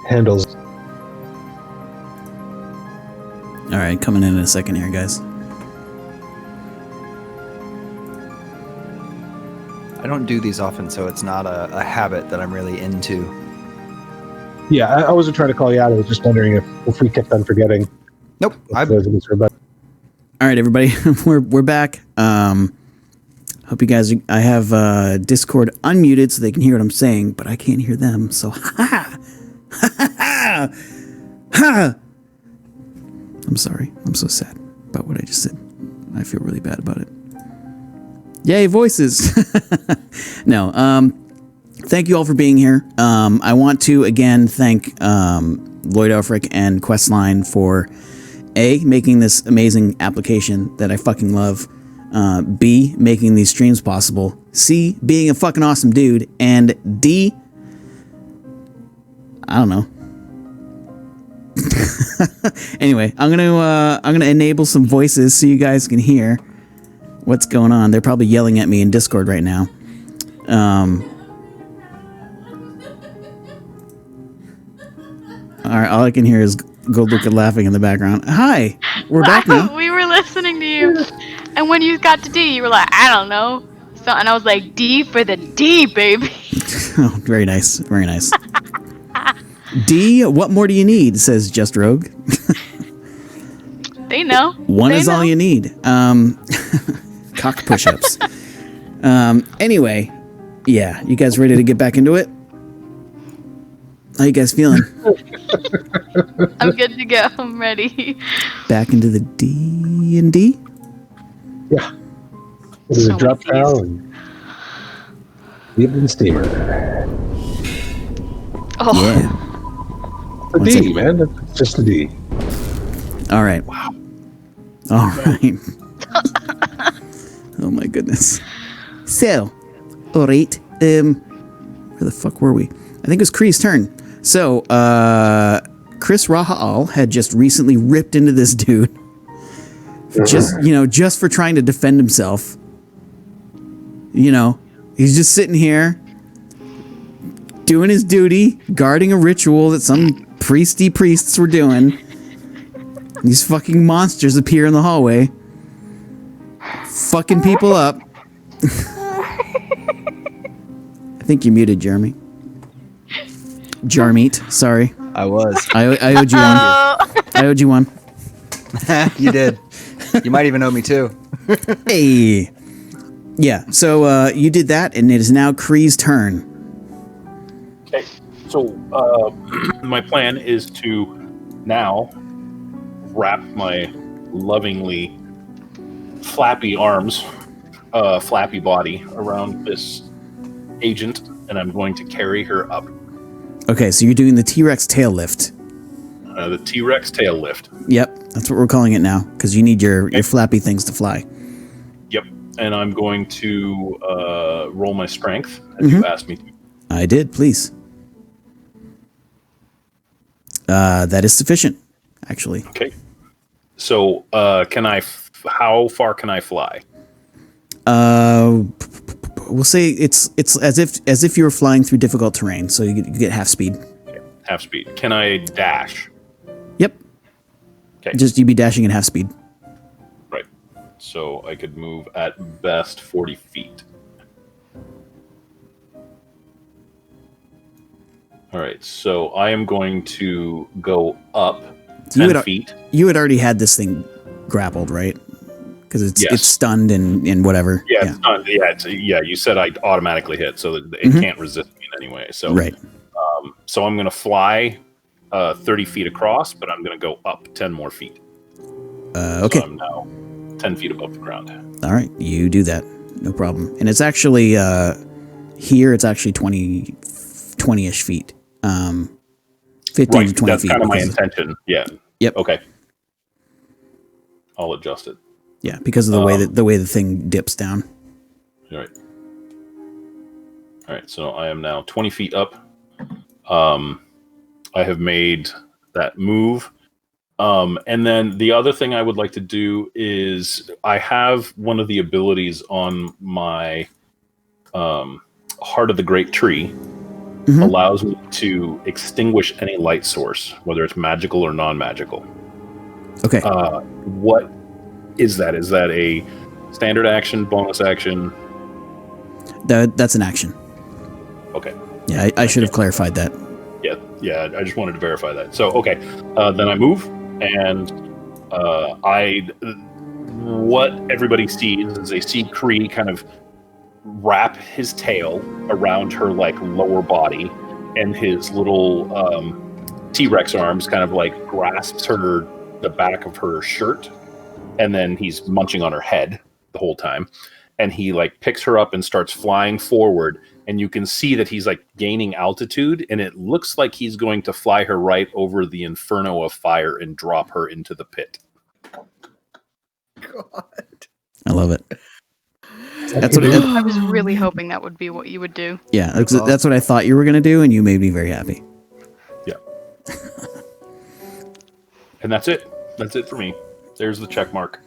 handles. All right, coming in a second here, guys. I don't do these often, so it's not a habit that I'm really into. Yeah, I wasn't trying to call you out. I was just wondering if we kept on forgetting. Nope. All right, everybody, we're back. Hope you guys. I have Discord unmuted so they can hear what I'm saying, but I can't hear them. So ha ha. I'm sorry. I'm so sad about what I just said. I feel really bad about it. Yay, voices. No, thank you all for being here. I want to again thank Lloyd Elfrick and Questline for A, making this amazing application that I fucking love. B, making these streams possible. C, being a fucking awesome dude. And D, I don't know. Anyway, I'm gonna enable some voices so you guys can hear what's going on. They're probably yelling at me in Discord right now. All right, all I can hear is Goldluca laughing in the background. Hi, we're back now. We were listening to you, and when you got to D, you were like, I don't know. So, and I was like, D for the D, baby. Oh, very nice, very nice. D, what more do you need? Says Just Rogue. They know. One is all you need. Cock push-ups. Anyway, yeah, you guys ready to get back into it? How you guys feeling? I'm good to go. I'm ready. Back into the D&D? Yeah. This is So a drop many down and Evening Steamer. Oh, Yeah. A One D, second. man. It's just a D. All right. Wow. All right. Oh my goodness. So, all right. Where the fuck were we? I think it was Kree's turn. So, Chris Rahal had just recently ripped into this dude. Just for trying to defend himself. You know, he's just sitting here doing his duty, guarding a ritual that some priests were doing. These fucking monsters appear in the hallway, fucking people up. I think you muted Jeremy. Jarmeet, sorry. I was. I owed you one. I owed you one. You did. You might even owe me two. Hey. Yeah, so you did that, and it is now Kree's turn. Okay, so my plan is to now wrap my lovingly flappy arms, flappy body around this agent, and I'm going to carry her up. Okay, so you're doing the T-Rex tail lift. The T-Rex tail lift. Yep, that's what we're calling it now, because you need your flappy things to fly. Yep, and I'm going to roll my strength, as you asked me to. I did, please. That is sufficient, actually. Okay. So, how far can I fly? We'll say it's as if you were flying through difficult terrain, so you get half speed. Okay, half speed. Can I dash? Yep. Okay. Just you'd be dashing at half speed. Right. So I could move at best 40 feet. All right. So I am going to go up 10 feet. You had already had this thing grappled, right? Because it's stunned and whatever. Yeah, it's stunned. Yeah, you said I automatically hit, so that it can't resist me in any way. So right. So I'm going to fly 30 feet across, but I'm going to go up 10 more feet. Okay. So I'm now 10 feet above the ground. All right, you do that. No problem. And it's actually here. It's actually 20-ish feet. 15 to 20 that's feet. Kind of my intention. Yeah. Yep. Okay. I'll adjust it. Yeah, because of the way the thing dips down. All right. All right. So I am now 20 feet up. I have made that move. And then the other thing I would like to do is I have one of the abilities on my Heart of the Great Tree allows me to extinguish any light source, whether it's magical or non-magical. Okay. What is that? Is that a standard action, bonus action? That's an action. Okay. Yeah, I should have clarified that. Yeah. I just wanted to verify that. So, okay. Then I move, and what everybody sees is they see Kree kind of wrap his tail around her like lower body, and his little T-Rex arms kind of like grasps the back of her shirt, and then he's munching on her head the whole time, and he like picks her up and starts flying forward, and you can see that he's like gaining altitude, and it looks like he's going to fly her right over the inferno of fire and drop her into the pit. God. I love it. That's what I was really hoping that would be what you would do. Yeah, that's what I thought you were going to do, and you made me very happy. Yeah. And that's it. That's it for me. There's the check mark.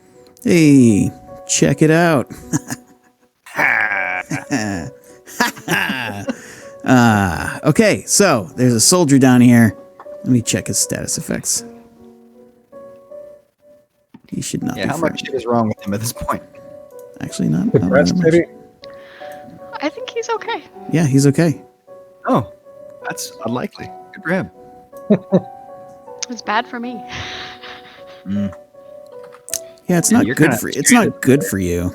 Hey, check it out. Okay, so there's a soldier down here. Let me check his status effects. He should not be How much shit is wrong with him at this point? Actually, not Depressed, that much. maybe? I think he's okay. Yeah, he's okay. Oh, that's unlikely. Good for him. It's bad for me. Yeah, it's not you're good kinda for it's not good for you.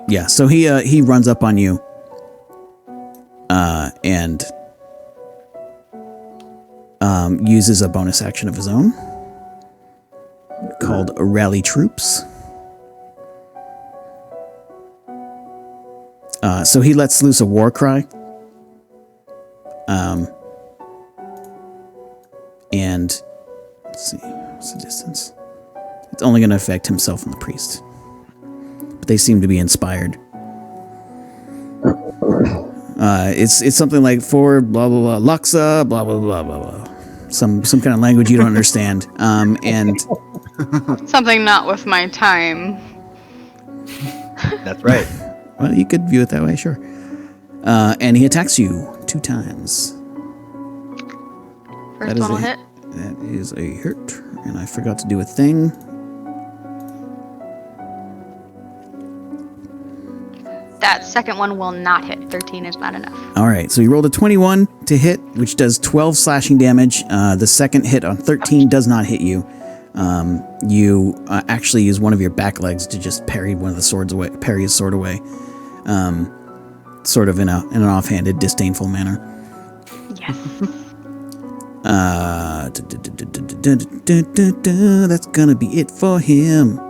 Yeah, so he runs up on you, and uses a bonus action of his own called Rally Troops. So he lets loose a war cry. And let's see, what's the distance? It's only going to affect himself and the priest, but they seem to be inspired. It's something like for blah blah blah Luxa blah blah blah blah blah, some kind of language you don't understand. And Something not with my time. That's right. well, you could view it that way, sure. And he attacks you 2 times. First That is one will a- hit. That is a hurt, and I forgot to do a thing. That second one will not hit. 13 is not enough. All right, so he rolled a 21 to hit, which does 12 slashing damage. The second hit on 13 does not hit you. You actually use one of your back legs to just parry one of the swords away, parry his sword away, sort of in an offhanded, disdainful manner. Yes. That's gonna be it for him.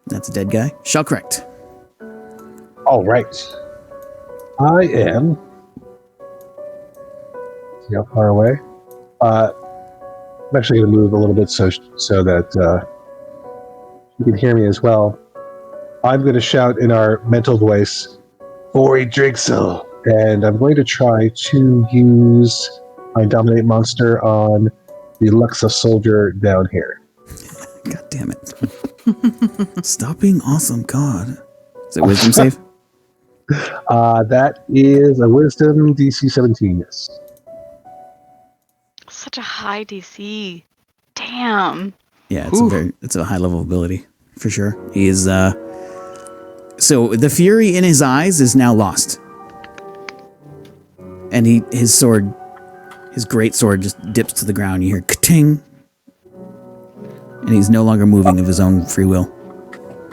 That's a dead guy. Shall correct. All right. I am. See how far away? I'm actually going to move a little bit so that you can hear me as well. I'm going to shout in our mental voice, "Ori Drixel," and I'm going to try to use my Dominate Monster on the Luxa soldier down here. God damn it. Stop being awesome, God. Is it wisdom save? That is a Wisdom DC 17, yes. Such a high DC. Damn. Yeah, it's a high level ability for sure. He is so the fury in his eyes is now lost. And his great sword just dips to the ground. You hear ka-ting. And he's no longer moving of his own free will.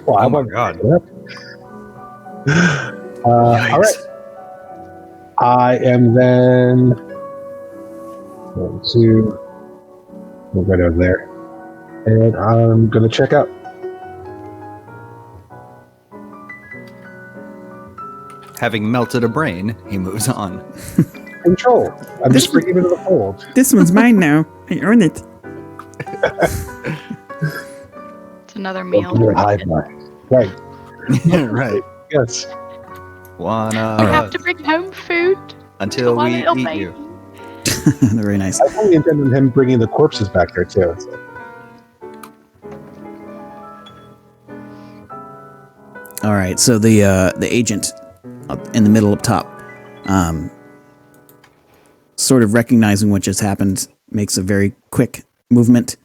Well, Oh my God. All right. I am then going to move right over there, and I'm going to check out. Having melted a brain, he moves on. Control. I'm just bringing it into the fold. This one's mine now. I earn it. It's another meal. Your hive mind. Right. Right. Yes. Wanna I have to bring home food. until One we little eat baby. you. Very nice. I fully intended on him bringing the corpses back there too. All right, so the agent up in the middle up top, sort of recognizing what just happened, makes a very quick movement.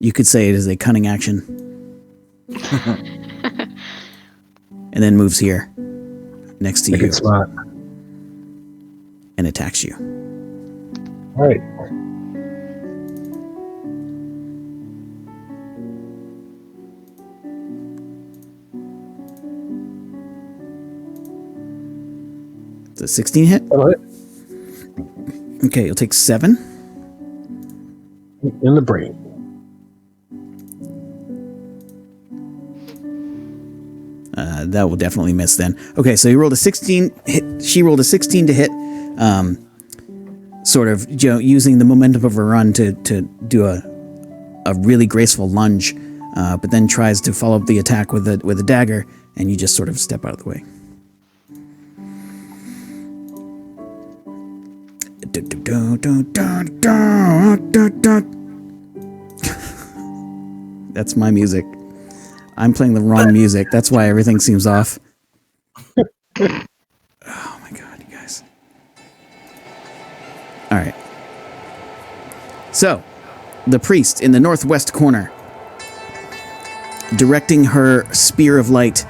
You could say it is a cunning action. And then moves here, next to Make you, it smart. and attacks you. All right. It's a 16 hit. That'll hit. Okay, you'll take 7. In the brain. That will definitely miss then. Okay, so he rolled a 16 hit. She rolled a 16 to hit. Sort of, using the momentum of her run to do a really graceful lunge, but then tries to follow up the attack with a dagger, and you just sort of step out of the way. That's my music. I'm playing the wrong music. That's why everything seems off. Oh my god, you guys. All right. So, the priest in the northwest corner, directing her spear of light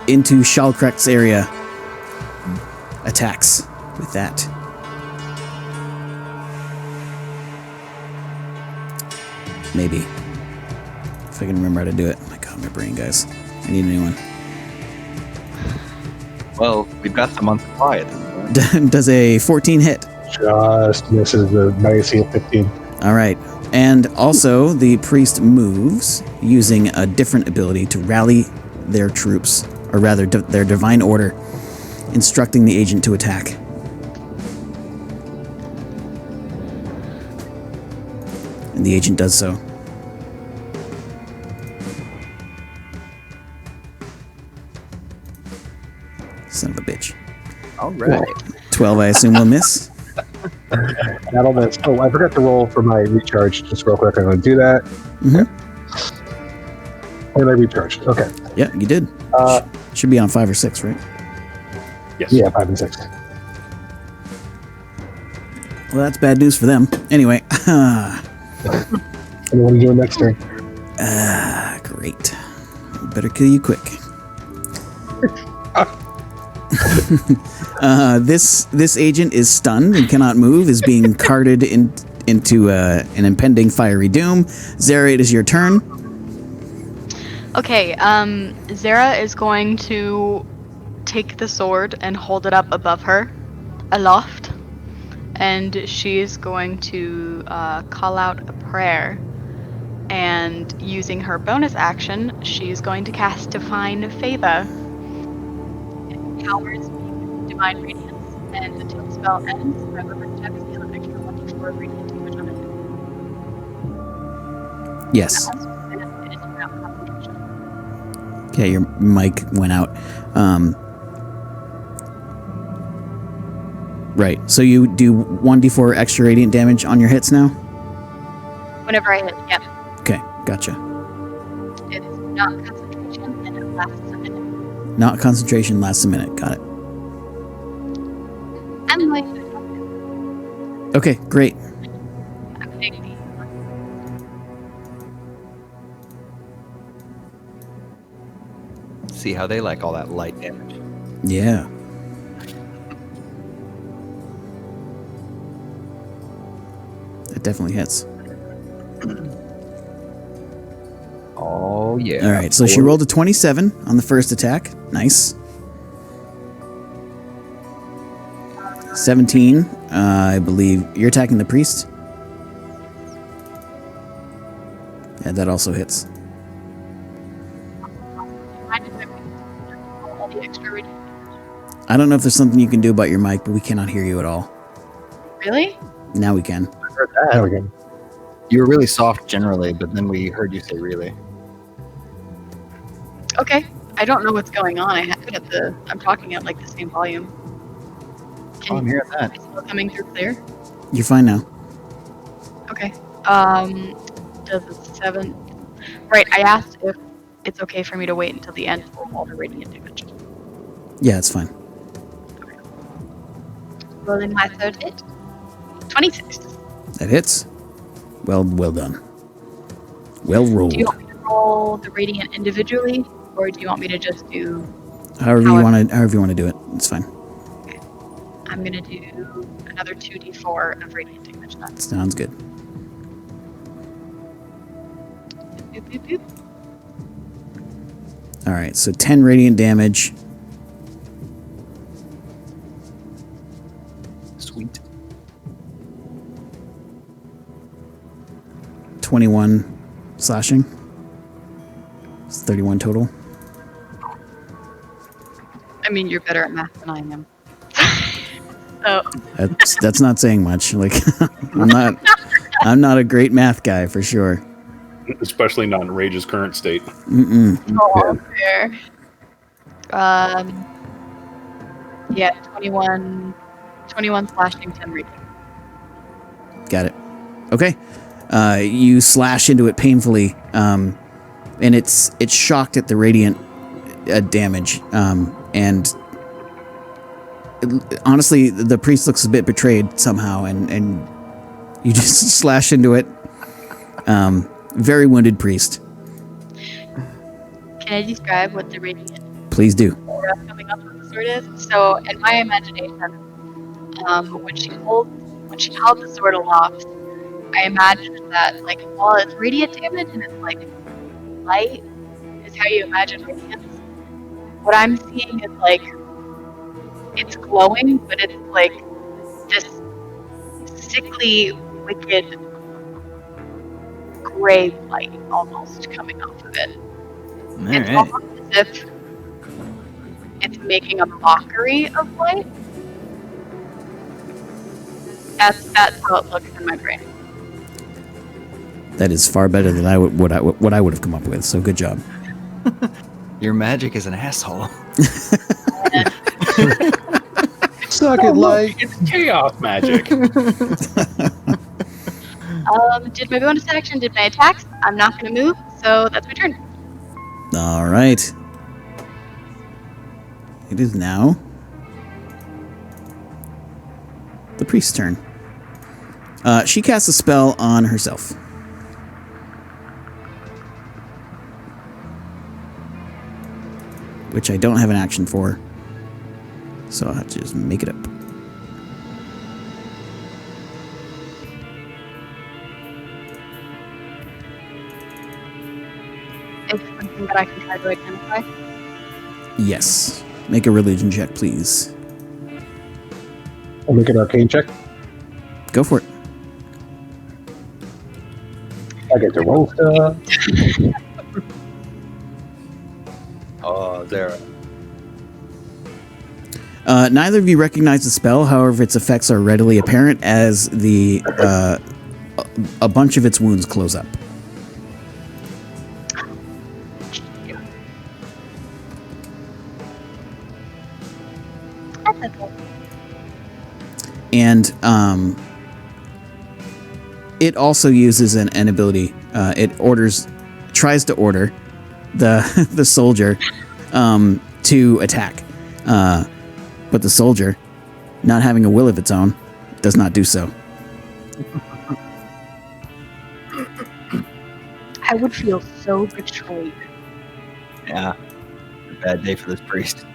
into Shalkrek's area, attacks with that. Maybe. If I can remember how to do it. Oh my god, my brain, guys. I need a new one. Well, we've got the month of quiet. Does a 14 hit. Just misses the legacy of 15. All right. And also, the priest moves using a different ability to rally their troops, or rather, their divine order, instructing the agent to attack. And the agent does so. Son of a bitch. All right. 12, I assume, will miss. That'll miss. Oh, I forgot to roll for my recharge. Just real quick, I'm going to do that. Mm-hmm. And I recharged. Okay. Yeah, you did. Should be on 5 or 6, right? Yes. Yeah, 5 and 6. Well, that's bad news for them. Anyway. And what are you doing next turn? Great. Better kill you quick. This agent is stunned and cannot move, is being carted into an impending fiery doom. Zara, it is your turn. Okay, Zara is going to take the sword and hold it up above her, aloft, and she is going to call out a prayer. And using her bonus action, she's going to cast Divine Favor. It empowers Divine Radiance, and until the spell ends, whoever protects deal an extra 1d4 radiant damage on it. Yes. That lasts for a minute, and it's without concentration. Okay, your mic went out. Right. So you do 1d4 extra radiant damage on your hits now? Whenever I hit, yep. Okay, gotcha. It is not concentration, and it lasts a minute. Not concentration, lasts a minute. Got it. I'm like, Okay, great. I'm putting the See how they like all that light damage. Yeah. That definitely hits. Oh, yeah. All right, so she rolled a 27 on the first attack. Nice. 17, I believe. You're attacking the priest? Yeah, that also hits. all the extra radiant. I don't know if there's something you can do about your mic, but we cannot hear you at all. Really? Now we can. I heard that. There we go. You were really soft generally, but then we heard you say really. Okay. I don't know what's going on. I'm talking at like the same volume. Oh, I'm hearing Am that. I still coming through clear? You're fine now. Okay. Does it 7? Right. I asked if it's okay for me to wait until the end to roll all the radiant damage. Yeah, it's fine. Rolling my third hit. 26. That hits. Well done. Well rolled. Do you want me to roll the radiant individually, or do you want me to just do? However you want to do it. It's fine. Okay. I'm gonna do another 2d4 of radiant damage. Then. Sounds good. Boop, boop, boop. All right, so 10 radiant damage. Sweet. 21 slashing. It's 31 total. I mean, you're better at math than I am. So That's not saying much. Like I'm not a great math guy for sure. Especially not in Rage's current state. oh, fair. Yeah, 21 slashing, 10 radiant. Got it. Okay. You slash into it painfully, and it's shocked at the radiant damage. And honestly, the priest looks a bit betrayed somehow, and you just slash into it. Very wounded priest. Can I describe what the radiant Please do. aura coming up with the sword is? So, in my imagination, when she held the sword aloft, I imagined that, like, while it's radiant damage and it's like light, is how you imagine radiance. What I'm seeing is like it's glowing, but it's like this sickly, wicked gray light almost coming off of it. It's Alright. almost as if it's making a mockery of light. That's how it looks in my brain. That is far better than what I would have come up with. So good job. Your magic is an asshole. Suck it, like. It's chaos magic. Did my bonus action, did my attacks. I'm not going to move, so that's my turn. All right. It is now the priest's turn. She casts a spell on herself. Which I don't have an action for. So I'll have to just make it up. Is it something that I can try to identify? Yes. Make a religion check, please. I'll make an arcane check. Go for it. I get to roll stuff. Oh, there. Neither of you recognize the spell, however, its effects are readily apparent as a bunch of its wounds close up. That's okay. And it also uses an ability. It tries to order the soldier to attack. But the soldier, not having a will of its own, does not do so. I would feel so betrayed. Yeah. A bad day for this priest.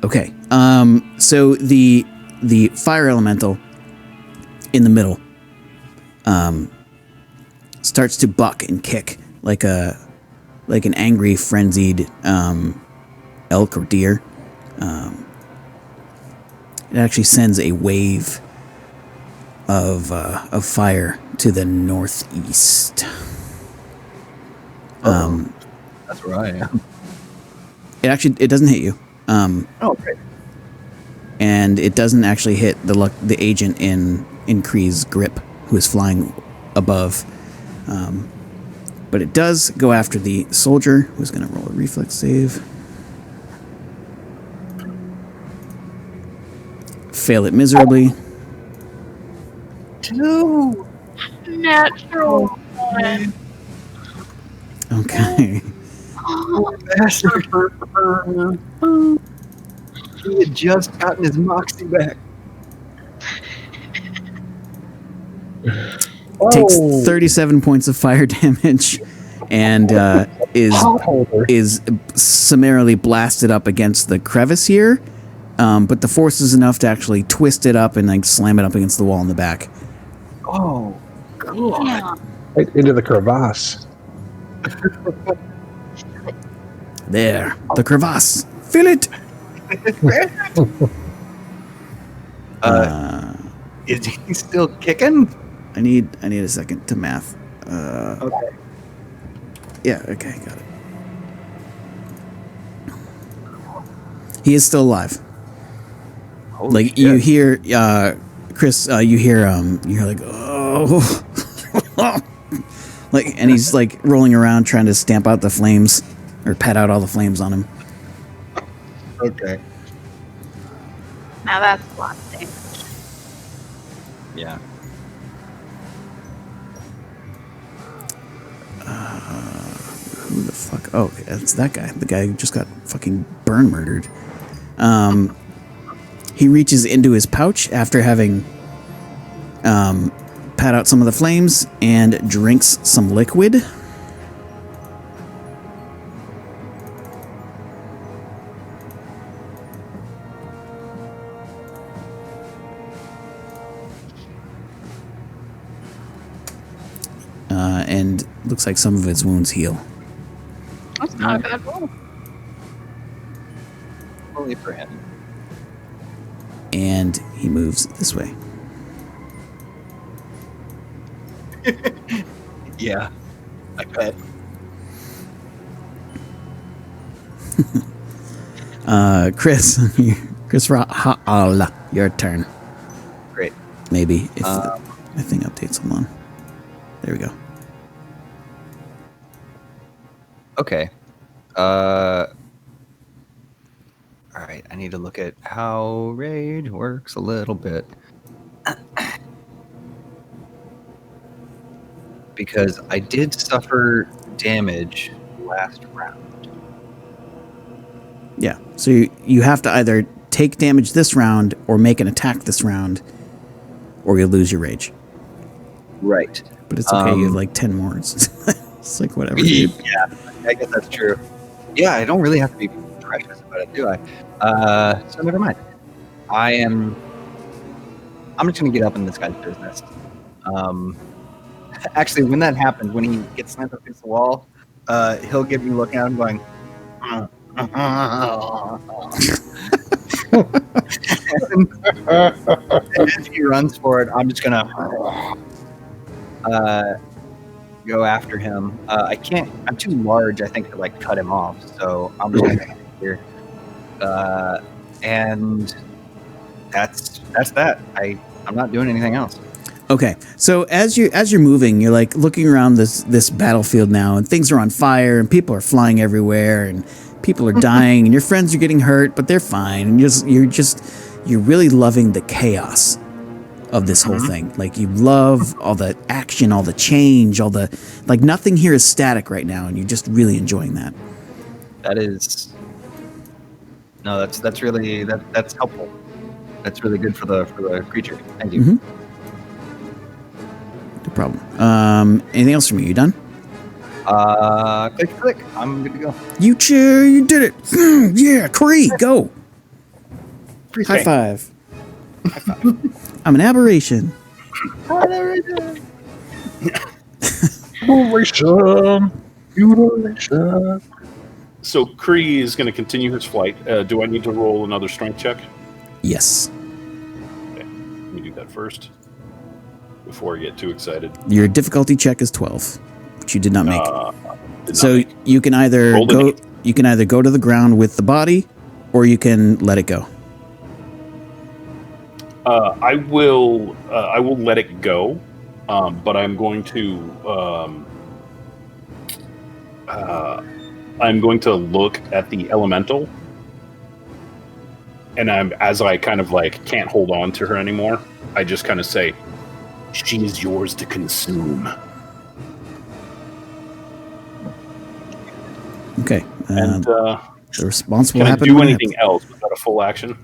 Okay. So the fire elemental in the middle starts to buck and kick like an angry, frenzied elk or deer. It actually sends a wave of fire to the northeast. That's where I am. It doesn't hit you. Okay. And it doesn't actually hit the agent in Kree's grip, who is flying above. But it does go after the soldier, who's going to roll a reflex save. Fail it miserably. 2. Natural one. Okay. Bastard. He had just gotten his moxie back. Takes Oh, 37 points of fire damage and potholder. is summarily blasted up against the crevice here. But the force is enough to actually twist it up and like slam it up against the wall in the back. Oh, God. Yeah. Right into the crevasse. There, the crevasse. Fill it. Is he still kicking? I need a second to math. Okay. Yeah, okay, got it. He is still alive. Holy Like shit. you hear, Chris. You hear like, oh, like, and he's like rolling around trying to stamp out the flames or pat out all the flames on him. Okay. Now that's a lot of damage. Yeah. Who the fuck? Oh, it's that guy. The guy who just got fucking burn murdered. He reaches into his pouch after having pat out some of the flames and drinks some liquid. And looks like some of his wounds heal. That's not a bad roll. Only for him. And he moves this way. Yeah. I bet. Chris, your turn. Great. Maybe if my thing updates. Hold on. There we go. Okay. All right. I need to look at how rage works a little bit. Because I did suffer damage last round. Yeah. So you have to either take damage this round or make an attack this round, or you'll lose your rage. Right. But it's okay. You have like 10 more. It's like whatever. Yeah, I guess that's true. Yeah, I don't really have to be precious about it, do I? So never mind. I'm just gonna get up in this guy's business. Actually, when that happens, when he gets slammed up against the wall, he'll give me looking at him going, and as he runs for it, I'm just gonna go after him. I can't. I'm too large, I think, to like cut him off. So I'm just gonna here, and that's that. I'm not doing anything else. Okay, so as you're moving, you're like looking around this battlefield now, and things are on fire, and people are flying everywhere, and people are dying, and your friends are getting hurt, but they're fine. And you're really loving the chaos of this whole thing. Like you love all the action, all the change, all the like. Nothing here is static right now, and you're just really enjoying that. That is no. That's really that's helpful. That's really good for the creature. Thank you. Mm-hmm. No problem. Anything else from you? You done? Click. I'm good to go. You did it. Yeah, Cree, go. High five. High five. I'm an aberration. Mutilation. So Kree is going to continue his flight. Do I need to roll another strength check? Yes. Okay, let me do that first before I get too excited. Your difficulty check is 12, which you did not make. So you can either Roll go. it. You can either go to the ground with the body, or you can let it go. I will let it go, but I'm going to look at the elemental, and as I kind of like can't hold on to her anymore, I just kind of say, "She is yours to consume." Okay. And The responsible can I happen do when it anything else? Was that a full action?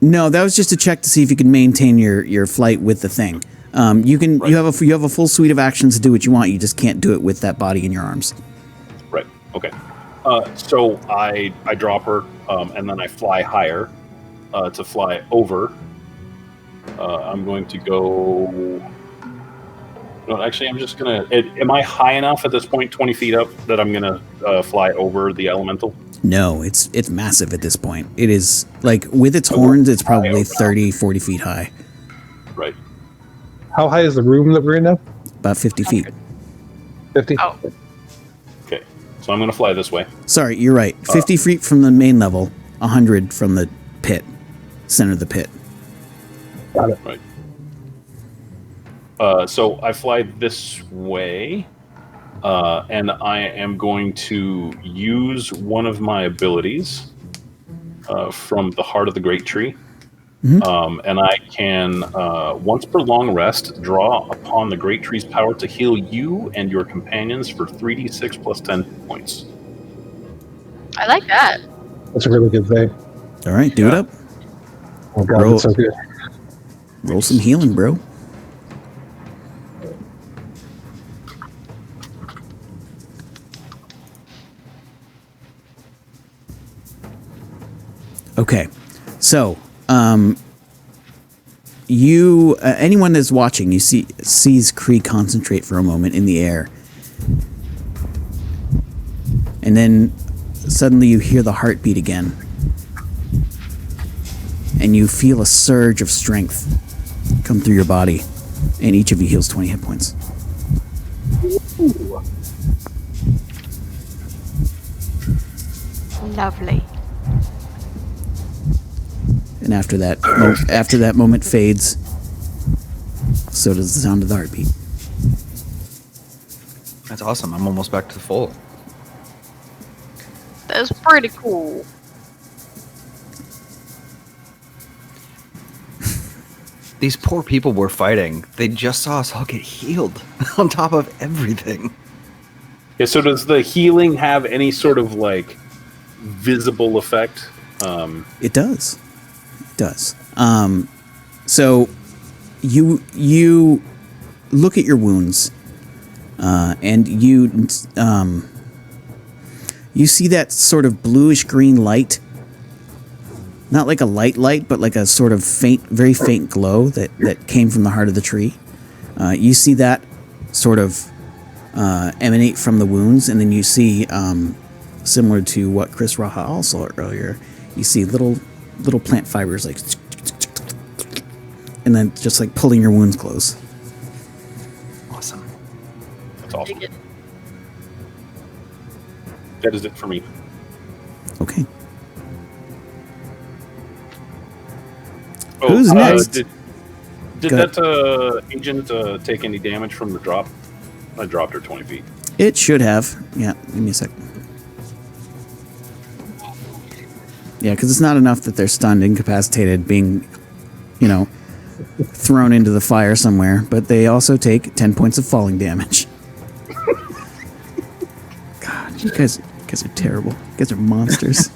No, that was just to check to see if you can maintain your flight with the thing. You have a full suite of actions to do what you want. You just can't do it with that body in your arms. Right. Okay. So I drop her, and then I fly higher to fly over. I'm going to go. No, actually, I'm just gonna. Am I high enough at this point, 20 feet up, that I'm gonna fly over the elemental? No, it's massive at this point. It is like with its horns, it's probably 30, 40 feet high. Right. How high is the room that we're in now? About 50 feet. 50? Oh. Okay. So I'm gonna fly this way. Sorry, you're right. 50 feet from the main level, 100 from the pit, center of the pit. Got it. Right. So I fly this way, and I am going to use one of my abilities from the heart of the great tree. And I can, once per long rest, draw upon the great tree's power to heal you and your companions for 3d6 plus 10 points. I like that. That's a really good thing. All right, do it up. Oh, God, Roll. that's so good. Roll some healing, bro. Okay, so you anyone that's watching, you sees Kree concentrate for a moment in the air, and then suddenly you hear the heartbeat again, and you feel a surge of strength come through your body, and each of you heals 20 hit points. Lovely. And after that moment fades, so does the sound of the heartbeat. That's awesome. I'm almost back to full. That's pretty cool. These poor people we're fighting, they just saw us all get healed on top of everything. Yeah, so does the healing have any sort of, like, visible effect? It does. It does. So you look at your wounds, and you see that sort of bluish green light. Not like a light, but like a sort of faint, very faint glow that came from the heart of the tree. You see that sort of emanate from the wounds, and then you see, similar to what Chris Raha also earlier, you see little plant fibers like, and then just like pulling your wounds close. Awesome. That's awesome. Dig it. That is it for me. Okay. Oh, Who's next? Did Go that agent take any damage from the drop? I dropped her 20 feet. It should have. Yeah, give me a sec. Yeah, because it's not enough that they're stunned, incapacitated, being, thrown into the fire somewhere, but they also take 10 points of falling damage. God, you guys are terrible. You guys are monsters.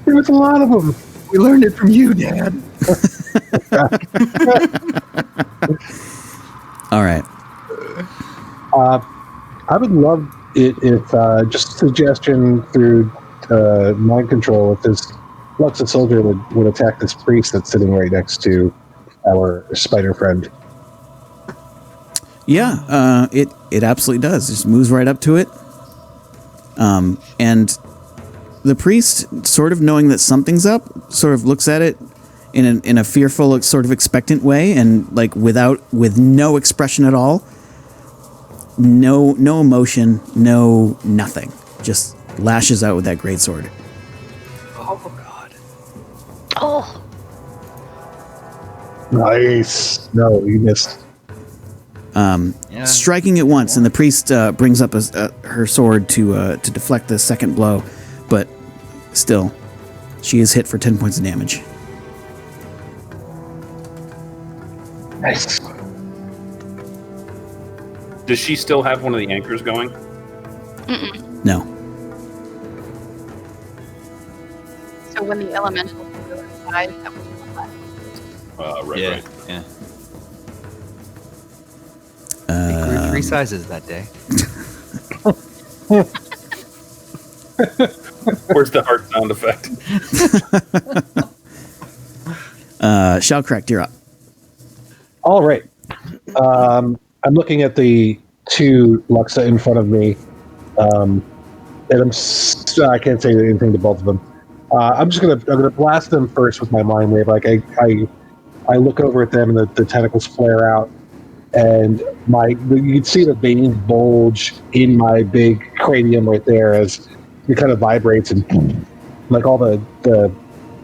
There was a lot of them. We learned it from you, Dad. All right. I would love it if, just a suggestion through mind control, if this Luxa soldier would attack this priest that's sitting right next to our spider friend. Yeah, it absolutely does. It just moves right up to it. And the priest, sort of knowing that something's up, sort of looks at it in a fearful, sort of expectant way, and like with no expression at all, no emotion, no nothing, just lashes out with that greatsword. Oh, God. Oh, Nice. No, you missed. Yeah. Striking it once, and the priest brings up her sword to deflect the second blow, but still, she is hit for 10 points of damage. Nice. Does she still have one of the anchors going? No. So when the elemental dies, that was Right, yeah, right. yeah. It grew 3 sizes that day. Where's the heart sound effect? Shellcrack, you're up. All right. I'm looking at the 2 Luxa in front of me, and I can't say anything to both of them. I'm gonna blast them first with my mind wave. Like I look over at them, and the tentacles flare out, and you can see the veins bulge in my big cranium right there as it kind of vibrates, and like all the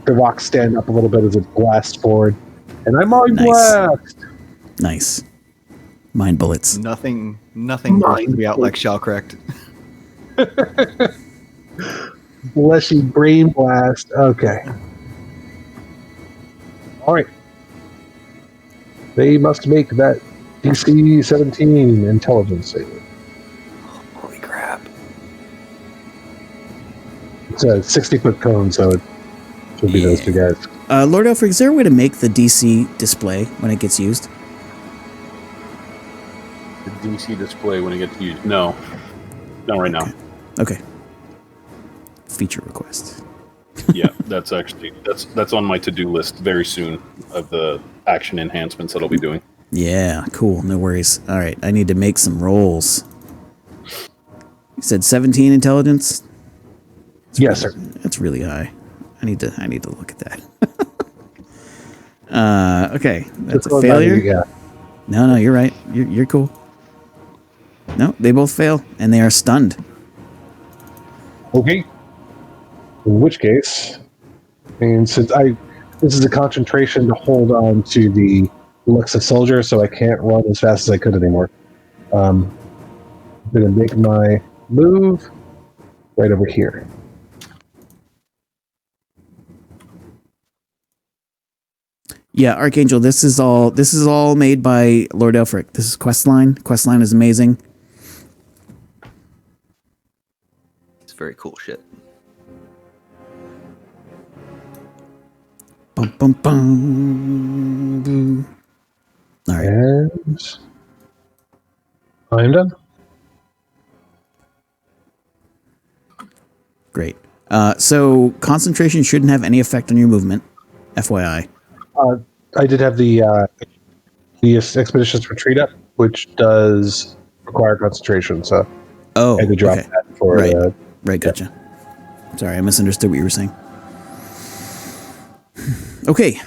rocks stand up a little bit as it blasts forward, and I'm mind blast. Nice. Mind bullets. Nothing grosses me out like Shellcracked. Fleshy brain blast. Okay. All right. They must make that DC 17 intelligence saving. Holy crap. It's a 60-foot cone, so it should be those 2 guys. Lord Elfric, is there a way to make the DC display when it gets used? The DC display when it gets used. No. Not right now. Okay. Feature request. Yeah, that's on my to-do list very soon of the action enhancements that I'll be doing. Yeah, cool. No worries. All right, I need to make some rolls. You said 17 intelligence? Yes, sir. That's really high. I need to look at that. Okay, that's a failure. Yeah. No, you're right. You're cool. No, they both fail, and they are stunned. Okay. In which case, and since this is a concentration to hold on to the Luxa soldier, so I can't run as fast as I could anymore. I'm going to make my move right over here. Yeah, Archangel, this is all made by Lord Elfric. This is Questline. Questline is amazing. It's very cool shit. Bum, bum, bum, boo. All right. And I'm done. Great. So concentration shouldn't have any effect on your movement, FYI. I did have the expeditious retreat up, which does require concentration. So Oh, I had to drop okay. that for Right. Right, gotcha. Sorry, I misunderstood what you were saying. Okay.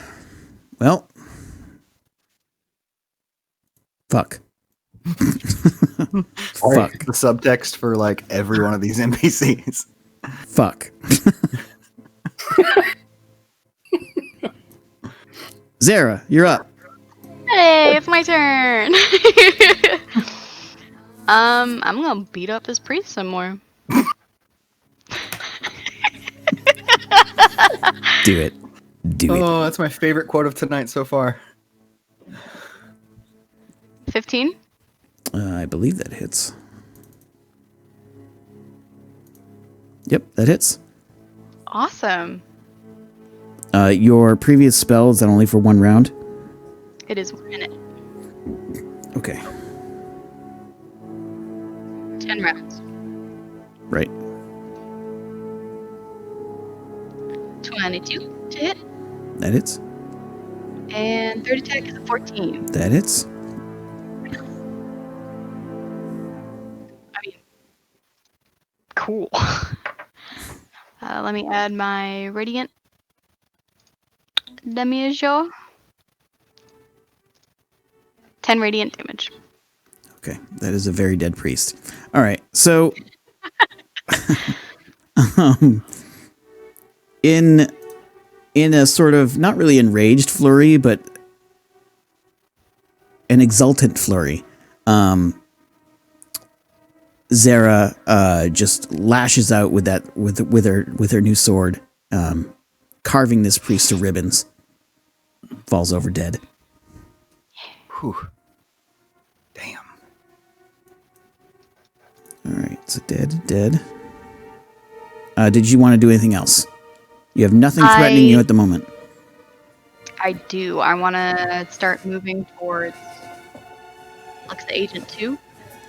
Well. Fuck. Fuck. The subtext for like every one of these NPCs. Fuck. Zara, you're up. Hey, it's my turn. I'm gonna beat up this priest some more. Do it. Do it. Oh, that's my favorite quote of tonight so far. 15. I believe that hits. Yep, that hits. Awesome. Your previous spell, is that only for 1 round? It is 1 minute. Okay. 10 rounds. Right. 22 to hit. That hits. And third attack is a 14. That hits. I mean, cool. Let me add my radiant damage. 10 radiant damage. Okay, that is a very dead priest. All right, so in a sort of not really enraged flurry, but an exultant flurry, Zara just lashes out with her new sword, carving this priest to ribbons. Falls over dead. Whew. Damn. All right, so dead. Did you want to do anything else? You have nothing threatening you at the moment. I do. I want to start moving towards Lux the Agent too,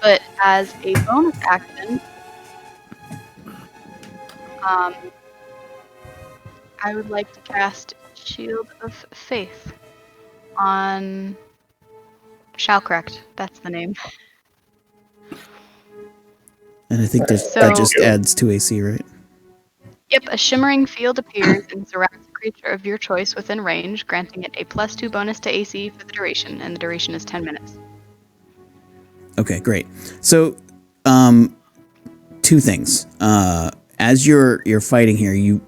but as a bonus action, I would like to cast Shield of Faith on Shall Correct. That's the name. And I think So- that just adds 2 AC, right? Yep, a shimmering field appears and surrounds a creature of your choice within range, granting it a +2 bonus to AC for the duration, and the duration is 10 minutes. Okay, great. So, 2 things. As you're fighting here, you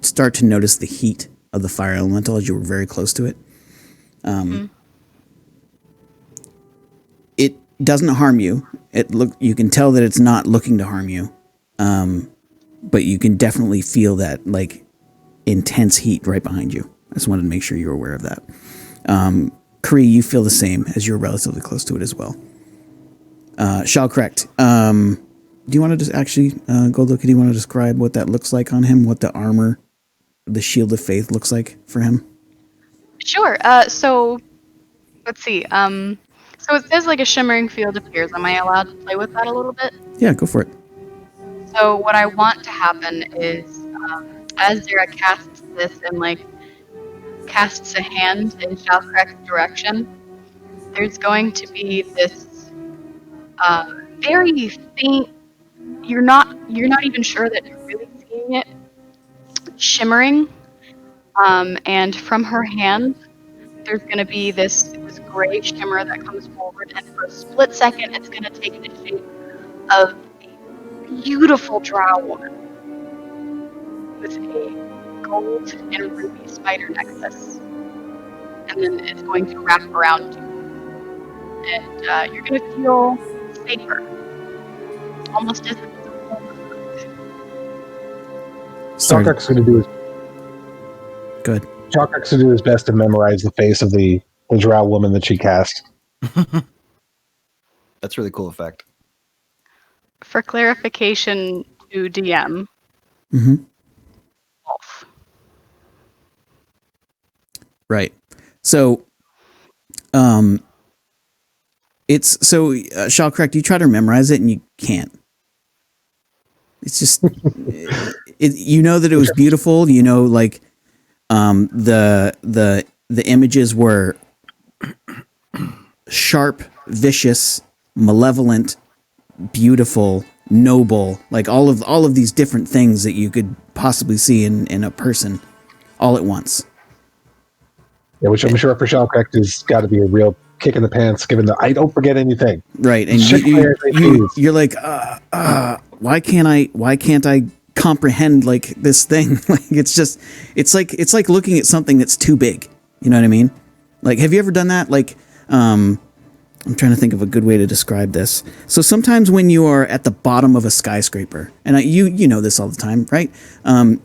start to notice the heat of the fire elemental as you were very close to it. It doesn't harm you. You can tell that it's not looking to harm you. But you can definitely feel that like intense heat right behind you. I just wanted to make sure you were aware of that. Kree, you feel the same as you're relatively close to it as well. Shall Correct. Do you want to just actually go look? Do you want to describe what that looks like on him? What the armor, the Shield of Faith looks like for him? Sure. So let's see. So it says like a shimmering field appears. Am I allowed to play with that a little bit? Yeah, go for it. So what I want to happen is, as Zara casts this and like casts a hand in Shall Correct's direction, there's going to be this very faint. You're not even sure that you're really seeing it shimmering. And from her hand, there's going to be this gray shimmer that comes forward, and for a split second, it's going to take the shape of beautiful drow woman with a gold and ruby spider necklace, and then it's going to wrap around you, and you're going to feel safer, almost as if it's a home. Shalkrek's going to do his Good. Shalkrek's going to do his best to memorize the face of the drow woman that she cast. That's a really cool effect. For clarification to DM, Mm-hmm. wolf. Right. So, Shall Correct, you try to memorize it and you can't. It's just, you know that it was beautiful. You know, like, the images were sharp, vicious, malevolent, beautiful, noble, like all of these different things that you could possibly see in a person all at once. Yeah, which I'm sure for Shalkrek has got to be a real kick in the pants, given the I don't forget anything. Right, and you're like, why can't I comprehend like this thing? Like it's like looking at something that's too big. You know what I mean? Like, have you ever done that? Like, I'm trying to think of a good way to describe this. So sometimes when you are at the bottom of a skyscraper, and you know this all the time, right?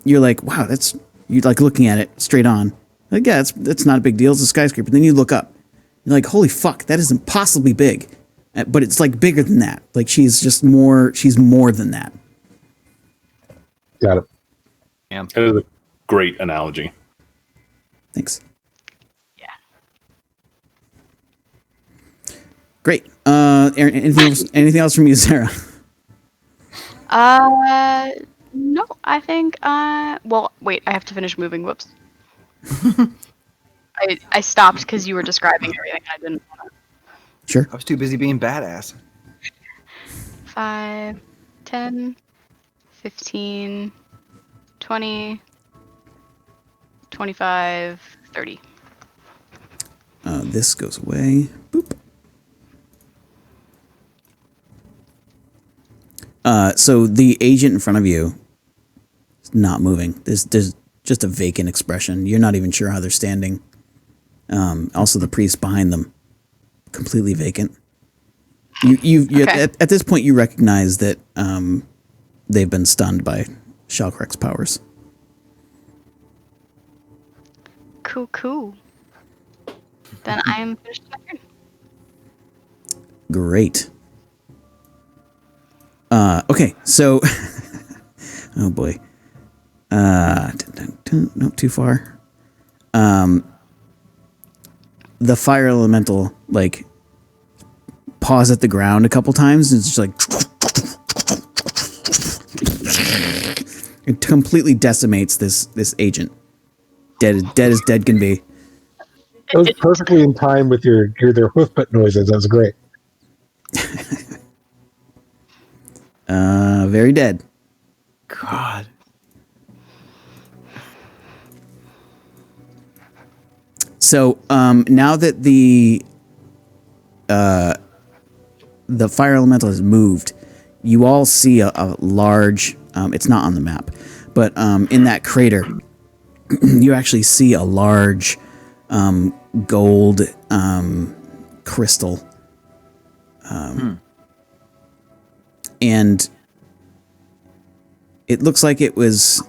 You're like, wow, you're like looking at it straight on. Like, yeah, it's not a big deal. It's a skyscraper. Then you look up. You're like, holy fuck, that is impossibly big. But it's like bigger than that. Like she's more than that. Got it. Yeah. That is a great analogy. Thanks. Yeah. Great. Anything else from you, Sarah? No, I think, well, wait, I have to finish moving, whoops. I stopped because you were describing everything. I didn't want to. Sure. I was too busy being badass. 5, 10, 15, 20, 25, 30. This goes away. Boop. So the agent in front of you is not moving. There's just a vacant expression. You're not even sure how they're standing. Also, the priest behind them, completely vacant. You Okay. at this point you recognize that they've been stunned by Shalkrek's powers. Cool. Then I am finished my turn. Great. Okay, so oh boy. No, too far. The fire elemental like paws at the ground a couple times and it's just like it completely decimates this agent. Dead as dead can be. It was perfectly in time with their hoofbeat noises. That was great. Very dead. God. So now that the fire elemental has moved, you all see a large. It's not on the map, but in that crater, you actually see a large gold crystal, and it looks like it was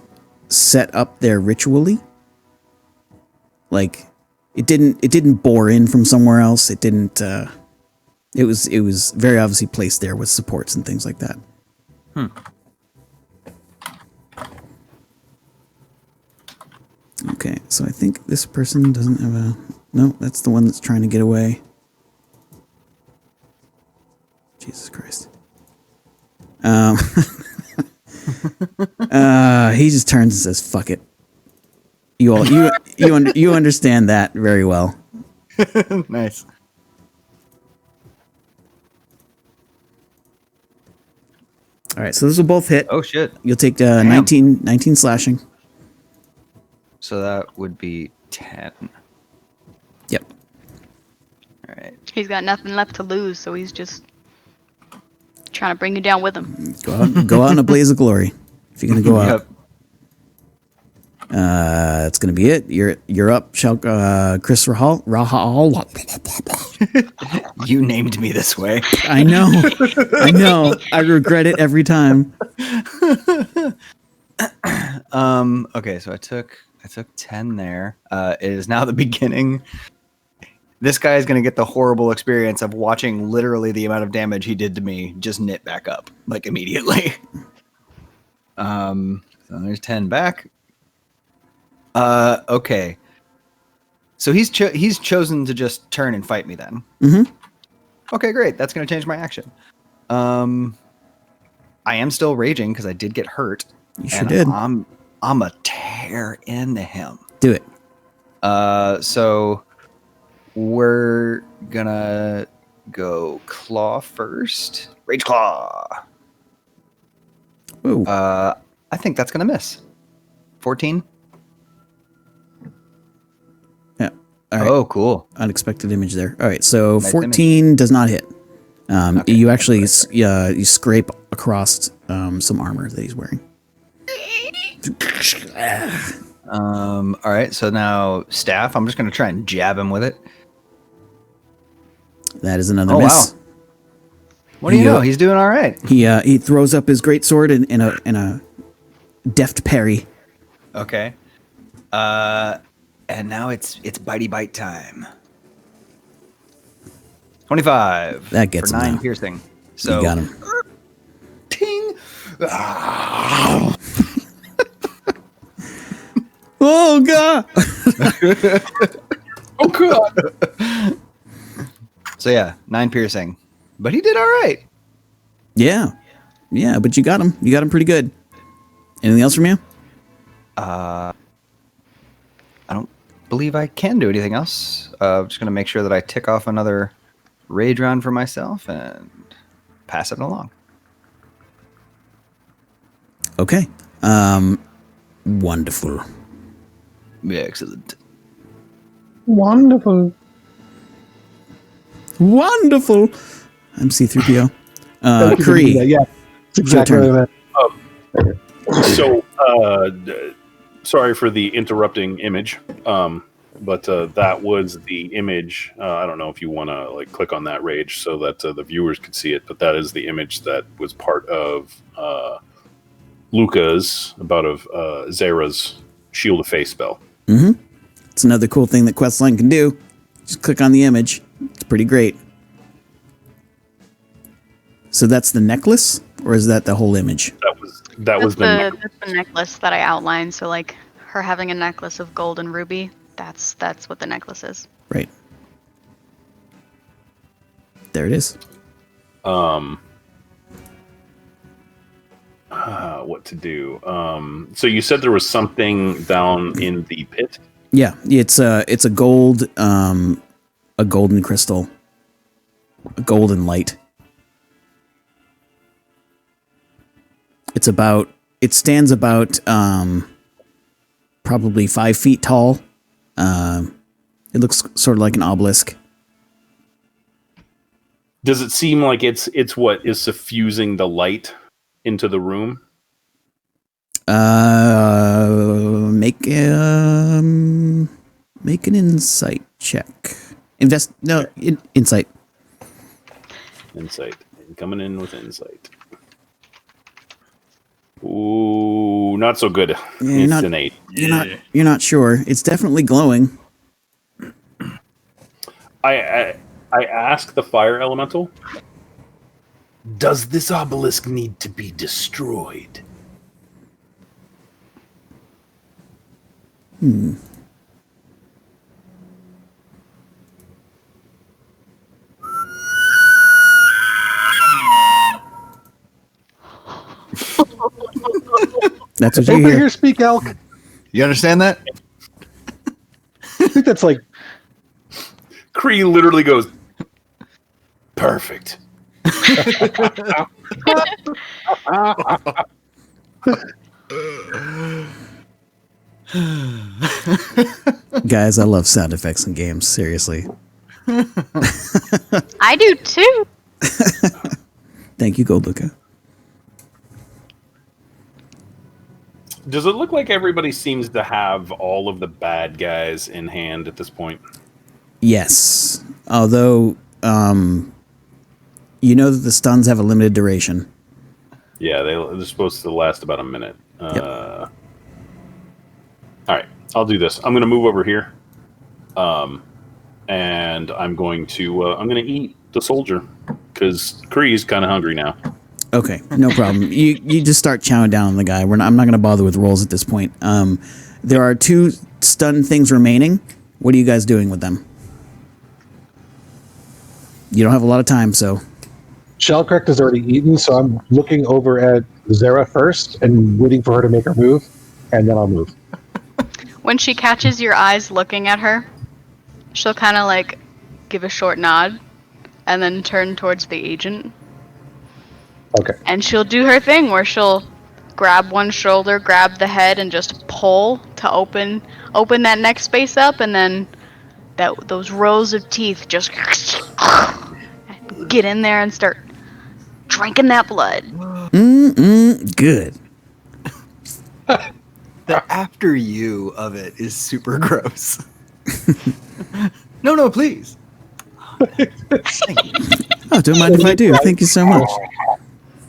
set up there ritually. Like it didn't bore in from somewhere else. It didn't. It was very obviously placed there with supports and things like that. Okay, so I think this person doesn't have a... No, that's the one that's trying to get away. Jesus Christ. He just turns and says, fuck it. You understand that very well. Nice. All right, so those will both hit. Oh, shit. You'll take 19 slashing. So that would be 10. Yep. All right. He's got nothing left to lose, so he's just trying to bring you down with him. Go out in a blaze of glory. If you're gonna go out. Yep. That's gonna be it. You're up, Chris Rahal. You named me this way. I know. I regret it every time. Okay, so I took 10 there. It is now the beginning. This guy is going to get the horrible experience of watching literally the amount of damage he did to me just knit back up, like immediately. So there's 10 back. Okay. So he's chosen to just turn and fight me then. Mm-hmm. Okay, great. That's going to change my action. I am still raging because I did get hurt. You sure did. I'm a tear into him. Do it. So we're gonna go claw first. Rage claw. Ooh. I think that's gonna miss. 14. Yeah. All right. Oh, cool. Unexpected image there. All right. So Nice 14 does not hit. Okay. You actually you scrape across some armor that he's wearing. All right. So now staff. I'm just gonna try and jab him with it. That is another Oh, miss. wow. What do you know? He's doing all right. He throws up his great sword in a deft parry. Okay. And now it's bitey bite time. 25. That gets for him 9 now. piercing. So You got him. ting. Oh god! Oh, God. So yeah, 9 piercing, but he did all right. Yeah, but you got him. You got him pretty good. Anything else from you? I don't believe I can do anything else. I'm just gonna make sure that I tick off another rage round for myself and pass it along. Okay. Wonderful. Yeah, excellent. Wonderful. Wonderful. I'm C3PO. Thank you for doing that. Kree. Yeah, it's exactly turn. that. So, sorry for the interrupting image, but that was the image. I don't know if you want to like click on that rage so that the viewers could see it, but that is the image that was part of Luca's, about of Zera's Shield of Faith spell. Mm-hmm. It's another cool thing that Questline can do. Just click on the image. It's pretty great. So that's the necklace, or is that the whole image? That was That was the That's the necklace that I outlined. So like her having a necklace of gold and ruby. That's what the necklace is. Right. There it is. What to do? So you said there was something down in the pit. Yeah, it's a gold, a golden crystal, a golden light. It stands about probably 5 feet tall. It looks sort of like an obelisk. Does it seem like it's what is suffusing the light into the room? Make an insight check. Insight. Insight. Coming in with insight. Ooh, not so good. It's an 8. You're not sure. It's definitely glowing. I ask the fire elemental, does this obelisk need to be destroyed? That's what you Over hear. here, speak elk. You understand that? I think that's like Kree literally goes, perfect. Guys, I love sound effects in games. Seriously. I do too. Thank you, Gold Luca. Does it look like everybody seems to have all of the bad guys in hand at this point? Yes. Although, you know that the stuns have a limited duration. Yeah, they're supposed to last about a minute. Yep. All right, I'll do this. I'm going to move over here, and I'm going to eat the soldier because Kree's kind of hungry now. Okay, no problem. You just start chowing down on the guy. I'm not going to bother with rolls at this point. There are 2 stun things remaining. What are you guys doing with them? You don't have a lot of time, so... Shellcrack has already eaten, so I'm looking over at Zara first and waiting for her to make her move, and then I'll move. When she catches your eyes looking at her, she'll kind of like give a short nod and then turn towards the agent. Okay. And she'll do her thing where she'll grab one shoulder, grab the head, and just pull to open that neck space up, and then those rows of teeth just get in there and start drinking that blood. Good. The after you of it is super gross. No, please. Thank you. Oh, don't mind if I do. Thank you so much.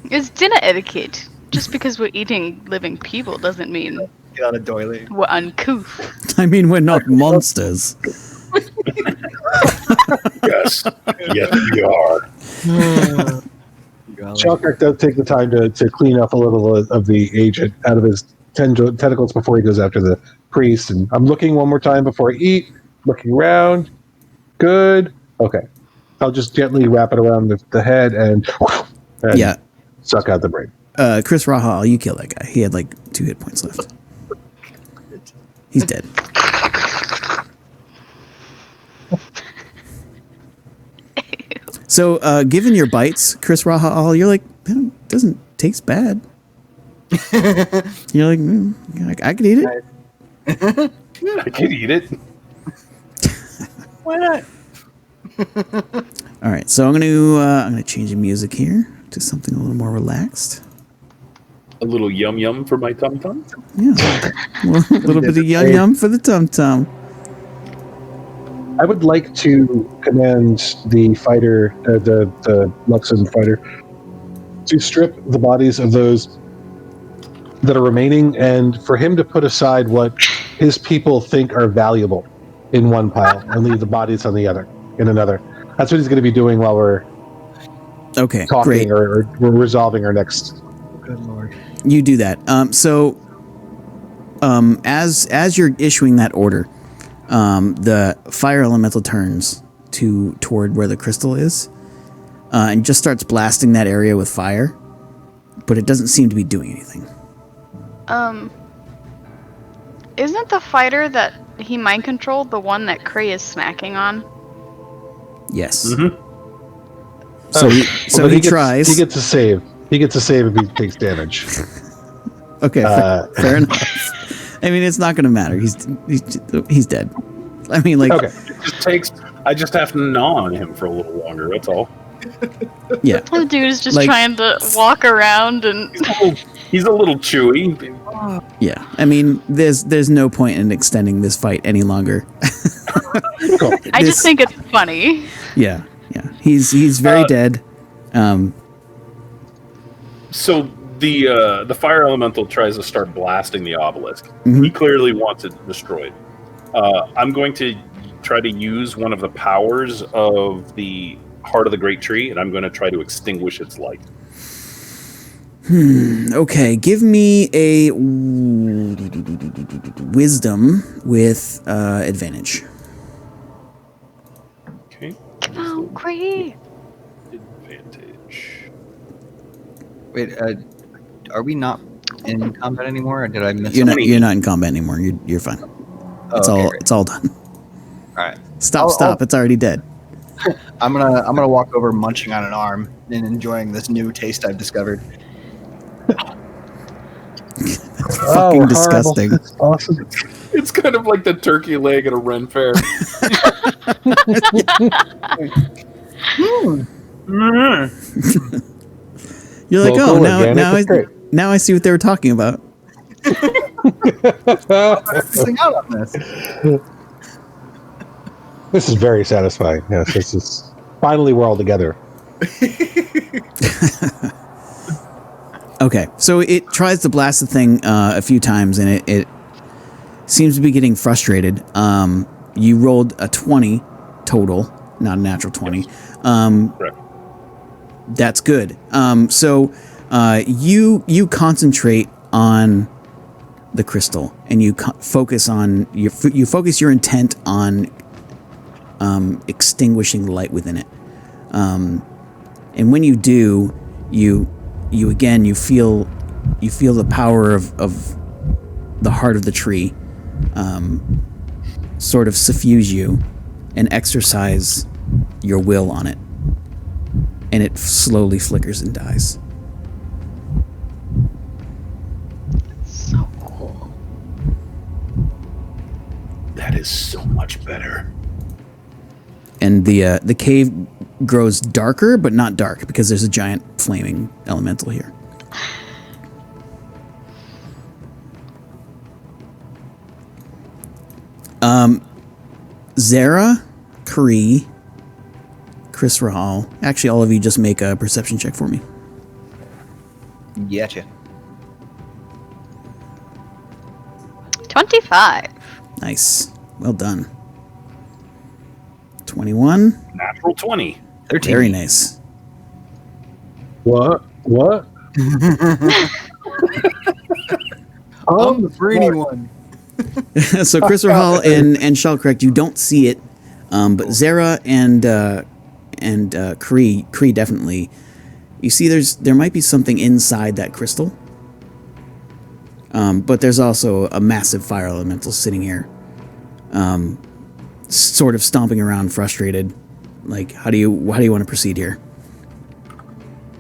It's dinner etiquette. Just because we're eating living people doesn't mean Get out of doily. we're uncouth. I mean, we're not monsters. Yes, we are. Shellcrack does take the time to clean up a little of the agent out of his tentacles before he goes after the priest. And I'm looking one more time before I eat, looking around. Good. Okay. I'll just gently wrap it around the head and Yeah. suck out the brain. Chris Rahal, you kill that guy. He had like 2 hit points left. He's dead. So, given your bites, Chris Rahal, you're like, that doesn't taste bad. You're like, I could eat it. I could eat it. Why not? All right, so I'm gonna change the music here to something a little more relaxed. A little yum yum for my tum tum. Yeah, a little bit of yum yum for the tum tum. I would like to command the fighter, the Luxon fighter, to strip the bodies of those that are remaining, and for him to put aside what his people think are valuable in one pile and leave the bodies on the other in another. That's what he's going to be doing while we're Okay, talking great. or we're resolving our next. Good lord. You do that. As you're issuing that order, the fire elemental turns toward where the crystal is, and just starts blasting that area with fire, but it doesn't seem to be doing anything. Isn't the fighter that he mind controlled the one that Kree is smacking on? Yes. Mm-hmm. So he tries. He gets a save. He gets a save if he takes damage. Okay, fair enough. I mean, it's not going to matter. He's dead. I mean, like, Okay. I just have to gnaw on him for a little longer. That's all. Yeah. The dude is just Like- trying to walk around and. He's a little chewy. Yeah. I mean, there's no point in extending this fight any longer. Cool. I just think it's funny. Yeah. He's very dead. So the fire elemental tries to start blasting the obelisk. Mhm. He clearly wants it destroyed. I'm going to try to use one of the powers of the heart of the great tree, and I'm going to try to extinguish its light. Okay, give me a wisdom with advantage. Okay. Come on, Kree. Advantage. Wait, are we not in combat anymore? Or did I miss You're something? not in combat anymore. You're fine. Oh, It's okay, all great. it's all done. All right. Stop. It's already dead. I'm gonna walk over, munching on an arm and enjoying this new taste I've discovered. Fucking horrible. disgusting. That's awesome. It's kind of like the turkey leg at a Ren fair. You're like, Local, oh, organic, it's great. now I see what they were talking about. Missing out on this. This is very satisfying. Yes, this is finally we're all together. Okay, so it tries to blast the thing a few times, and it seems to be getting frustrated. You rolled a 20 total, not a natural 20. Correct. That's good. So you concentrate on the crystal, and you focus your intent on extinguishing the light within it. And when you do, you feel the power of the heart of the tree sort of suffuse you and exercise your will on it, and it slowly flickers and dies. So cool. That is so much better. And the cave grows darker, but not dark, because there's a giant flaming elemental here. Zara, Kree, Chris Rahal. Actually, all of you just make a perception check for me. Getcha. 25. Nice. Well done. 21. Natural 20. 13. Very nice. What? I'm the brainy one. So Chris Rahal and Shellcorrect, you don't see it, but Zara and Kree definitely. You see, there might be something inside that crystal, but there's also a massive fire elemental sitting here, sort of stomping around, frustrated. Like, how do you want to proceed here?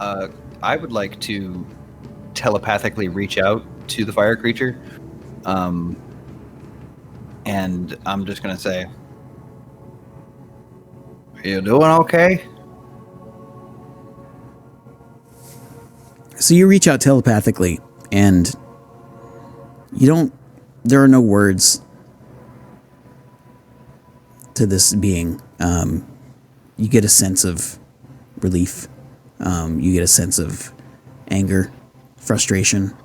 I would like to telepathically reach out to the fire creature, and I'm just gonna say, "Are you doing okay?" So you reach out telepathically, and there are no words to this being. You get a sense of relief. You get a sense of anger, frustration.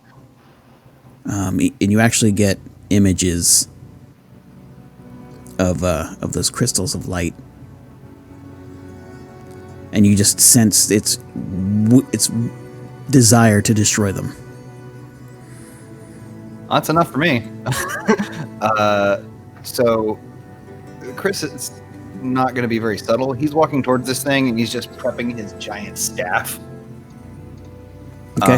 And you actually get images of those crystals of light. And you just sense its desire to destroy them. That's enough for me. So Chris is not going to be very subtle. He's walking towards this thing, and he's just prepping his giant staff. Okay.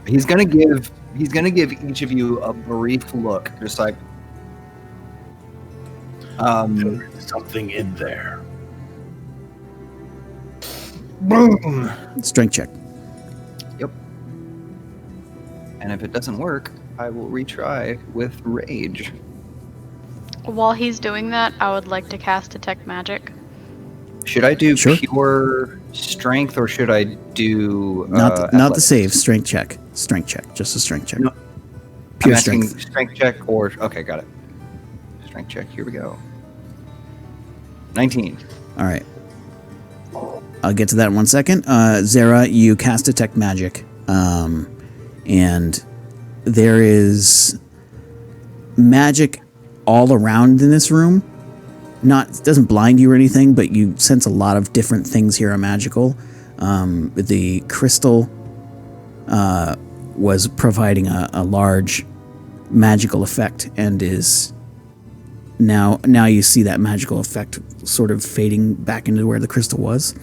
He's gonna give each of you a brief look, just like There's something in there. boom. Strength check. Yep. And if it doesn't work, I will retry with rage. While he's doing that, I would like to cast Detect Magic. Should I do Sure. pure strength, or should I do Not the athletics? save. Strength check. Strength check. Just a strength check. No. Pure I'm asking strength. strength check or okay, got it. Strength check. Here we go. 19. All right. I'll get to that in 1 second. Zara, you cast Detect Magic. And there is magic all around in this room. It doesn't blind you or anything, but you sense a lot of different things here are magical. The crystal was providing a large magical effect, and is now you see that magical effect sort of fading back into where the crystal was.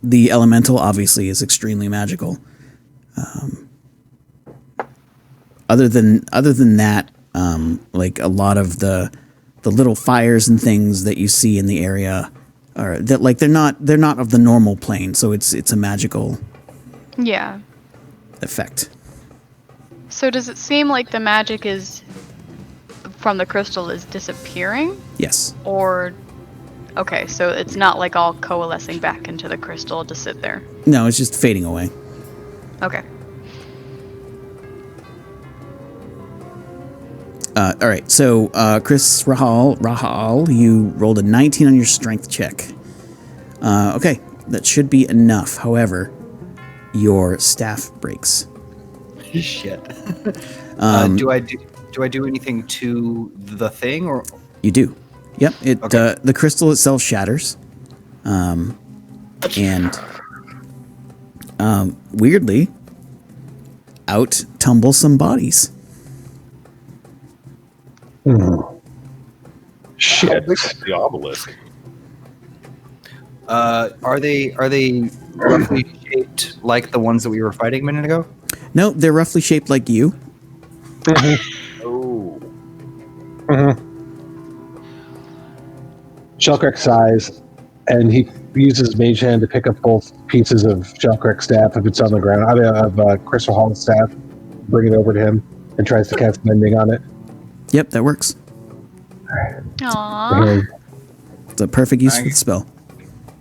The elemental obviously is extremely magical. Other than that, like a lot of the little fires and things that you see in the area are that like they're not of the normal plane, so it's a magical Yeah. effect. So does it seem like the magic is from the crystal is disappearing? Yes. Or okay, so it's not like all coalescing back into the crystal to sit there. No, it's just fading away. Okay. All right, so Chris Rahal, you rolled a 19 on your strength check. Okay, that should be enough. However, your staff breaks. Shit. Do I do anything to the thing, or You do. Yep. It Okay. the crystal itself shatters, and weirdly, out tumble some bodies. Shit. The obelisk. are they roughly shaped like the ones that we were fighting a minute ago? No, they're roughly shaped like you. Oh. Shellcrack sighs, and he uses Mage Hand to pick up both pieces of Shellcrack's staff if it's on the ground. I mean, of Crystal Hall's staff, bring it over to him, and tries to cast Mending on it. Yep, that works. Aww. And It's a perfect use for the Nice. spell.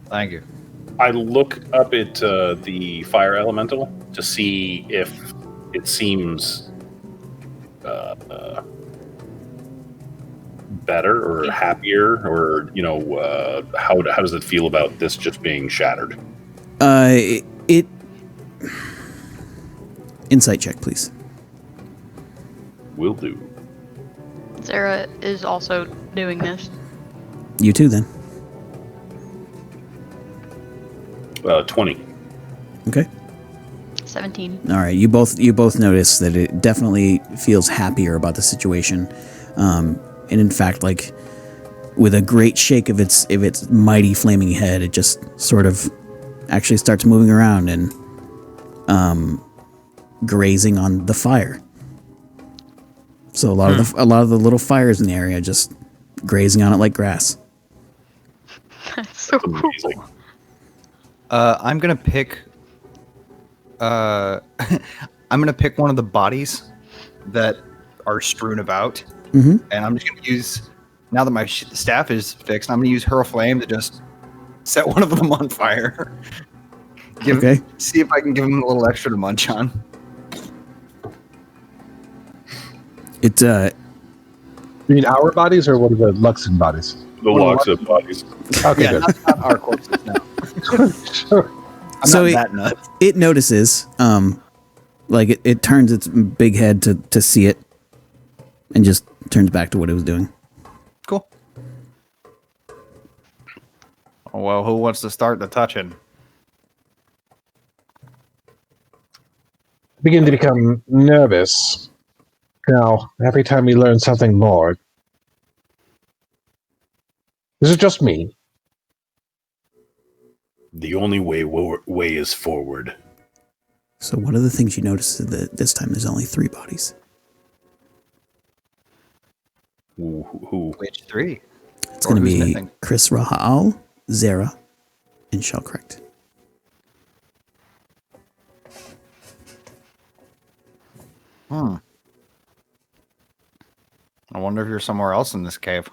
Thank you. I look up at the fire elemental to see if it seems better or happier, or how does it feel about this just being shattered? It insight check, please. Will do. Zara is also doing this. You too, then. 20. Okay. 17. All right. You both notice that it definitely feels happier about the situation, and in fact, like with a great shake of its mighty flaming head, it just sort of actually starts moving around and grazing on the fire. So a lot of the little fires in the area just grazing on it like grass. That's so cool. Amazing. I'm gonna pick. I'm gonna pick one of the bodies that are strewn about, Mhm. and I'm just gonna use. Now that my staff is fixed, I'm gonna use Hurl Flame to just set one of them on fire. Okay. See if I can give him a little extra to munch on. It you mean our bodies or what are the Luxon bodies? The logs of bodies. Okay, Yeah, good. not our corpses. No, Sure. I'm So not that nuts. it notices, like it turns its big head to see it, and just turns back to what it was doing. Cool. Oh, well, who wants to start the touching? begin to become nervous. Now, every time we learn something more, this is just me. The only way is forward. So one of the things you notice is that this time there's only 3 bodies. Who? Which 3? It's going to who's be missing? Chris Rahal, Zara, and Shellcracked. I wonder if you're somewhere else in this cave.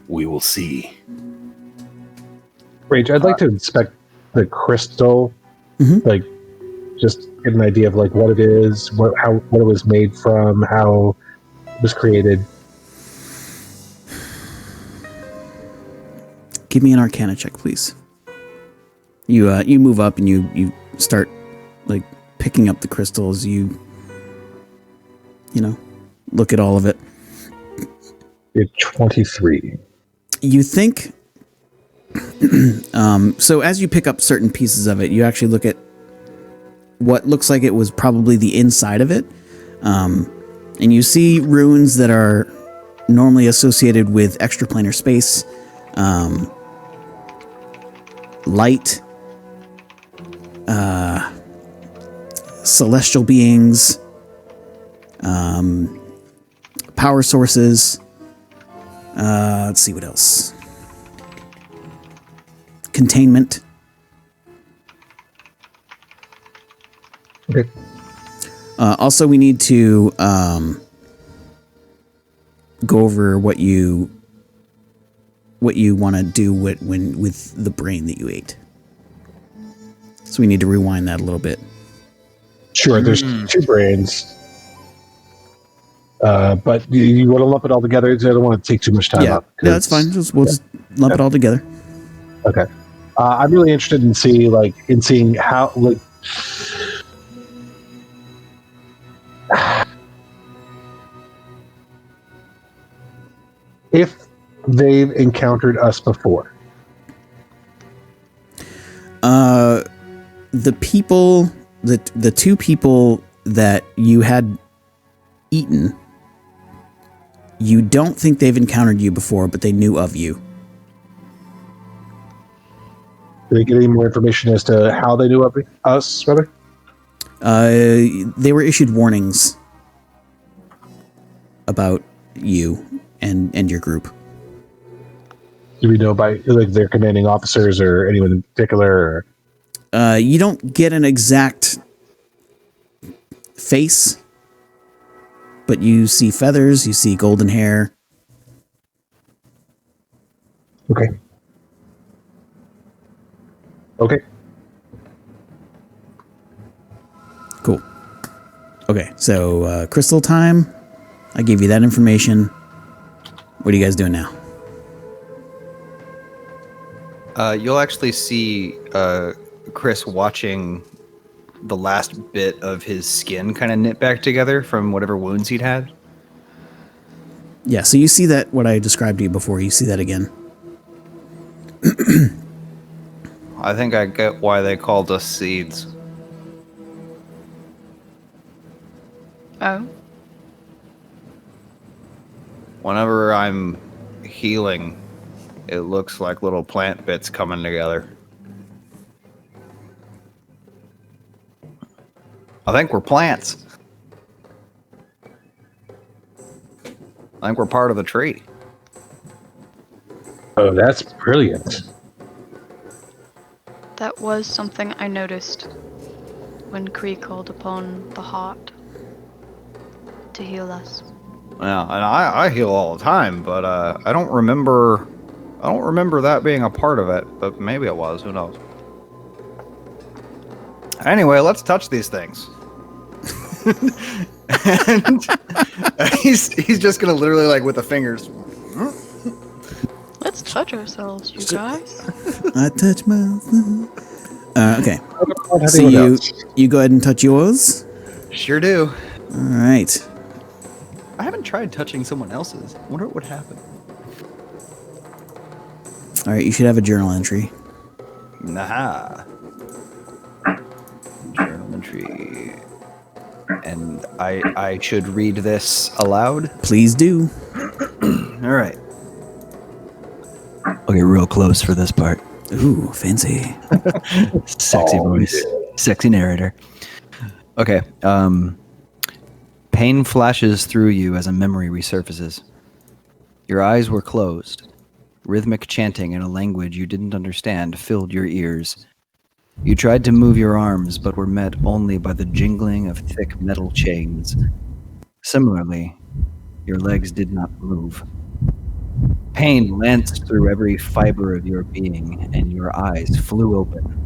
We will see. Rach, I'd like to inspect the crystal, like just get an idea of like what it is, what it was made from, how it was created. Give me an Arcana check, please. You move up and you start like picking up the crystals. You look at all of it. It's 23. You think. So as you pick up certain pieces of it, you actually look at what looks like it was probably the inside of it, and you see runes that are normally associated with extraplanar space, light, celestial beings, power sources. Let's see what else. Containment. Okay. Also, we need to go over what you want to do with the brain that you ate. So we need to rewind that a little bit. Sure, there's 2 brains. But you want to lump it all together, so I don't want to take too much time up. Yeah, that's fine. We'll just lump it all together. Okay. I'm really interested in seeing how if they've encountered us before. The people, the 2 people that you had eaten, you don't think they've encountered you before, but they knew of you. Did they get any more information as to how they knew of us, rather? They were issued warnings about you and your group. Do we know by their commanding officers or anyone in particular? You don't get an exact face, but you see feathers, you see golden hair. Okay. Cool. Okay, so crystal time. I gave you that information. What are you guys doing now? You'll actually see Chris watching the last bit of his skin kind of knit back together from whatever wounds he'd had. Yeah, so you see that, what I described to you before, you see that again. I think I get why they called us seeds. Oh. Whenever I'm healing, it looks like little plant bits coming together. I think we're plants. I think we're part of the tree. Oh, that's brilliant. That was something I noticed when Kree called upon the heart to heal us. Yeah, and I heal all the time, but I don't remember that being a part of it, but maybe it was, who knows. Anyway, let's touch these things. And he's just gonna literally, like, with the fingers. Let's touch ourselves, you guys. I touch myself. Okay. So you go ahead and touch yours. Sure do. All right. I haven't tried touching someone else's. I wonder what would happen. All right. You should have a journal entry. Nah. tree. And I should read this aloud? Please do. All right. I'll get real close for this part. Ooh, fancy. Sexy voice. Yeah. Sexy narrator. Okay. Pain flashes through you as a memory resurfaces. Your eyes were closed. Rhythmic chanting in a language you didn't understand filled your ears. You tried to move your arms, but were met only by the jingling of thick metal chains. Similarly, your legs did not move. Pain lanced through every fiber of your being, and your eyes flew open.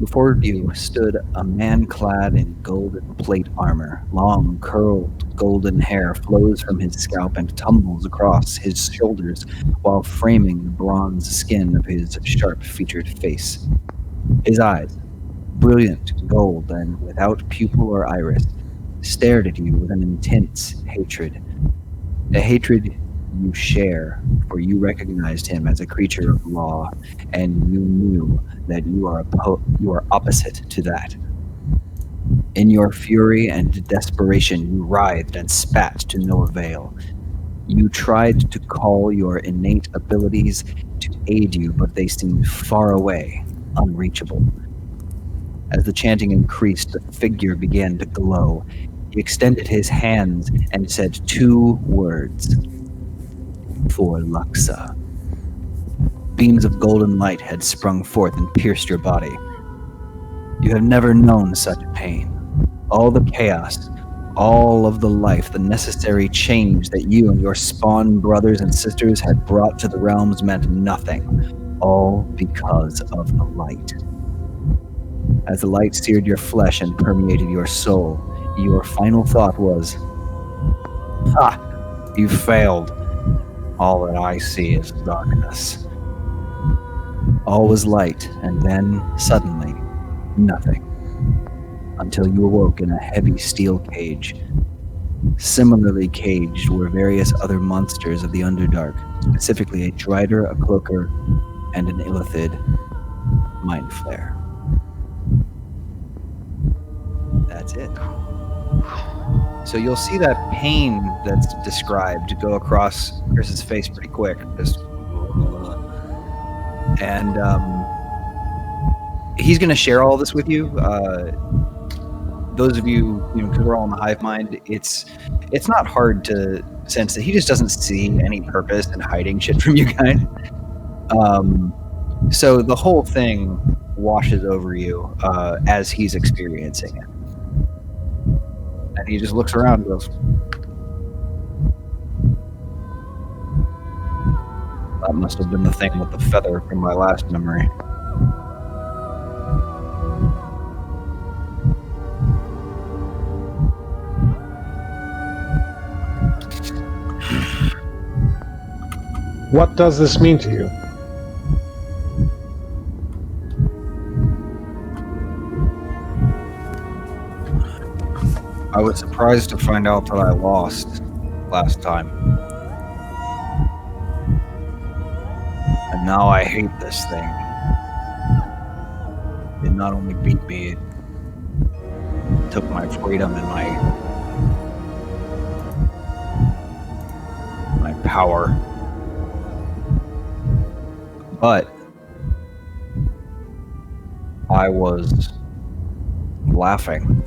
Before you stood a man clad in golden plate armor. Long, curled golden hair flows from his scalp and tumbles across his shoulders while framing the bronze skin of his sharp-featured face. His eyes, brilliant gold and without pupil or iris, stared at you with an intense hatred. A hatred you share, for you recognized him as a creature of law, and you knew that you are opposite to that. In your fury and desperation, you writhed and spat to no avail. You tried to call your innate abilities to aid you, but they seemed far away, unreachable. As the chanting increased, the figure began to glow. He extended his hands and said 2 words. For Luxa. Beams of golden light had sprung forth and pierced your body. You have never known such pain. All the chaos, all of the life, the necessary change that you and your spawn brothers and sisters had brought to the realms meant nothing, all because of the light. As the light seared your flesh and permeated your soul, your final thought was, "Ha! You failed. All that I see is darkness." All was light, and then, suddenly, nothing. Until you awoke in a heavy steel cage. Similarly caged were various other monsters of the Underdark, specifically a Drider, a Cloaker, and an Illithid Mind Flayer. That's it. So you'll see that pain that's described go across Chris's face pretty quick. And he's going to share all this with you. Those of you, because we're all in the hive mind, it's not hard to sense that he just doesn't see any purpose in hiding shit from you guys. So the whole thing washes over you as he's experiencing it. And he just looks around and goes, "That must have been the thing with the feather from my last memory." What does this mean to you? I was surprised to find out that I lost last time. And now I hate this thing. It not only beat me, it took my freedom and my power. But I was laughing.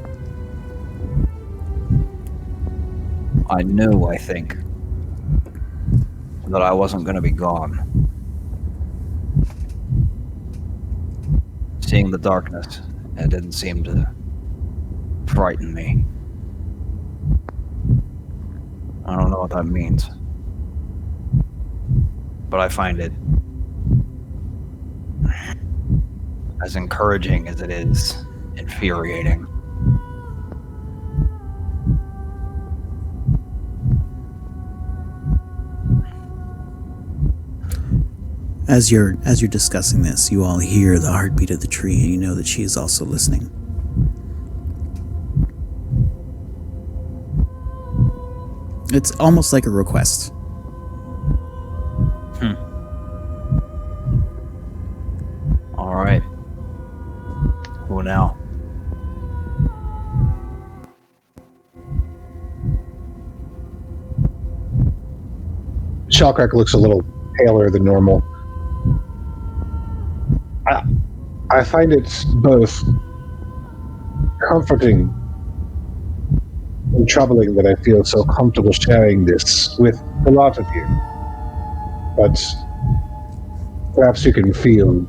I knew, I think, that I wasn't going to be gone. Seeing the darkness, it didn't seem to frighten me. I don't know what that means, but I find it as encouraging as it is infuriating. As you're discussing this, you all hear the heartbeat of the tree, and you know that she is also listening. It's almost like a request. All right. Who now? Shellcracker looks a little paler than normal. I find it both comforting and troubling that I feel so comfortable sharing this with a lot of you. But perhaps you can feel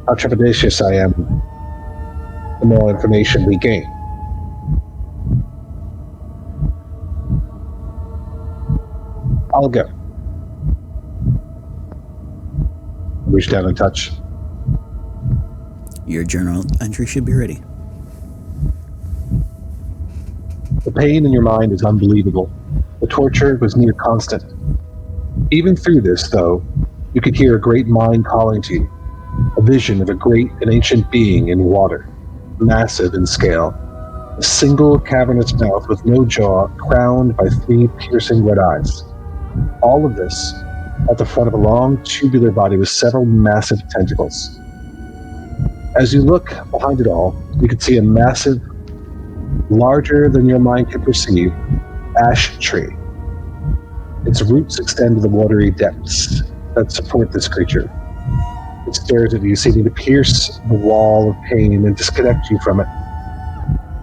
how trepidatious I am the more information we gain. I'll go. Reach down and touch. Your journal entry should be ready. The pain in your mind is unbelievable. The torture was near constant. Even through this, though, you could hear a great mind calling to you, a vision of a great and ancient being in water, massive in scale, a single cavernous mouth with no jaw, crowned by 3 piercing red eyes. All of this at the front of a long tubular body with several massive tentacles. As you look behind it all, you can see a massive, larger than your mind can perceive, ash tree. Its roots extend to the watery depths that support this creature. It stares at you, seeming to pierce the wall of pain and disconnect you from it.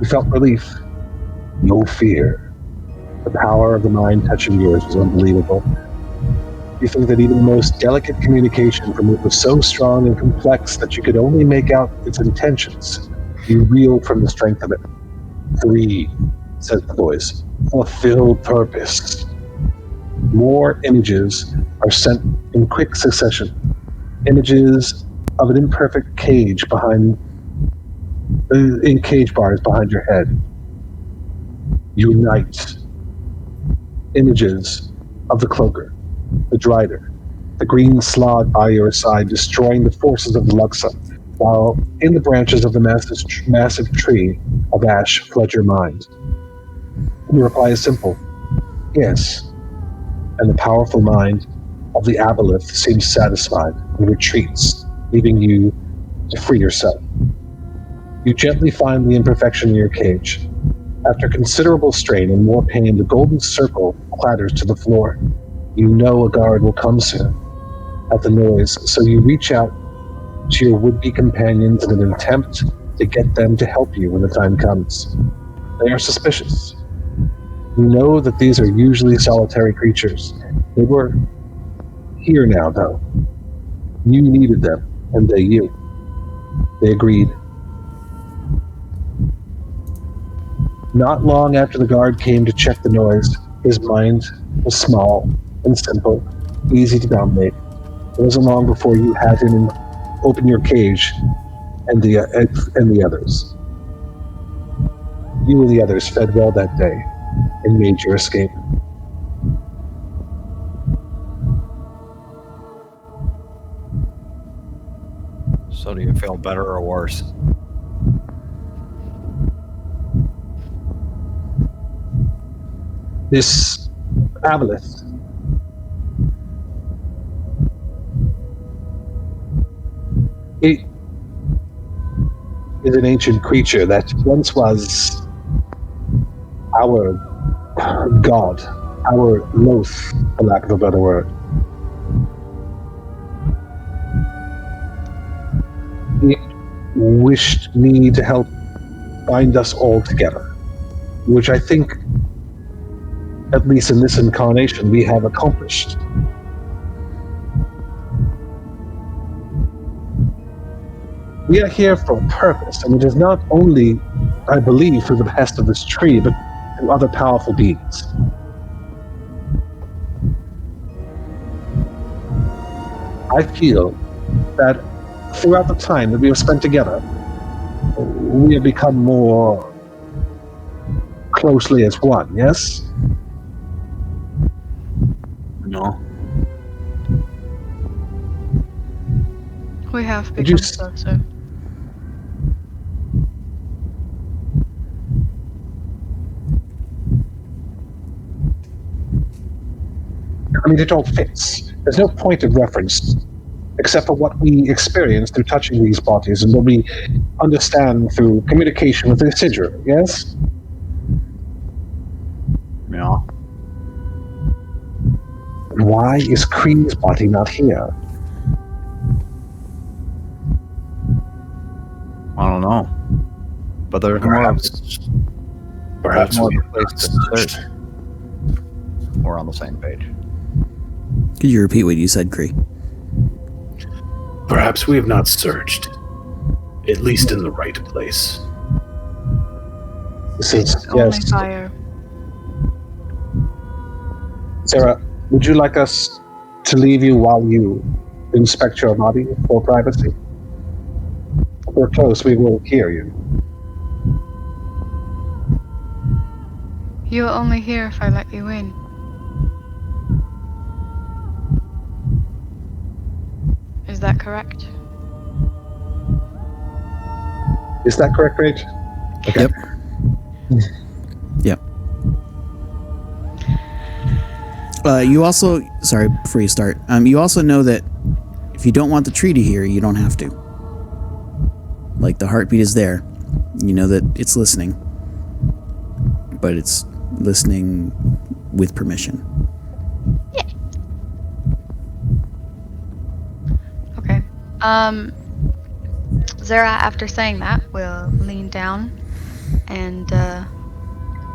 You felt relief, no fear. The power of the mind touching yours was unbelievable. You think that even the most delicate communication from it was so strong and complex that you could only make out its intentions. You reeled from the strength of it. 3, said the voice. Fulfill purpose. More images are sent in quick succession. Images of an imperfect cage in cage bars behind your head. Unite. Images of the cloaker, the drider, the green slog by your side, destroying the forces of the Luxa, while in the branches of the massive tree of ash flood your mind. Your reply is simple, yes, and the powerful mind of the aboleth seems satisfied and retreats, leaving you to free yourself. You gently find the imperfection in your cage. After considerable strain and more pain, the golden circle clatters to the floor. You know a guard will come soon. At the noise, so you reach out to your would-be companions in an attempt to get them to help you when the time comes. They are suspicious. You know that these are usually solitary creatures. They were here now, though. You needed them, and they you. They agreed. Not long after the guard came to check the noise, his mind was small and simple, easy to dominate. It wasn't long before you had him open your cage and the others. You and the others fed well that day and made your escape. So do you feel better or worse? This aboleth it is an ancient creature that once was our god, our loath, for lack of a better word. It wished me to help bind us all together, which I think, at least in this incarnation, we have accomplished. We are here for a purpose, and it is not only, I believe, for the behest of this tree, but through other powerful beings. I feel that throughout the time that we have spent together, we have become more closely as one, yes? No. We have Did you become closer. I mean, it all fits. There's no point of reference except for what we experience through touching these bodies and what we understand through communication with the Isidra, yes? Yeah. Why is Kree's body not here? I don't know. But there's Perhaps more we of a have place not to searched. search. We're on the same page. Could you repeat what you said, Kree? Perhaps we have not searched, at least in the right place. This is, Only yes. fire. Sarah, would you like us to leave you while you inspect your body for privacy? If we're close, we will hear you. You're only here if I let you in. Is that correct? Is that correct, Rach? Okay. Yep. Yep. You also, sorry, before you start, you also know that if you don't want the tree to hear, you don't have to. Like, the heartbeat is there. You know that it's listening. But it's listening with permission. Okay. Zara, after saying that, will lean down and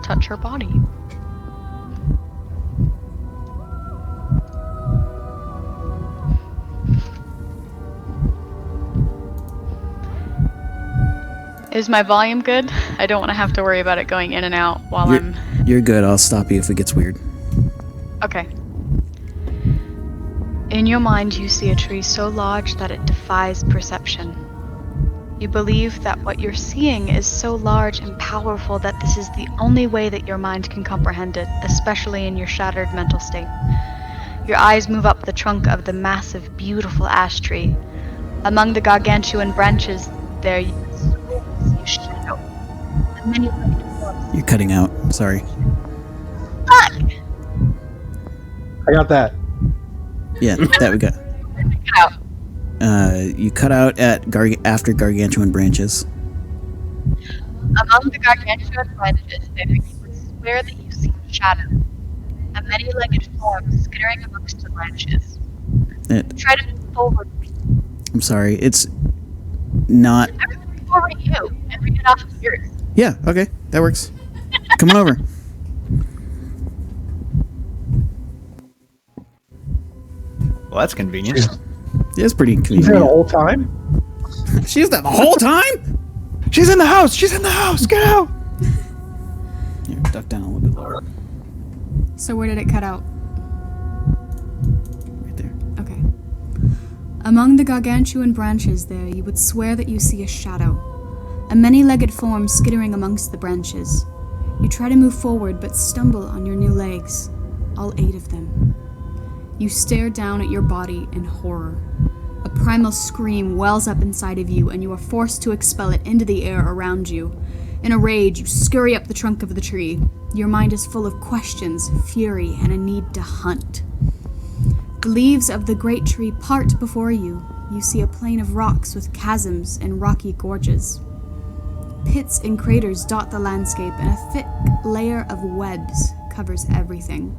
touch her body. Is my volume good? I don't want to have to worry about it going in and out while I'm... You're good. I'll stop you if it gets weird. Okay. In your mind, you see a tree so large that it defies perception. You believe that what you're seeing is so large and powerful that this is the only way that your mind can comprehend it, especially in your shattered mental state. Your eyes move up the trunk of the massive, beautiful ash tree. Among the gargantuan branches, there you see a shadow. And many forms. You're cutting out. Sorry. Fuck! I got that. Yeah, that we got. Get out. You cut out at after gargantuan branches. Among the gargantuan branches, there you would swear that you see a shadow, a many-legged form skittering amongst the branches. Try to move forward. I'm sorry, it's not. I would move forward to you and read it off of yours. Yeah, okay, that works. Come on over. Well, that's convenient. Yeah, it's pretty She's convenient. there the whole time? She was there the whole time? She's in the house! She's in the house! Get out! Here, duck down a little bit lower. So where did it cut out? Right there. Okay. Among the gargantuan branches there, you would swear that you see a shadow, a many-legged form skittering amongst the branches. You try to move forward, but stumble on your new legs, all 8 of them. You stare down at your body in horror. A primal scream wells up inside of you, and you are forced to expel it into the air around you. In a rage, you scurry up the trunk of the tree. Your mind is full of questions, fury, and a need to hunt. The leaves of the great tree part before you. You see a plain of rocks with chasms and rocky gorges. Pits and craters dot the landscape, and a thick layer of webs covers everything.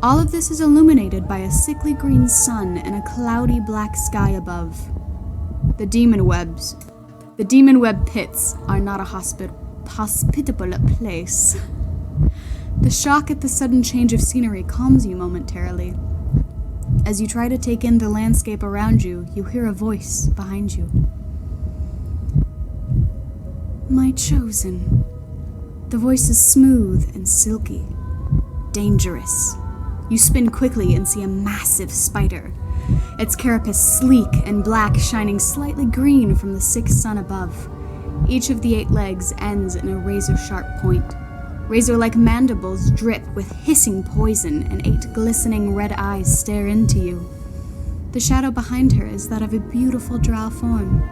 All of this is illuminated by a sickly green sun and a cloudy black sky above. The demon web pits are not a hospitable place. The shock at the sudden change of scenery calms you momentarily. As you try to take in the landscape around you, you hear a voice behind you. My chosen. The voice is smooth and silky. Dangerous. You spin quickly and see a massive spider. Its carapace sleek and black, shining slightly green from the 6th sun above. Each of the 8 legs ends in a razor-sharp point. Razor-like mandibles drip with hissing poison, and 8 glistening red eyes stare into you. The shadow behind her is that of a beautiful drow form.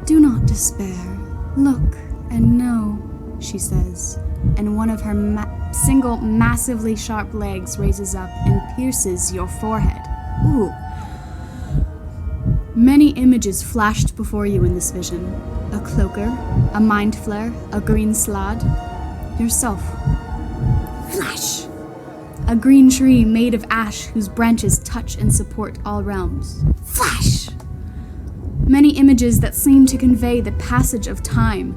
Do not despair. Look and know, she says, and one of her single massively sharp legs raises up and pierces your forehead. Ooh. Many images flashed before you in this vision. A cloaker, a mind flare, a green slod, yourself. Flash! A green tree made of ash whose branches touch and support all realms. Flash! Many images that seem to convey the passage of time.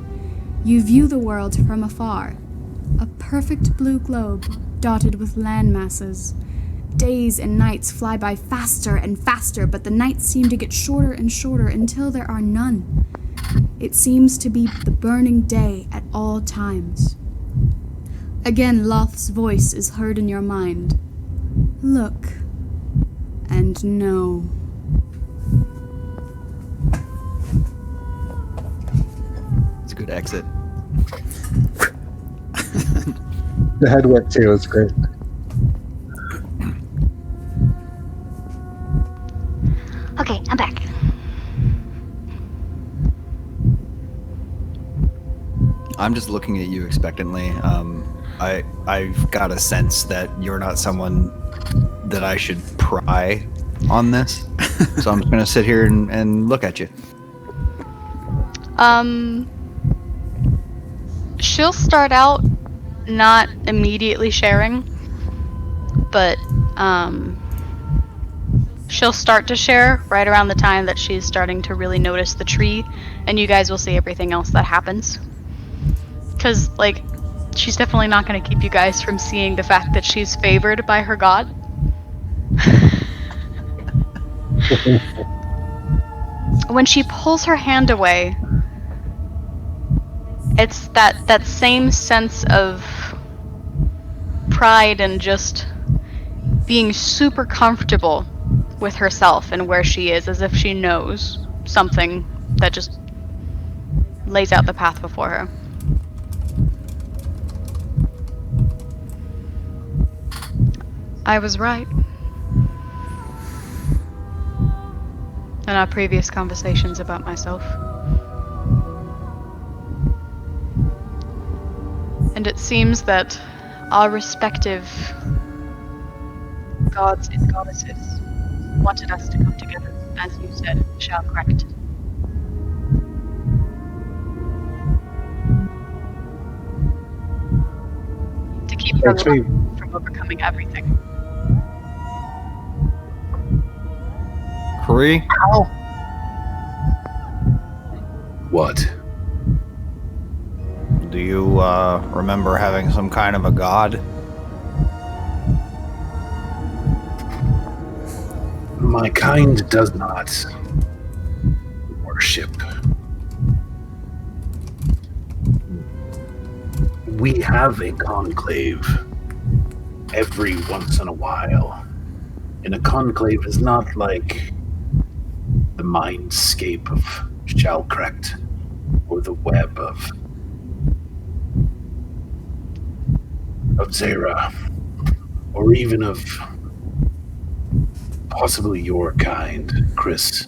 You view the world from afar. A perfect blue globe dotted with land masses. Days and nights fly by faster and faster, but the nights seem to get shorter and shorter until there are none. It seems to be the burning day at all times. Again, Loth's voice is heard in your mind. Look and know. It's a good exit. The head whip too is great. Okay, I'm back. I'm just looking at you expectantly. I've got a sense that you're not someone that I should pry on this. So I'm just gonna sit here and look at you. She'll start out not immediately sharing, but she'll start to share right around the time that she's starting to really notice the tree, and you guys will see everything else that happens. Because, like, she's definitely not going to keep you guys from seeing the fact that she's favored by her god. When she pulls her hand away, it's that same sense of pride and just being super comfortable with herself and where she is, as if she knows something that just lays out the path before her. I was right. In our previous conversations about myself. And it seems that our respective gods and goddesses wanted us to come together, as you said, shall correct. To keep her from overcoming everything. Kree? What? Do you remember having some kind of a god? My kind does not worship. We have a conclave every once in a while. And a conclave is not like the mindscape of Shalcrect or the web of Zera, or even of possibly your kind, Chris.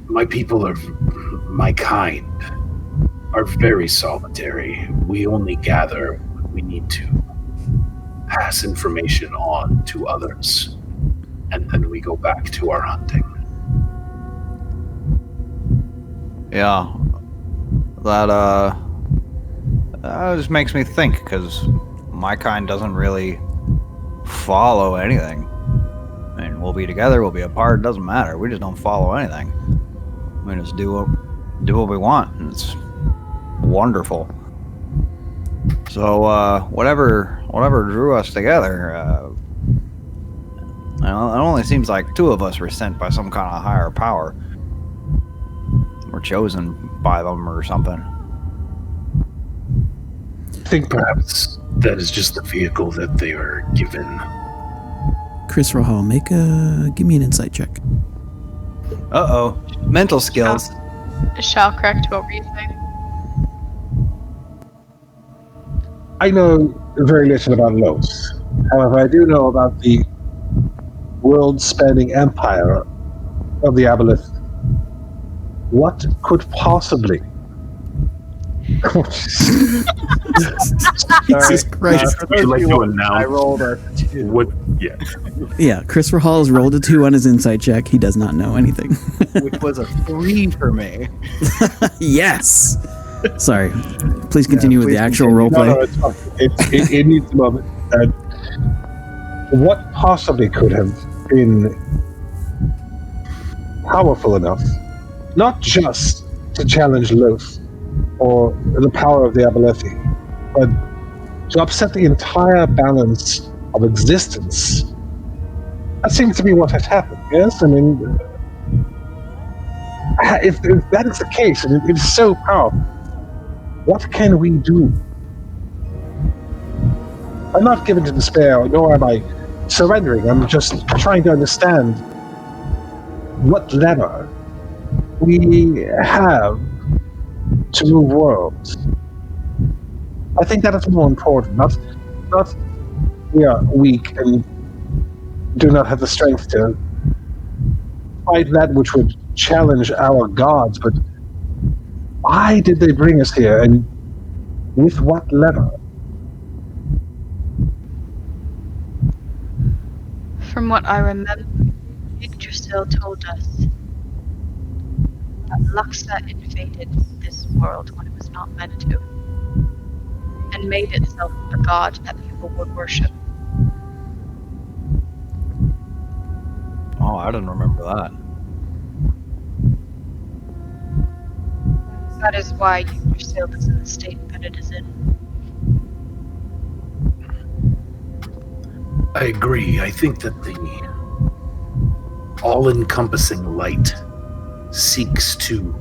My people are, my kind, are very solitary. We only gather when we need to pass information on to others, and then we go back to our hunting. Yeah. That just makes me think, because my kind doesn't really follow anything. I mean, we'll be together, we'll be apart, it doesn't matter. We just don't follow anything. We just do what we want, and it's wonderful. So, whatever drew us together, it only seems like two of us were sent by some kind of higher power. We're chosen by them or something. I think perhaps that is just the vehicle that they are given. Chris Rahal, give me an insight check. Uh-oh. Mental skills. Shall correct, what were you saying? I know very little about Los. However, I do know about the world-spanning empire of the Aboleth. What could possibly... Jesus Christ. For those Would you like of you to who- announce I rolled a 2. what? Yeah. Yeah, Chris Rahal has rolled a 2 on his insight check. He does not know anything. Which was a 3 for me. Yes! Sorry. Please continue with the actual roleplay. No, it's fine. It needs a moment. And what possibly could have been powerful enough, not just to challenge Loth or the power of the Abolethí, but to upset the entire balance of existence? That seems to be what has happened, yes? I mean, if that is the case, and it is so powerful, what can we do? I'm not given to despair, nor am I surrendering. I'm just trying to understand what lever we have to move worlds. I think that is more important. Not we are weak and do not have the strength to fight that which would challenge our gods, but why did they bring us here, and with what lever? From what I remember, Yggdrasil told us that Luxa invaded this world when it was not meant to, and made itself a god that people would worship. Oh, I didn't remember that. That is why Yggdrasil is in the state that it is in. I agree. I think that the all-encompassing light seeks to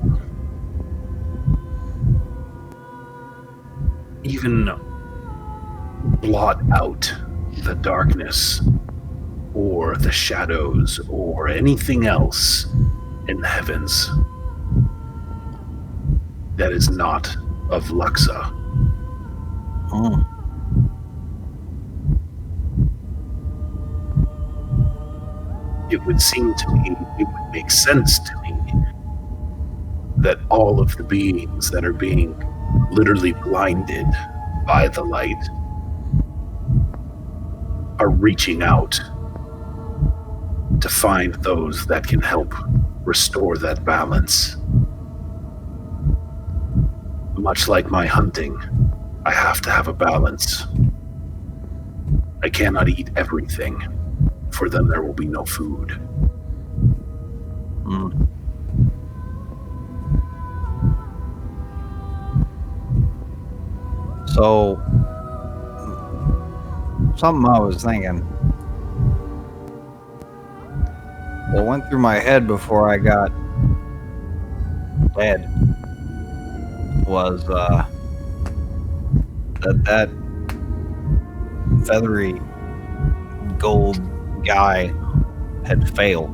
even blot out the darkness or the shadows or anything else in the heavens that is not of Luxa. Oh. It would seem to me, it would make sense to me that all of the beings that are being literally blinded by the light are reaching out to find those that can help restore that balance. Much like my hunting, I have to have a balance. I cannot eat everything, for then there will be no food. Mm. So, something I was thinking, what went through my head before I got dead was that feathery gold guy had failed.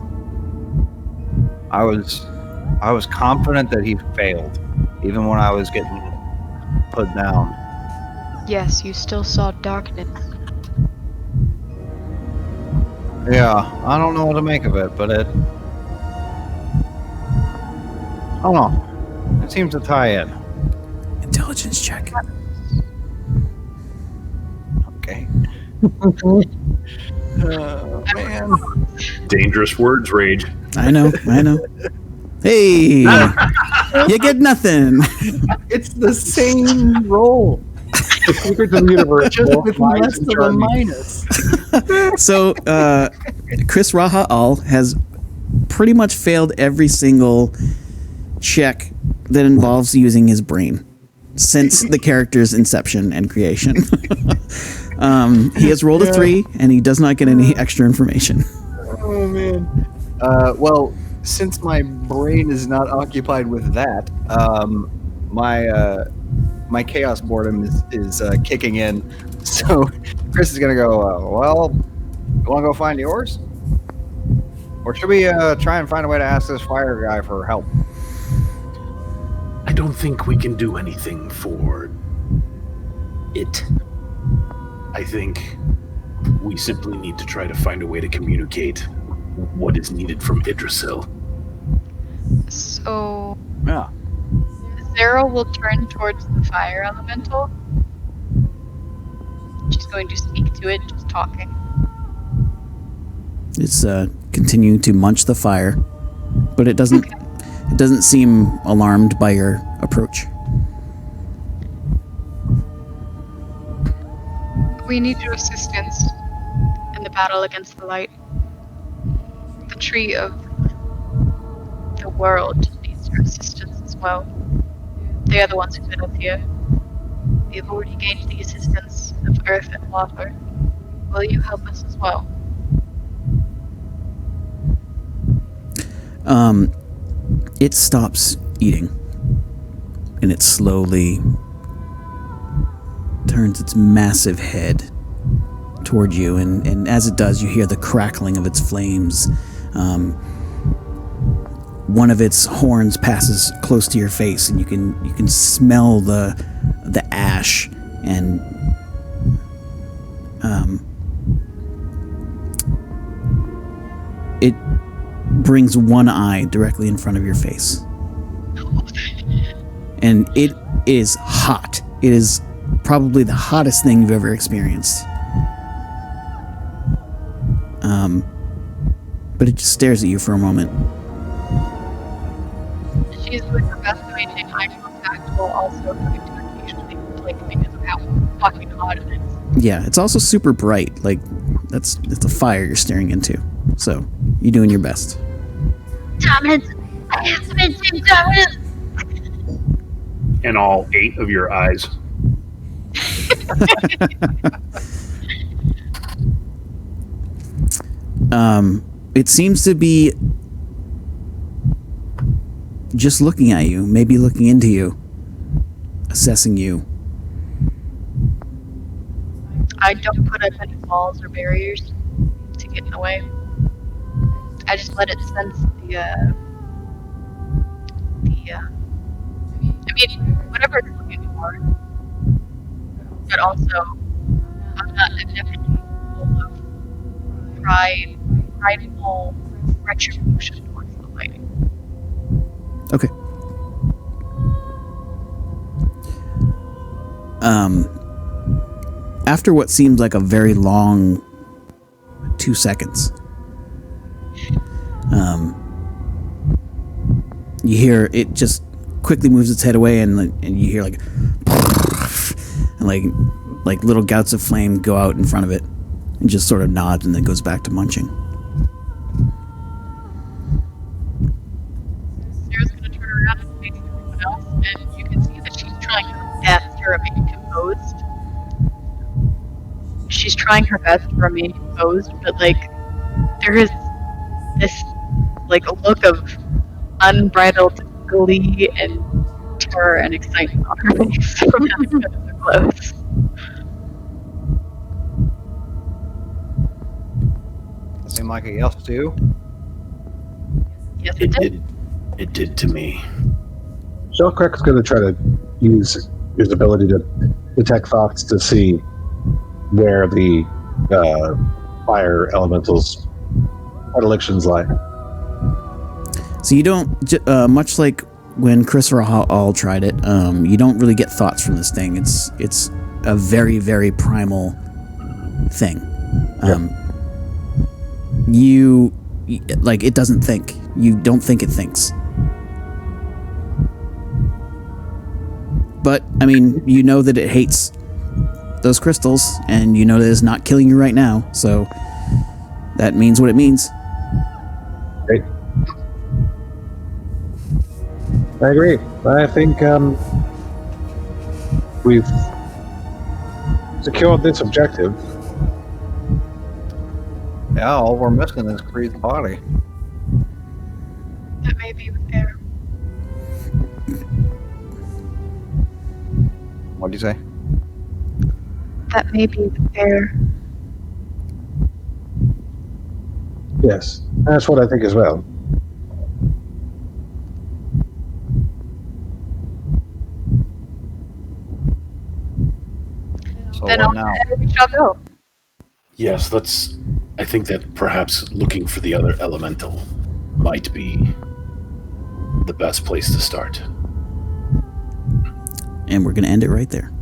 I was confident that he failed, even when I was getting put down. Yes, you still saw darkness. Yeah, I don't know what to make of it, but I don't know. It seems to tie in. Intelligence check. Okay. Man. Dangerous words, Rage. I know. Hey, you get nothing. It's the same roll. The secrets of the universe, Just both with lies less and of a charming. minus. So, Chris Raha'al has pretty much failed every single check that involves using his brain since the character's inception and creation. He has rolled a 3, and he does not get any extra information. Oh, man. Well, since my brain is not occupied with that, my chaos boredom is kicking in. So Chris is gonna go. Well, you want to go find yours, or should we try and find a way to ask this fire guy for help? I don't think we can do anything for it. I think we simply need to try to find a way to communicate what is needed from Yggdrasil. So, Yeah. Zara will turn towards the fire elemental. She's going to speak to it, just talking. It's continuing to munch the fire, but it doesn't. Okay. It doesn't seem alarmed by your approach. We need your assistance in the battle against the light. The tree of the world needs your assistance as well. They are the ones who led us here. We have already gained the assistance of earth and water. Will you help us as well? It stops eating, and it slowly turns its massive head toward you, and as it does, you hear the crackling of its flames. One of its horns passes close to your face, and you can smell the ash, and it brings one eye directly in front of your face, and it is hot. It is probably the hottest thing you've ever experienced. But it just stares at you for a moment. She's doing her best to maintain eye contact while also having to occasionally blink because of how fucking hot it is. Yeah, it's also super bright. Like, it's a fire you're staring into. So, you're doing your best. Dominance! I have to maintain dominance! And all 8 of your eyes. It seems to be just looking at you, maybe looking into you, assessing you. I don't put up any walls or barriers to get in the way. I just let it sense whatever it's looking for. But also, I'm not definitely full of prideful retribution towards the light. Okay. After what seems like a very long 2 seconds, you hear it just quickly moves its head away, and you hear like and like little gouts of flame go out in front of it, and just sort of nods and then goes back to munching. Sarah's gonna turn around and face everyone else, and you can see that she's trying her best to remain composed. She's trying her best to remain composed, but like there is this like look of unbridled glee and terror and excitement on her face from having been so close. It seemed like it else too. Yes, it did. It did to me. Shellcrack's going to try to use his ability to detect thoughts to see where the fire elementals' predilections lie. So you don't, much like when Chris or Al tried it, you don't really get thoughts from this thing. It's a very, very primal thing. You, like, it doesn't think. You don't think it thinks. But, I mean, you know that it hates those crystals, and you know that it's not killing you right now, so that means what it means. Great. I agree. I think we've secured this objective. Yeah, all we're missing is Creed's body. That may be fair. What'd you say? That may be fair. Yes, that's what I think as well. So Then what now? we shall go. Yes, I think that perhaps looking for the other elemental might be the best place to start. And we're going to end it right there.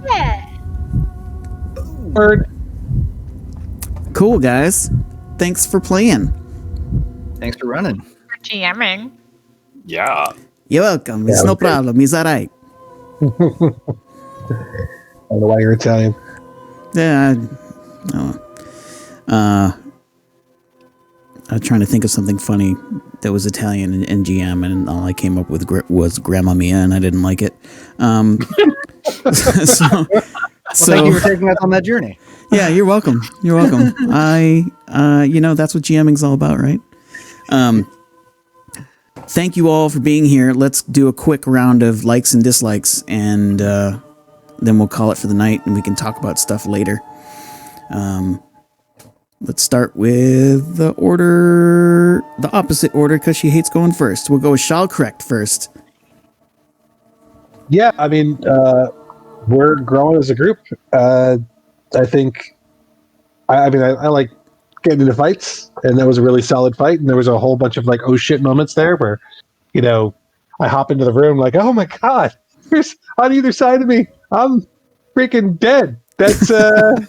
Yeah. Word. Cool, guys. Thanks for playing. Thanks for running. For GMing. Yeah. You're welcome. It's no okay. problem. It's all right. I don't know why you're Italian. Yeah. I was trying to think of something funny that was Italian in GM, and all I came up with was Grandma Mia, and I didn't like it. So Thank you for taking us on that journey. Yeah, you're welcome. You're welcome. That's what GMing's all about, right? Thank you all for being here. Let's do a quick round of likes and dislikes, and then we'll call it for the night, and we can talk about stuff later. Let's start with the opposite order, because she hates going first. We'll go with Shalcorrect first. Yeah, I mean, we're growing as a group. I think, I like getting into fights, and that was a really solid fight. And there was a whole bunch of like, oh shit moments there where, I hop into the room like, oh my God, there's on either side of me, I'm freaking dead. That's, damn.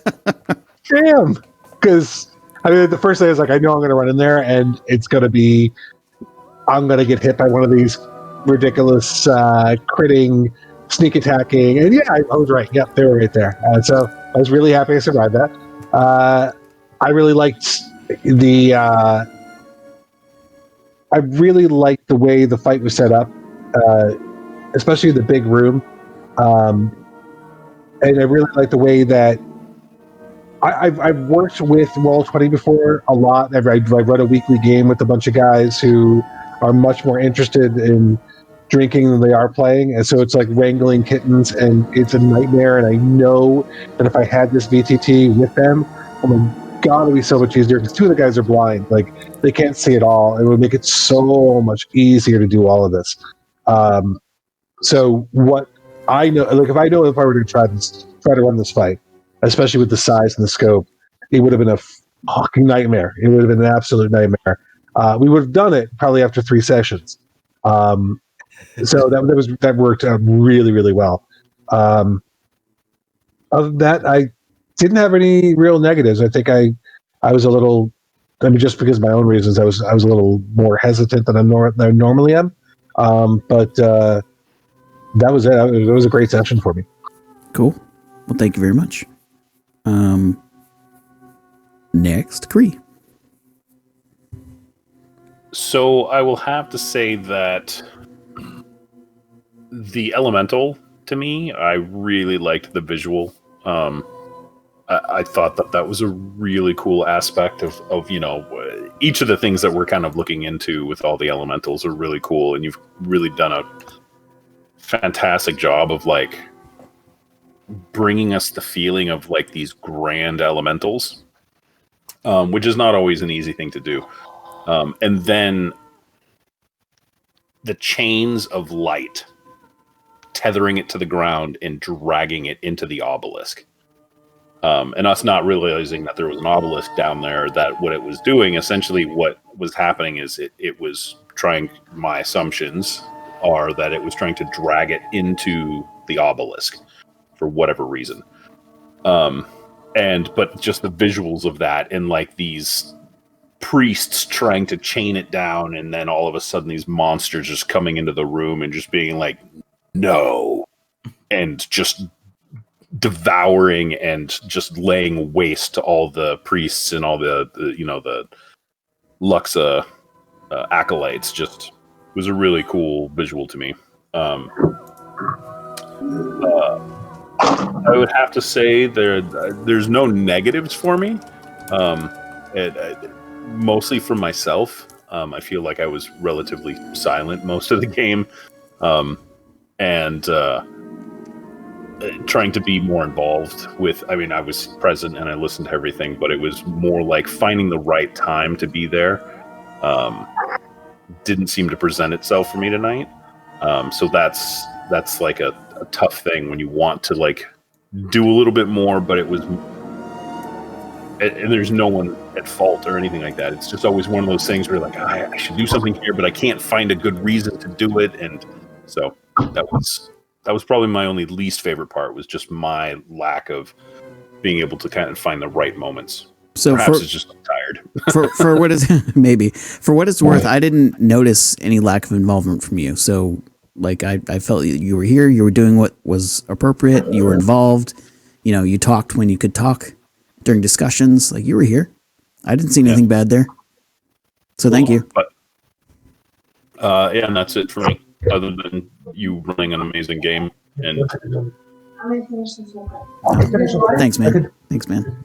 Because, the first thing is like, I know I'm going to run in there and I'm going to get hit by one of these ridiculous critting, sneak attacking. And yeah, I was right. Yep, they were right there. So I was really happy I survived that. I really liked the way the fight was set up, especially the big room. And I really liked the way that I've worked with Roll20 before a lot. I've run a weekly game with a bunch of guys who are much more interested in drinking than they are playing, and so it's like wrangling kittens, and it's a nightmare. And I know that if I had this VTT with them, oh my God, it'd be so much easier, because two of the guys are blind, like they can't see at all. It would make it so much easier to do all of this. So what I know, like if I were to try to run this fight, especially with the size and the scope, it would have been a fucking nightmare. It would have been an absolute nightmare. We would have done it probably after 3 sessions. So that worked out really, really well. Other than that, I didn't have any real negatives. I think I was a little, just because of my own reasons, I was a little more hesitant than I normally am. But that was it. It was a great session for me. Cool. Well, thank you very much. Next, Kree. So I will have to say that the elemental, to me, I really liked the visual. I thought that was a really cool aspect of each of the things that we're kind of looking into with all the elementals are really cool, and you've really done a fantastic job of like bringing us the feeling of like these grand elementals, which is not always an easy thing to do. And then the chains of light, tethering it to the ground and dragging it into the obelisk. And us not realizing that there was an obelisk down there, that what it was doing, essentially what was happening is it was trying, my assumptions are that it was trying to drag it into the obelisk for whatever reason. But just the visuals of that, and like these priests trying to chain it down, and then all of a sudden these monsters just coming into the room and just being like, no, and just devouring and just laying waste to all the priests and all the Luxa acolytes. Just was a really cool visual to me. I would have to say there's no negatives for me. Mostly for myself. I feel like I was relatively silent most of the game, and trying to be more involved with. I mean, I was present and I listened to everything, but it was more like finding the right time to be there. Didn't seem to present itself for me tonight. So that's like a tough thing when you want to like do a little bit more, but it was. And there's no one at fault or anything like that. It's just always one of those things where you're like, I should do something here, but I can't find a good reason to do it. And so that was probably my only least favorite part, was just my lack of being able to kind of find the right moments. So perhaps it's just I'm tired. for what is maybe for what it's worth, I didn't notice any lack of involvement from you. So like I felt you were here, you were doing what was appropriate, you were involved. you talked when you could talk during discussions. Like, you were here. I didn't see anything bad there. So thank you. But and that's it for me. Other than you running an amazing game, and Thanks, man.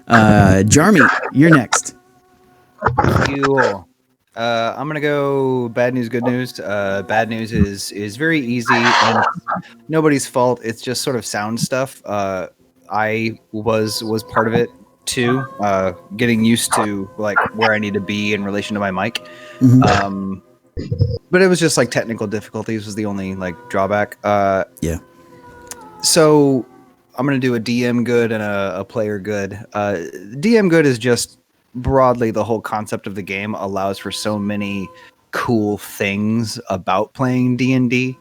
Jarmy, you're next. Cool. I'm gonna go bad news, good news. Bad news is very easy and it's nobody's fault. It's just sort of sound stuff. I was part of it too. Getting used to like where I need to be in relation to my mic. Mhm. But it was just like technical difficulties was the only like drawback. Yeah. So I'm gonna do a DM good and a player good. DM good is just broadly the whole concept of the game allows for so many cool things about playing D&D.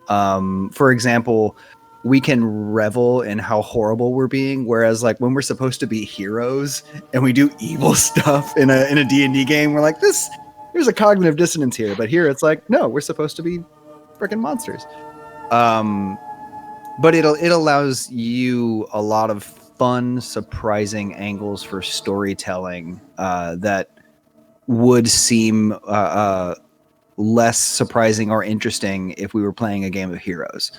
For example, we can revel in how horrible we're being, whereas like when we're supposed to be heroes and we do evil stuff in a D&D game, we're like, there's a cognitive dissonance here. But here it's like, no, we're supposed to be freaking monsters. But it allows you a lot of fun, surprising angles for storytelling that would seem less surprising or interesting if we were playing a game of heroes.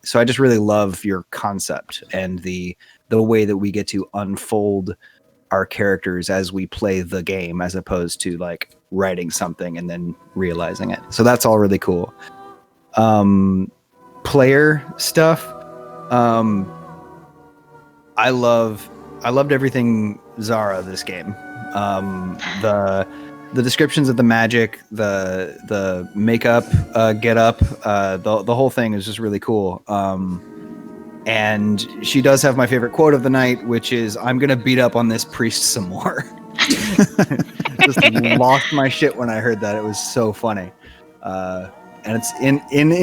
So I just really love your concept and the way that we get to unfold our characters as we play the game, as opposed to like writing something and then realizing it. So that's all really cool. Player stuff. I loved everything Zara this game. The descriptions of the magic, the makeup, get up, the whole thing is just really cool. And she does have my favorite quote of the night, which is, "I'm gonna beat up on this priest some more." Just lost my shit when I heard that. It was so funny. And it's in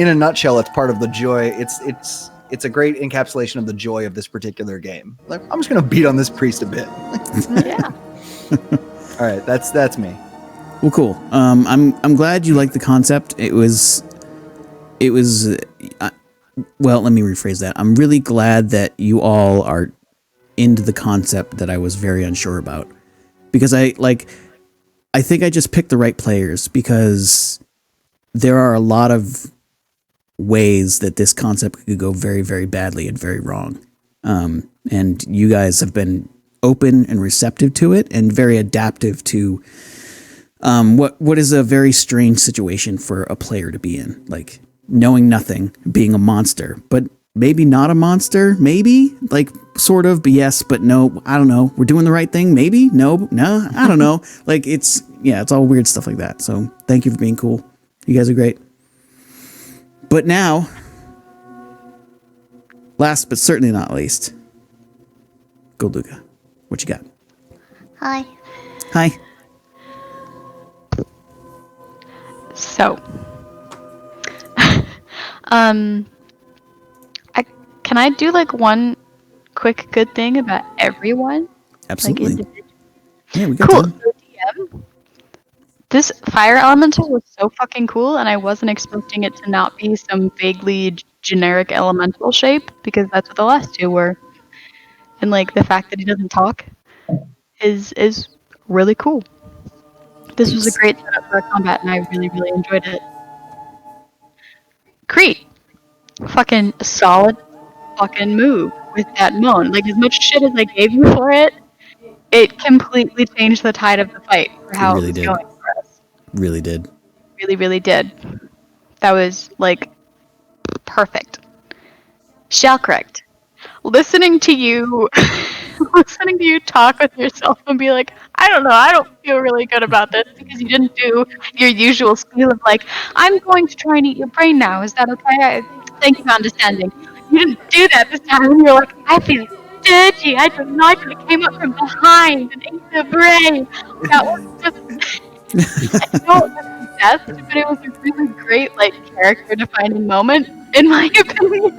a nutshell, it's part of the joy. It's a great encapsulation of the joy of this particular game. Like, I'm just gonna beat on this priest a bit. Yeah. All right, that's me. Well, cool. I'm glad you liked the concept. It was. Well, let me rephrase that. I'm really glad that you all are into the concept that I was very unsure about, because I think I just picked the right players, because there are a lot of ways that this concept could go very, very badly and very wrong. And you guys have been open and receptive to it and very adaptive to what is a very strange situation for a player to be in, like knowing nothing, being a monster, but maybe not a monster, maybe, like, sort of, but yes, but no, I don't know. We're doing the right thing, maybe, no, I don't know. Like, it's all weird stuff like that. So thank you for being cool. You guys are great. But now, last but certainly not least, Golduga, what you got? Hi. Hi. So, can I do like one quick good thing about everyone? Absolutely. Like, Yeah, we got cool. time. So DM, this fire elemental was so fucking cool, and I wasn't expecting it to not be some vaguely generic elemental shape, because that's what the last two were. And like the fact that he doesn't talk is really cool. This was a great setup for a combat, and I really, really enjoyed it. Crete, fucking solid fucking move with that moan. Like, as much shit as I gave you for it, it completely changed the tide of the fight for how really it was did. going for us. Really did. Really, really did. That was, like, perfect. Shall correct. Listening to you talk with yourself and be like, I don't know, I don't feel really good about this, because you didn't do your usual spiel of like, I'm going to try and eat your brain now. Is that okay? Thank you for understanding. You didn't do that this time, and you're like, I feel dirty. I don't know. I could have came up from behind and ate the brain. That was just, I know it wasn't the best, but it was a really great, like, character-defining moment, in my opinion.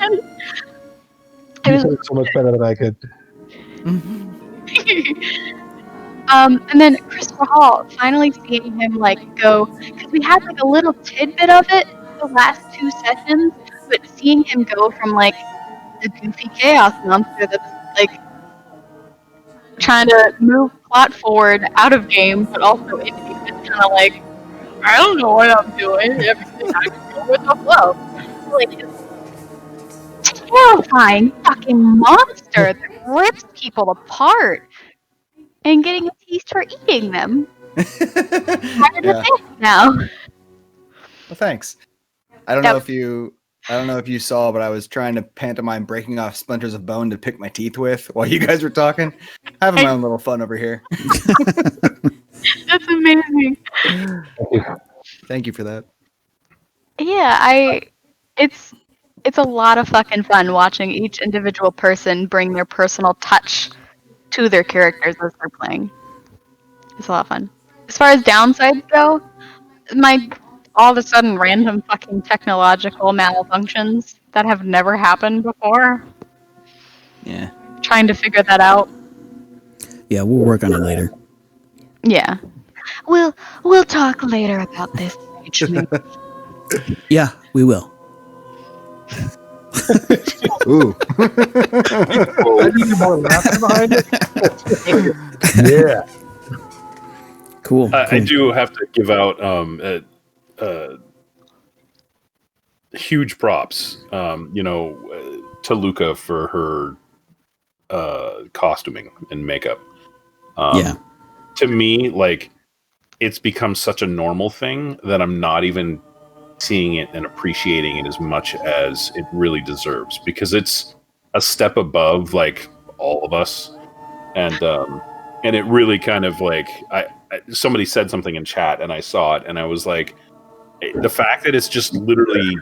It You was said it so much better than I could. and then Christopher Hall, finally seeing him like go, because we had like a little tidbit of it the last two sessions, but seeing him go from like the goofy chaos monster that's like trying to move plot forward out of game, but also in game, it's kind of like, I don't know what I'm doing. Everything I can go with the flow. Like this terrifying fucking monster that rips people apart and getting a taste for eating them. Kind of Yeah. the thing now. Well, thanks. I don't know if you saw, but I was trying to pantomime breaking off splinters of bone to pick my teeth with while you guys were talking. Having my own little fun over here. That's amazing. Thank you for that. Yeah, it's a lot of fucking fun watching each individual person bring their personal touch to their characters as they're playing. It's a lot of fun. As far as downsides go, my all of a sudden random fucking technological malfunctions that have never happened before. Yeah. Trying to figure that out. Yeah, we'll work on it later. Yeah. We'll talk later about this. Yeah, we will. Ooh. I need more laughter behind it. Yeah. Cool. I do have to give out huge props, to Luca for her costuming and makeup. Yeah. To me, like, it's become such a normal thing that I'm not even seeing it and appreciating it as much as it really deserves, because it's a step above like all of us, and it really kind of like somebody said something in chat and I saw it and I was like, the fact that it's just literally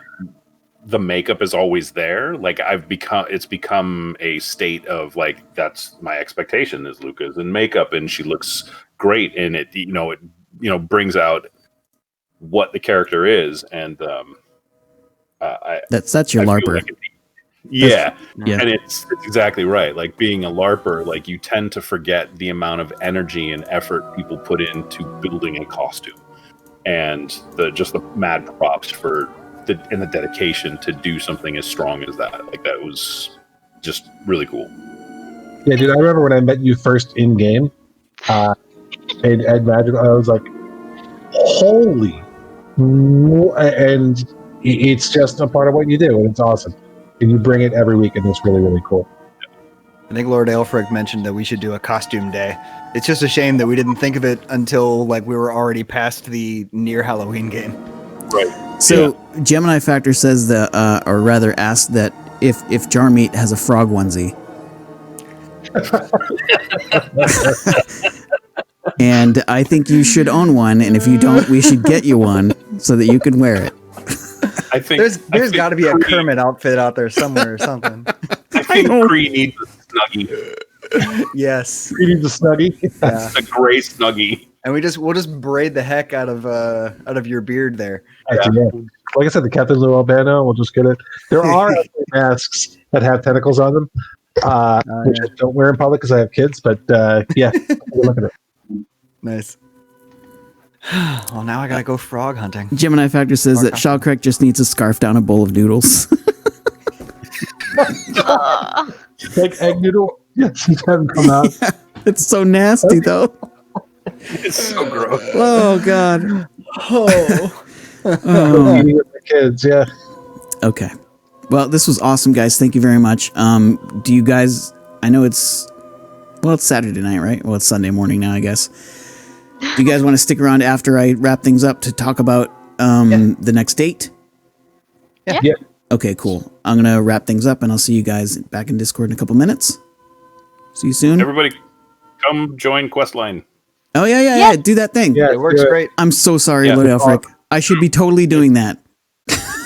the makeup is always there, like it's become a state of like, that's my expectation is Luca's in makeup and she looks great, and it brings out what the character is, and that's your I feel LARPer. like yeah, Yeah. and it's exactly right. Like, being a LARPer, like, you tend to forget the amount of energy and effort people put into building a costume, and the mad props for the dedication to do something as strong as that. Like, that was just really cool. Yeah, dude, I remember when I met you first in game, at Magic, I was like, holy, and it's just a part of what you do, and it's awesome. And you bring it every week, and it's really, really cool. I think Lord Aelfric mentioned that we should do a costume day. It's just a shame that we didn't think of it until like we were already past the near Halloween game. Right. So Gemini Factor says that, or rather asked that if Jarmeat has a frog onesie. And I think you should own one, and if you don't, we should get you one so that you can wear it. I think there's got to be a Kermit outfit out there somewhere or something. I think Cree needs a Snuggie. Yes, Cree needs a Snuggie. Yeah. A gray Snuggie. And we'll just braid the heck out of your beard there. Yeah. Like I said, the Captain Lou Albano, we'll just get it. There are masks that have tentacles on them, which I don't wear in public because I have kids, but yeah, look at it. Nice. Well, now I gotta go frog hunting. Gemini Factor says that Shalkrek just needs to scarf down a bowl of noodles. Like egg noodle? Yes, you haven't come out. Yeah, it's so nasty, though. It's so gross. Oh, God. Eating with the kids, yeah. Okay. Well, this was awesome, guys. Thank you very much. Do you guys... I know it's Saturday night, right? Well, it's Sunday morning now, I guess. Do you guys want to stick around after I wrap things up to talk about the next date? Yeah. Okay, cool. I'm going to wrap things up, and I'll see you guys back in Discord in a couple minutes. See you soon. Everybody, come join Questline. Oh, yeah. Do that thing. Yeah, It works great. I'm so sorry, Yeah. Lord Elfric. I should be totally doing that.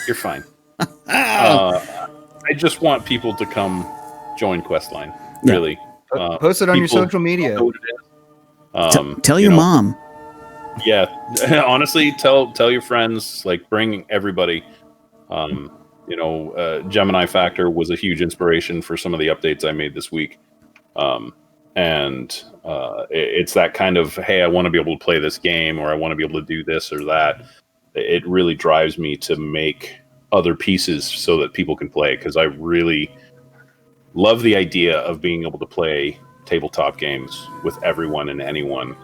You're fine. I just want people to come join Questline. Yeah. Really. Post it on your people social media. know what it is. Tell your mom. Yeah, honestly, tell your friends. Like, bring everybody. Gemini Factor was a huge inspiration for some of the updates I made this week. It's that kind of, hey, I want to be able to play this game, or I want to be able to do this or that. It really drives me to make other pieces so that people can play, because I really love the idea of being able to play tabletop games with everyone and anyone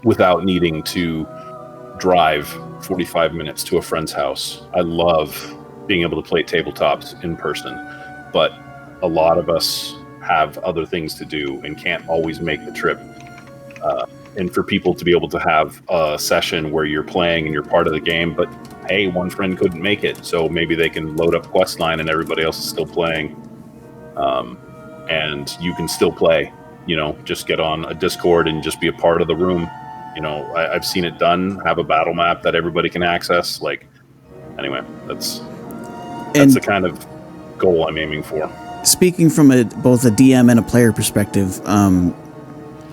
without needing to drive 45 minutes to a friend's house. I love being able to play tabletops in person, but a lot of us have other things to do and can't always make the trip. And for people to be able to have a session where you're playing and you're part of the game, but hey, one friend couldn't make it, so maybe they can load up Questline and everybody else is still playing. And you can still play, just get on a Discord and just be a part of the room. I've seen it done, have a battle map that everybody can access. Anyway, that's the kind of goal I'm aiming for. Speaking from both a DM and a player perspective,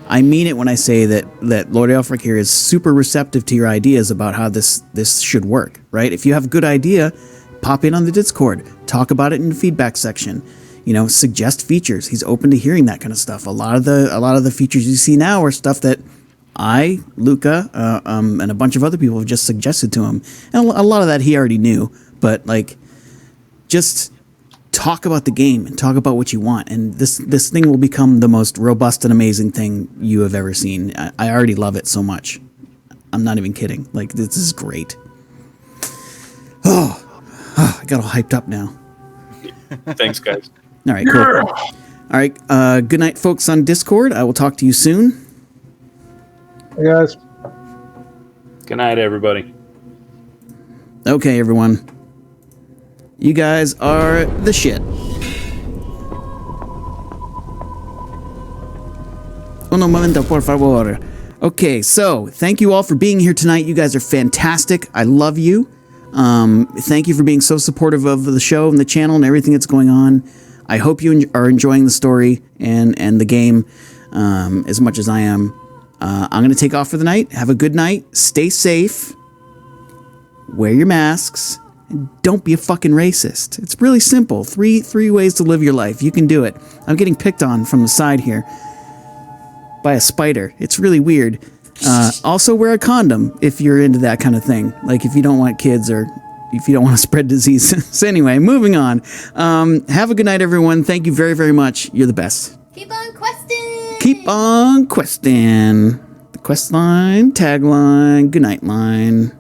I mean it when I say that Lord Elfric here is super receptive to your ideas about how this should work, right? If you have a good idea, pop in on the Discord, talk about it in the feedback section, suggest features. He's open to hearing that kind of stuff. A lot of the features you see now are stuff that I, Luca, and a bunch of other people have just suggested to him. And a lot of that he already knew, but just talk about the game and talk about what you want, and this thing will become the most robust and amazing thing you have ever seen. I already love it so much. I'm not even kidding. This is great. I got all hyped up now. Thanks, guys. All right, cool. All right, good night, folks on Discord. I will talk to you soon. Hey, guys. Good night, everybody. Okay, everyone. You guys are the shit. Uno momento, por favor. Okay, so thank you all for being here tonight. You guys are fantastic. I love you. Thank you for being so supportive of the show and the channel and everything that's going on. I hope you are enjoying the story and the game as much as I am. I'm going to take off for the night. Have a good night. Stay safe. Wear your masks. And don't be a fucking racist. It's really simple. Three ways to live your life. You can do it. I'm getting picked on from the side here by a spider. It's really weird. Also, wear a condom if you're into that kind of thing. If you don't want kids or if you don't want to spread disease. So anyway, moving on. Have a good night, everyone. Thank you very, very much. You're the best. Keep on questing! Keep on questing. The quest line, tagline, goodnight line.